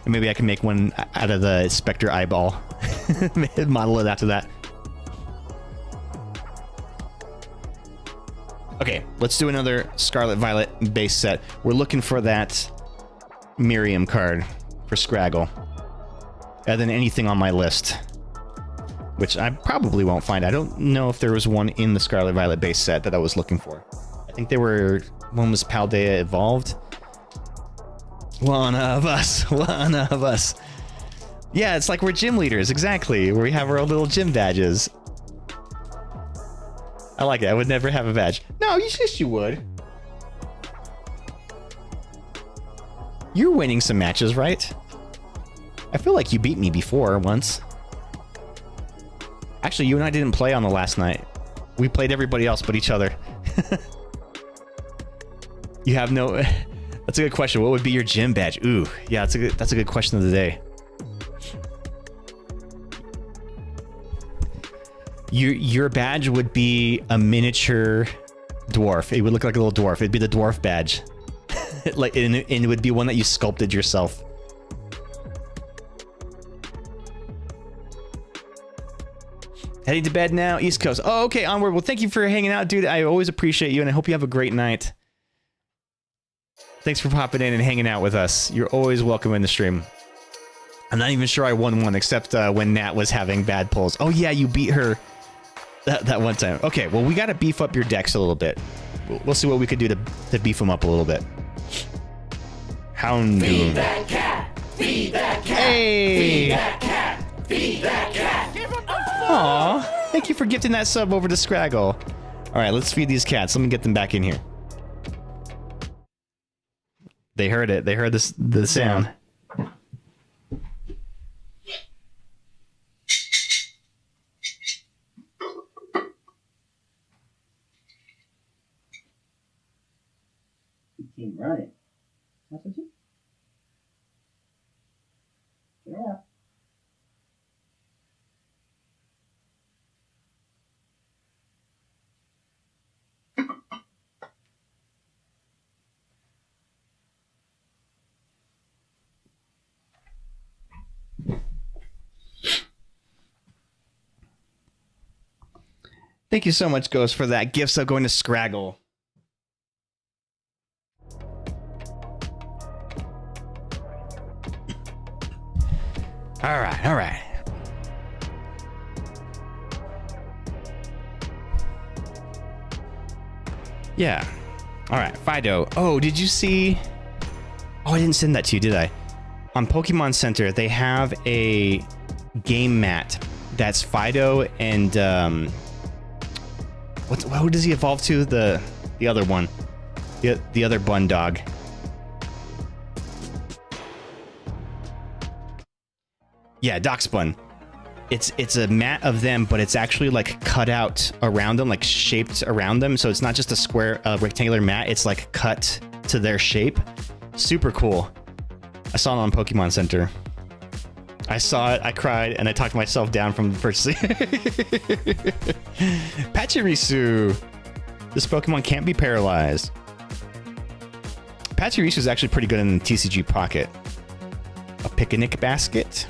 And maybe I can make one out of the Spectre eyeball. Model it after that. Okay, let's do another Scarlet Violet base set. We're looking for that Miriam card for Scraggle. And then anything on my list, which I probably won't find. I don't know if there was one in the Scarlet Violet base set that I was looking for. I think one was Paldea Evolved. One of us. Yeah, it's like we're gym leaders, exactly. Where we have our own little gym badges. I like it. I would never have a badge. No, yes, you would. You're winning some matches, right? I feel like you beat me before once. Actually, you and I didn't play on the last night. We played everybody else but each other. You have no... That's a good question. What would be your gym badge? Ooh, yeah, that's a good question of the day. Your badge would be a miniature dwarf. It would look like a little dwarf. It'd be the dwarf badge. Like, and it would be one that you sculpted yourself. Heading to bed now, East Coast. Oh, okay, onward. Well, thank you for hanging out, dude. I always appreciate you, and I hope you have a great night. Thanks for popping in and hanging out with us. You're always welcome in the stream. I'm not even sure I won one, except when Nat was having bad pulls. Oh, yeah, you beat her that one time. Okay, well, we got to beef up your decks a little bit. We'll see what we could do to beef them up a little bit. Houndoom. Feed that cat! Feed that cat! Hey! Feed that cat! Feed that cat! Give him the food! Aw, thank you for gifting that sub over to Scraggle. All right, let's feed these cats. Let me get them back in here. They heard it. They heard the sound. Keep running. That's what you... Yeah. Thank you so much, Ghost, for that gift sub going to Scraggle. All right. Yeah. All right, Fido. Oh, did you see? Oh, I didn't send that to you, did I? On Pokemon Center, they have a game mat that's Fido and who does he evolve to? The other one, the other bun dog. Yeah, Doxbun. It's a mat of them, but it's actually like cut out around them, like shaped around them. So it's not just a square, rectangular mat. It's like cut to their shape. Super cool. I saw it on Pokemon Center. I saw it, I cried, and I talked myself down from purchasing. Pachirisu. This Pokemon can't be paralyzed. Pachirisu is actually pretty good in the TCG Pocket. A picnic basket.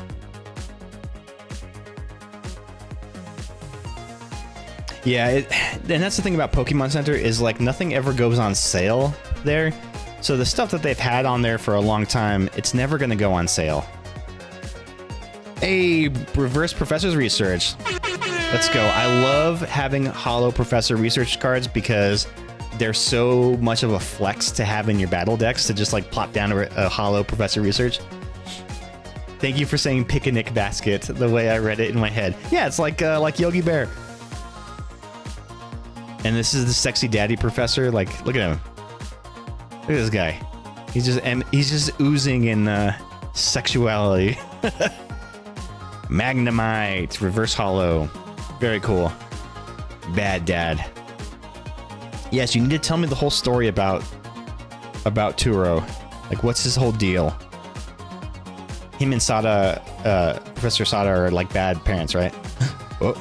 Yeah, and that's the thing about Pokemon Center is like nothing ever goes on sale there. So the stuff that they've had on there for a long time, it's never going to go on sale. Hey, Reverse Professor's Research. Let's go. I love having Holo Professor Research cards because they're so much of a flex to have in your battle decks to just like plop down a Holo Professor Research. Thank you for saying picnic basket the way I read it in my head. Yeah, it's like Yogi Bear. And this is the sexy daddy professor. Like, look at him. Look at this guy. He's just oozing in sexuality. Magnemite, Reverse Holo. Very cool. Bad dad. Yes, you need to tell me the whole story about Turo. Like, what's his whole deal? Him and Sada, Professor Sada are like bad parents, right? Oh.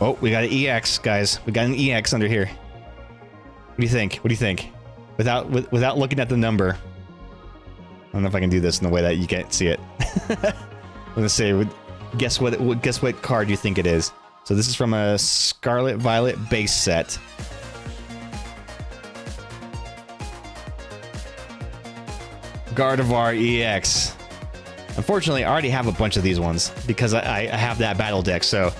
Oh, we got an EX, guys. We got an EX under here. What do you think? What do you think? Without looking at the number. I don't know if I can do this in the way that you can't see it. I'm gonna say, guess what card you think it is. So this is from a Scarlet Violet base set. Gardevoir EX. Unfortunately, I already have a bunch of these ones because I have that battle deck. So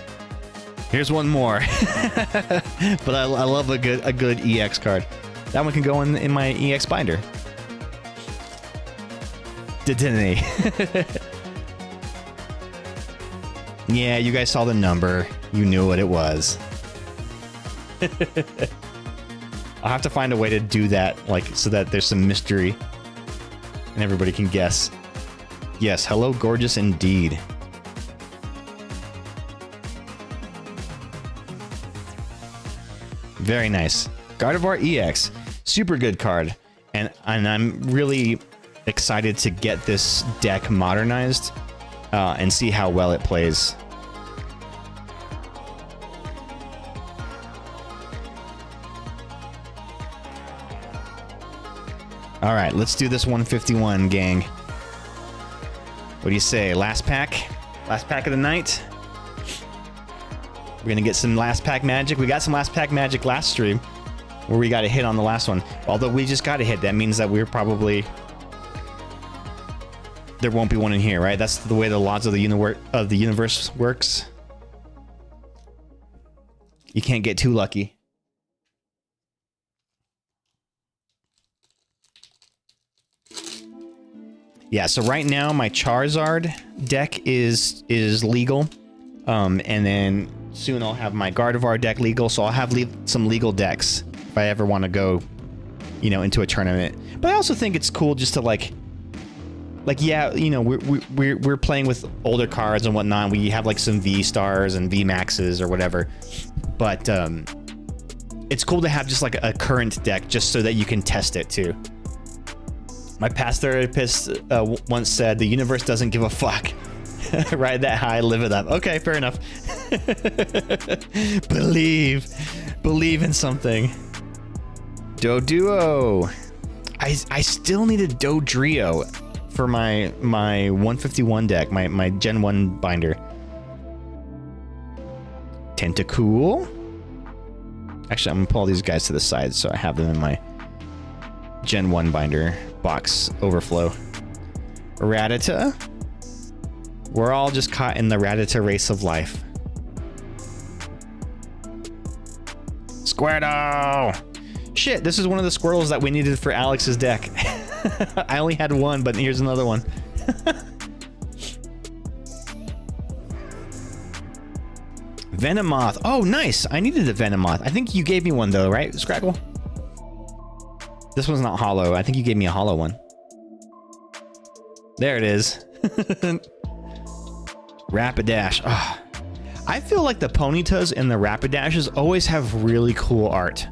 here's one more. But I love a good EX card. That one can go in my EX binder. Dedenne. Yeah, you guys saw the number. You knew what it was. I'll have to find a way to do that, like, so that there's some mystery and everybody can guess. Yes, hello, gorgeous indeed. Very nice. Gardevoir EX, super good card, and I'm really excited to get this deck modernized and see how well it plays. All right, let's do this 151, gang. What do you say? Last pack? Last pack of the night? We're gonna get some last pack magic. We got some last pack magic last stream where we got a hit on the last one. Although we just got a hit, that means that we're probably... There won't be one in here, right? That's the way the laws of the universe works. You can't get too lucky. Yeah, so right now my Charizard deck is legal. And then soon I'll have my Gardevoir deck legal, so I'll have some legal decks if I ever want to go, you know, into a tournament. But I also think it's cool just to like yeah, you know, we're playing with older cards and whatnot. We have like some V stars and V maxes or whatever, but it's cool to have just like a current deck just so that you can test it too. My past therapist once said, "The universe doesn't give a fuck." Ride that high, live it up. Okay, fair enough. Believe in something. Doduo. I still need a Dodrio for my 151 deck, my Gen 1 binder. Tentacool. Actually, I'm gonna pull all these guys to the side so I have them in my Gen 1 binder box overflow. Rattata. We're all just caught in the Rattata race of life. Squirtle! Shit, this is one of the Squirtles that we needed for Alex's deck. I only had one, but here's another one. Venomoth. Oh, nice. I needed a Venomoth. I think you gave me one, though, right, Scraggle? This one's not hollow. I think you gave me a hollow one. There it is. Rapidash. Oh, I feel like the Ponytas and the Rapidashes always have really cool art.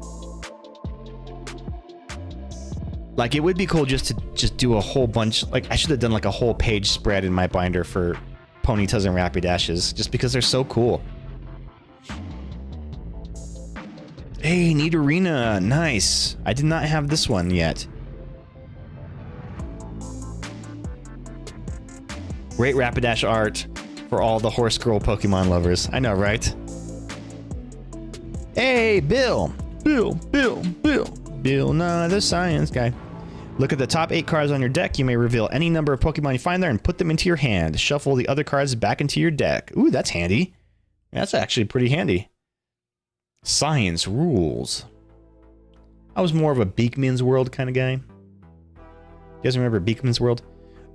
Like, it would be cool just to do a whole bunch. Like, I should have done like a whole page spread in my binder for Ponytas and Rapidashes just because they're so cool. Hey, Nidorina. Nice. I did not have this one yet. Great Rapidash art for all the horse girl Pokemon lovers. I know, right? Hey, Bill, Nye the science guy. Look at the top 8 cards on your deck. You may reveal any number of Pokemon you find there and put them into your hand. Shuffle the other cards back into your deck. Ooh, that's handy. That's actually pretty handy. Science rules. I was more of a Beakman's World kind of guy. You guys remember Beakman's World?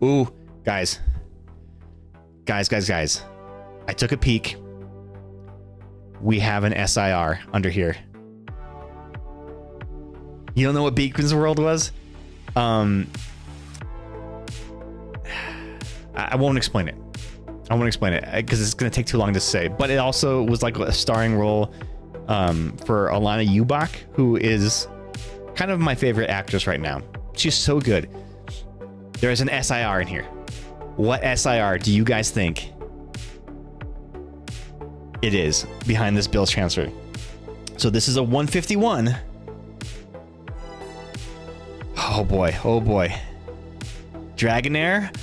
Ooh, guys. Guys. I took a peek. We have an SIR under here. You don't know what Beakman's World was? I won't explain it. I won't explain it because it's going to take too long to say. But it also was like a starring role for Alana Ubach, who is kind of my favorite actress right now. She's so good. There's an SIR in here. What SIR do you guys think it is behind this Bills transfer? So this is a 151. Oh boy. Dragonair.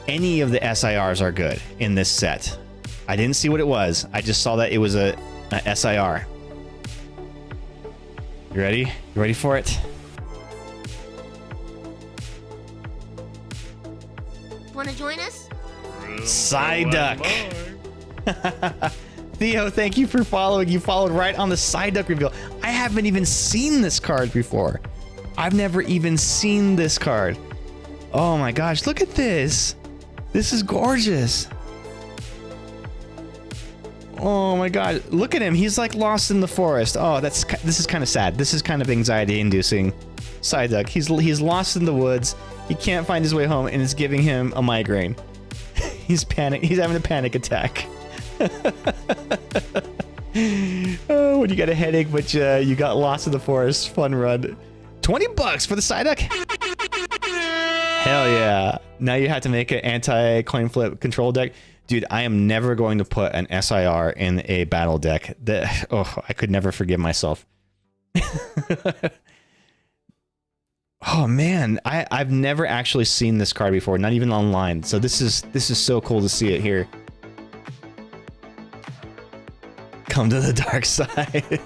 Any of the SIRs are good in this set. I didn't see what it was. I just saw that it was a SIR. You ready? You ready for it? Want to join us? Psyduck. Theo, thank you for following. You followed right on the Psyduck reveal. I haven't even seen this card before. I've never even seen this card. Oh my gosh, look at this. This is gorgeous. Oh my god, look at him. He's like lost in the forest. Oh, this is kind of sad. This is kind of anxiety inducing. Psyduck. He's lost in the woods. He can't find his way home and it's giving him a migraine. He's having a panic attack. Oh, when you got a headache but you got lost in the forest. Fun run. $20 for the Psyduck. Hell yeah. Now you have to make an anti-coin flip control deck. Dude, I am never going to put an SIR in a battle deck. I could never forgive myself. Oh man, I've never actually seen this card before, not even online. So this is so cool to see it here. Come to the dark side.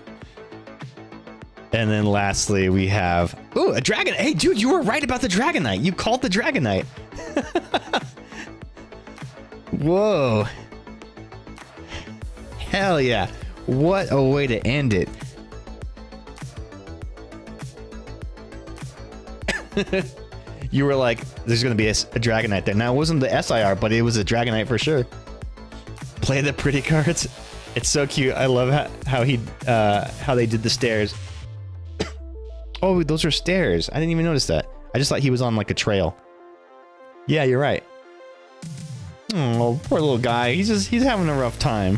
And then lastly, we have a Dragon. Hey, dude, you were right about the Dragonite. You called the Dragonite. Whoa. Hell yeah. What a way to end it. You were like, there's going to be a Dragonite there. Now, it wasn't the SIR, but it was a Dragonite for sure. Play the pretty cards. It's so cute. I love how they did the stairs. Oh, those are stairs. I didn't even notice that. I just thought he was on like a trail. Yeah, you're right. Oh, poor little guy. He's having a rough time.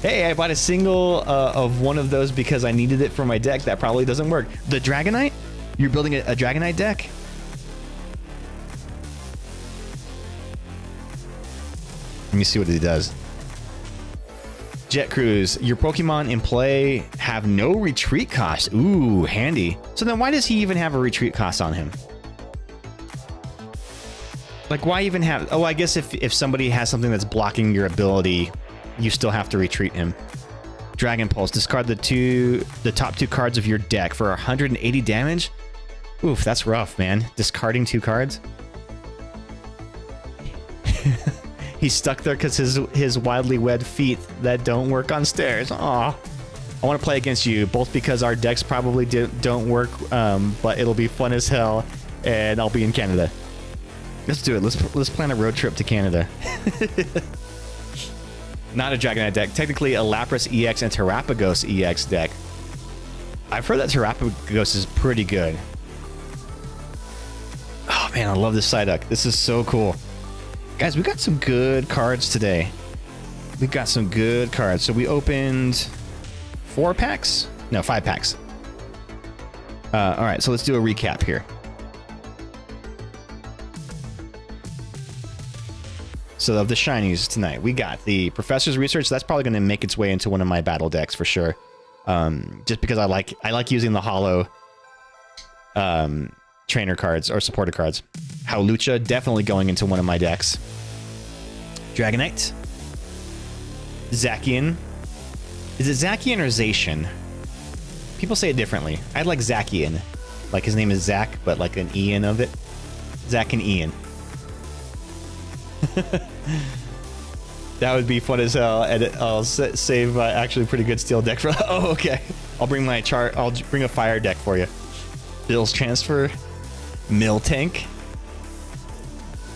Hey, I bought a single of one of those because I needed it for my deck. That probably doesn't work. The Dragonite? You're building a Dragonite deck? Let me see what he does. Jet Cruise. Your Pokemon in play have no retreat cost. Ooh, handy. So then why does he even have a retreat cost on him? Like, why even have... Oh, I guess if somebody has something that's blocking your ability, you still have to retreat him. Dragon Pulse. Discard the top 2 cards of your deck for 180 damage. Oof, that's rough, man. Discarding 2 cards. He's stuck there because his wildly webbed feet that don't work on stairs. Aw. I want to play against you, both because our decks probably don't work, but it'll be fun as hell, and I'll be in Canada. Let's do it. Let's plan a road trip to Canada. Not a Dragonite deck. Technically a Lapras EX and Terrapagos EX deck. I've heard that Terrapagos is pretty good. Oh man, I love this Psyduck. This is so cool. Guys, we got some good cards today. We got some good cards. So we opened 4 packs? No, 5 packs. All right, so let's do a recap here. So of the shinies tonight, we got the Professor's Research. That's probably going to make its way into one of my battle decks for sure. Just because I like using the holo trainer cards or supporter cards. Howlucha, definitely going into one of my decks. Dragonite. Zacian. Is it Zacian or Zacian? People say it differently. I like Zacian. Like his name is Zach, but like an Ian of it. Zach and Ian. That would be fun as hell. I'll save actually pretty good steel deck for. Oh, okay. I'll bring my chart. I'll bring a fire deck for you. Bill's Transfer. Miltank.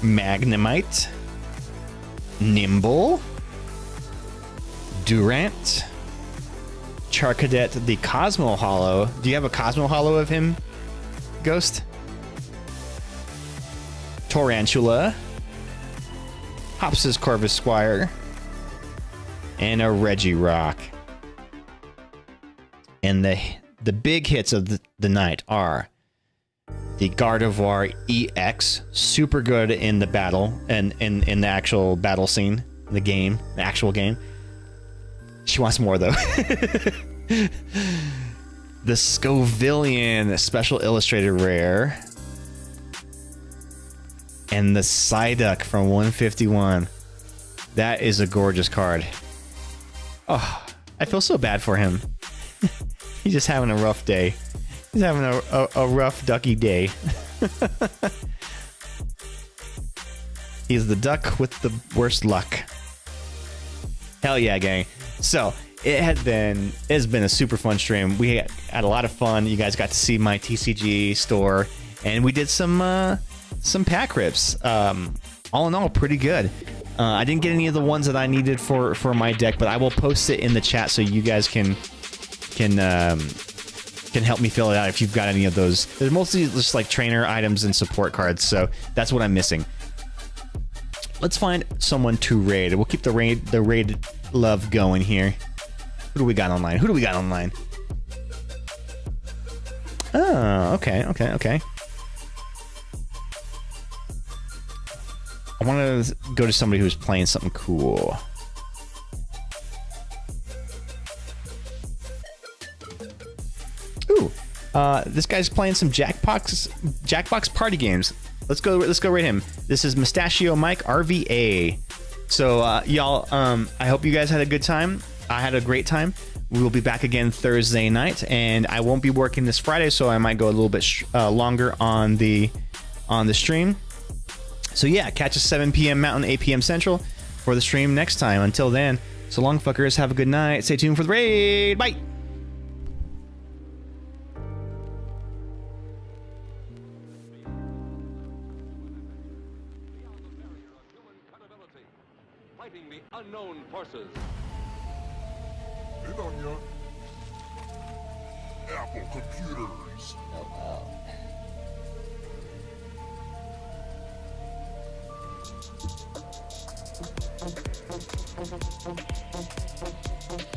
Magnemite. Nimble. Durant. Charcadet, the Cosmo Hollow. Do you have a Cosmo Hollow of him, Ghost? Torantula. Hops's Corvus Squire. And a Regirock. And the big hits of the night are the Gardevoir EX, super good in the battle and in the actual battle scene, the game, the actual game. She wants more though. The Scovillian special illustrated rare. And the Psyduck from 151. That is a gorgeous card. Oh, I feel so bad for him. He's just having a rough day. He's having a rough ducky day. He's the duck with the worst luck. Hell yeah, gang. So it's been a super fun stream. We had a lot of fun. You guys got to see my TCG store, and we did some pack rips. All in all, pretty good. I didn't get any of the ones that I needed for my deck, but I will post it in the chat so you guys can help me fill it out if you've got any of those. They're mostly just like trainer items and support cards, so that's what I'm missing. Let's find someone to raid. We'll keep the raid love going here. Who do we got online? Oh, okay. I want to go to somebody who's playing something cool. Ooh, this guy's playing some Jackbox party games. Let's go rate him. This is Mustachio Mike RVA. So y'all, I hope you guys had a good time. I had a great time. We will be back again Thursday night, and I won't be working this Friday, so I might go a little bit longer on the stream. So yeah, catch us 7 p.m. Mountain, 8 p.m. Central for the stream next time. Until then, so long, fuckers. Have a good night. Stay tuned for the raid. Bye. Fighting the unknown forces. Hey, Danya. Apple Computers.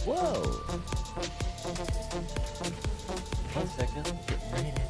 Whoa! 1 second.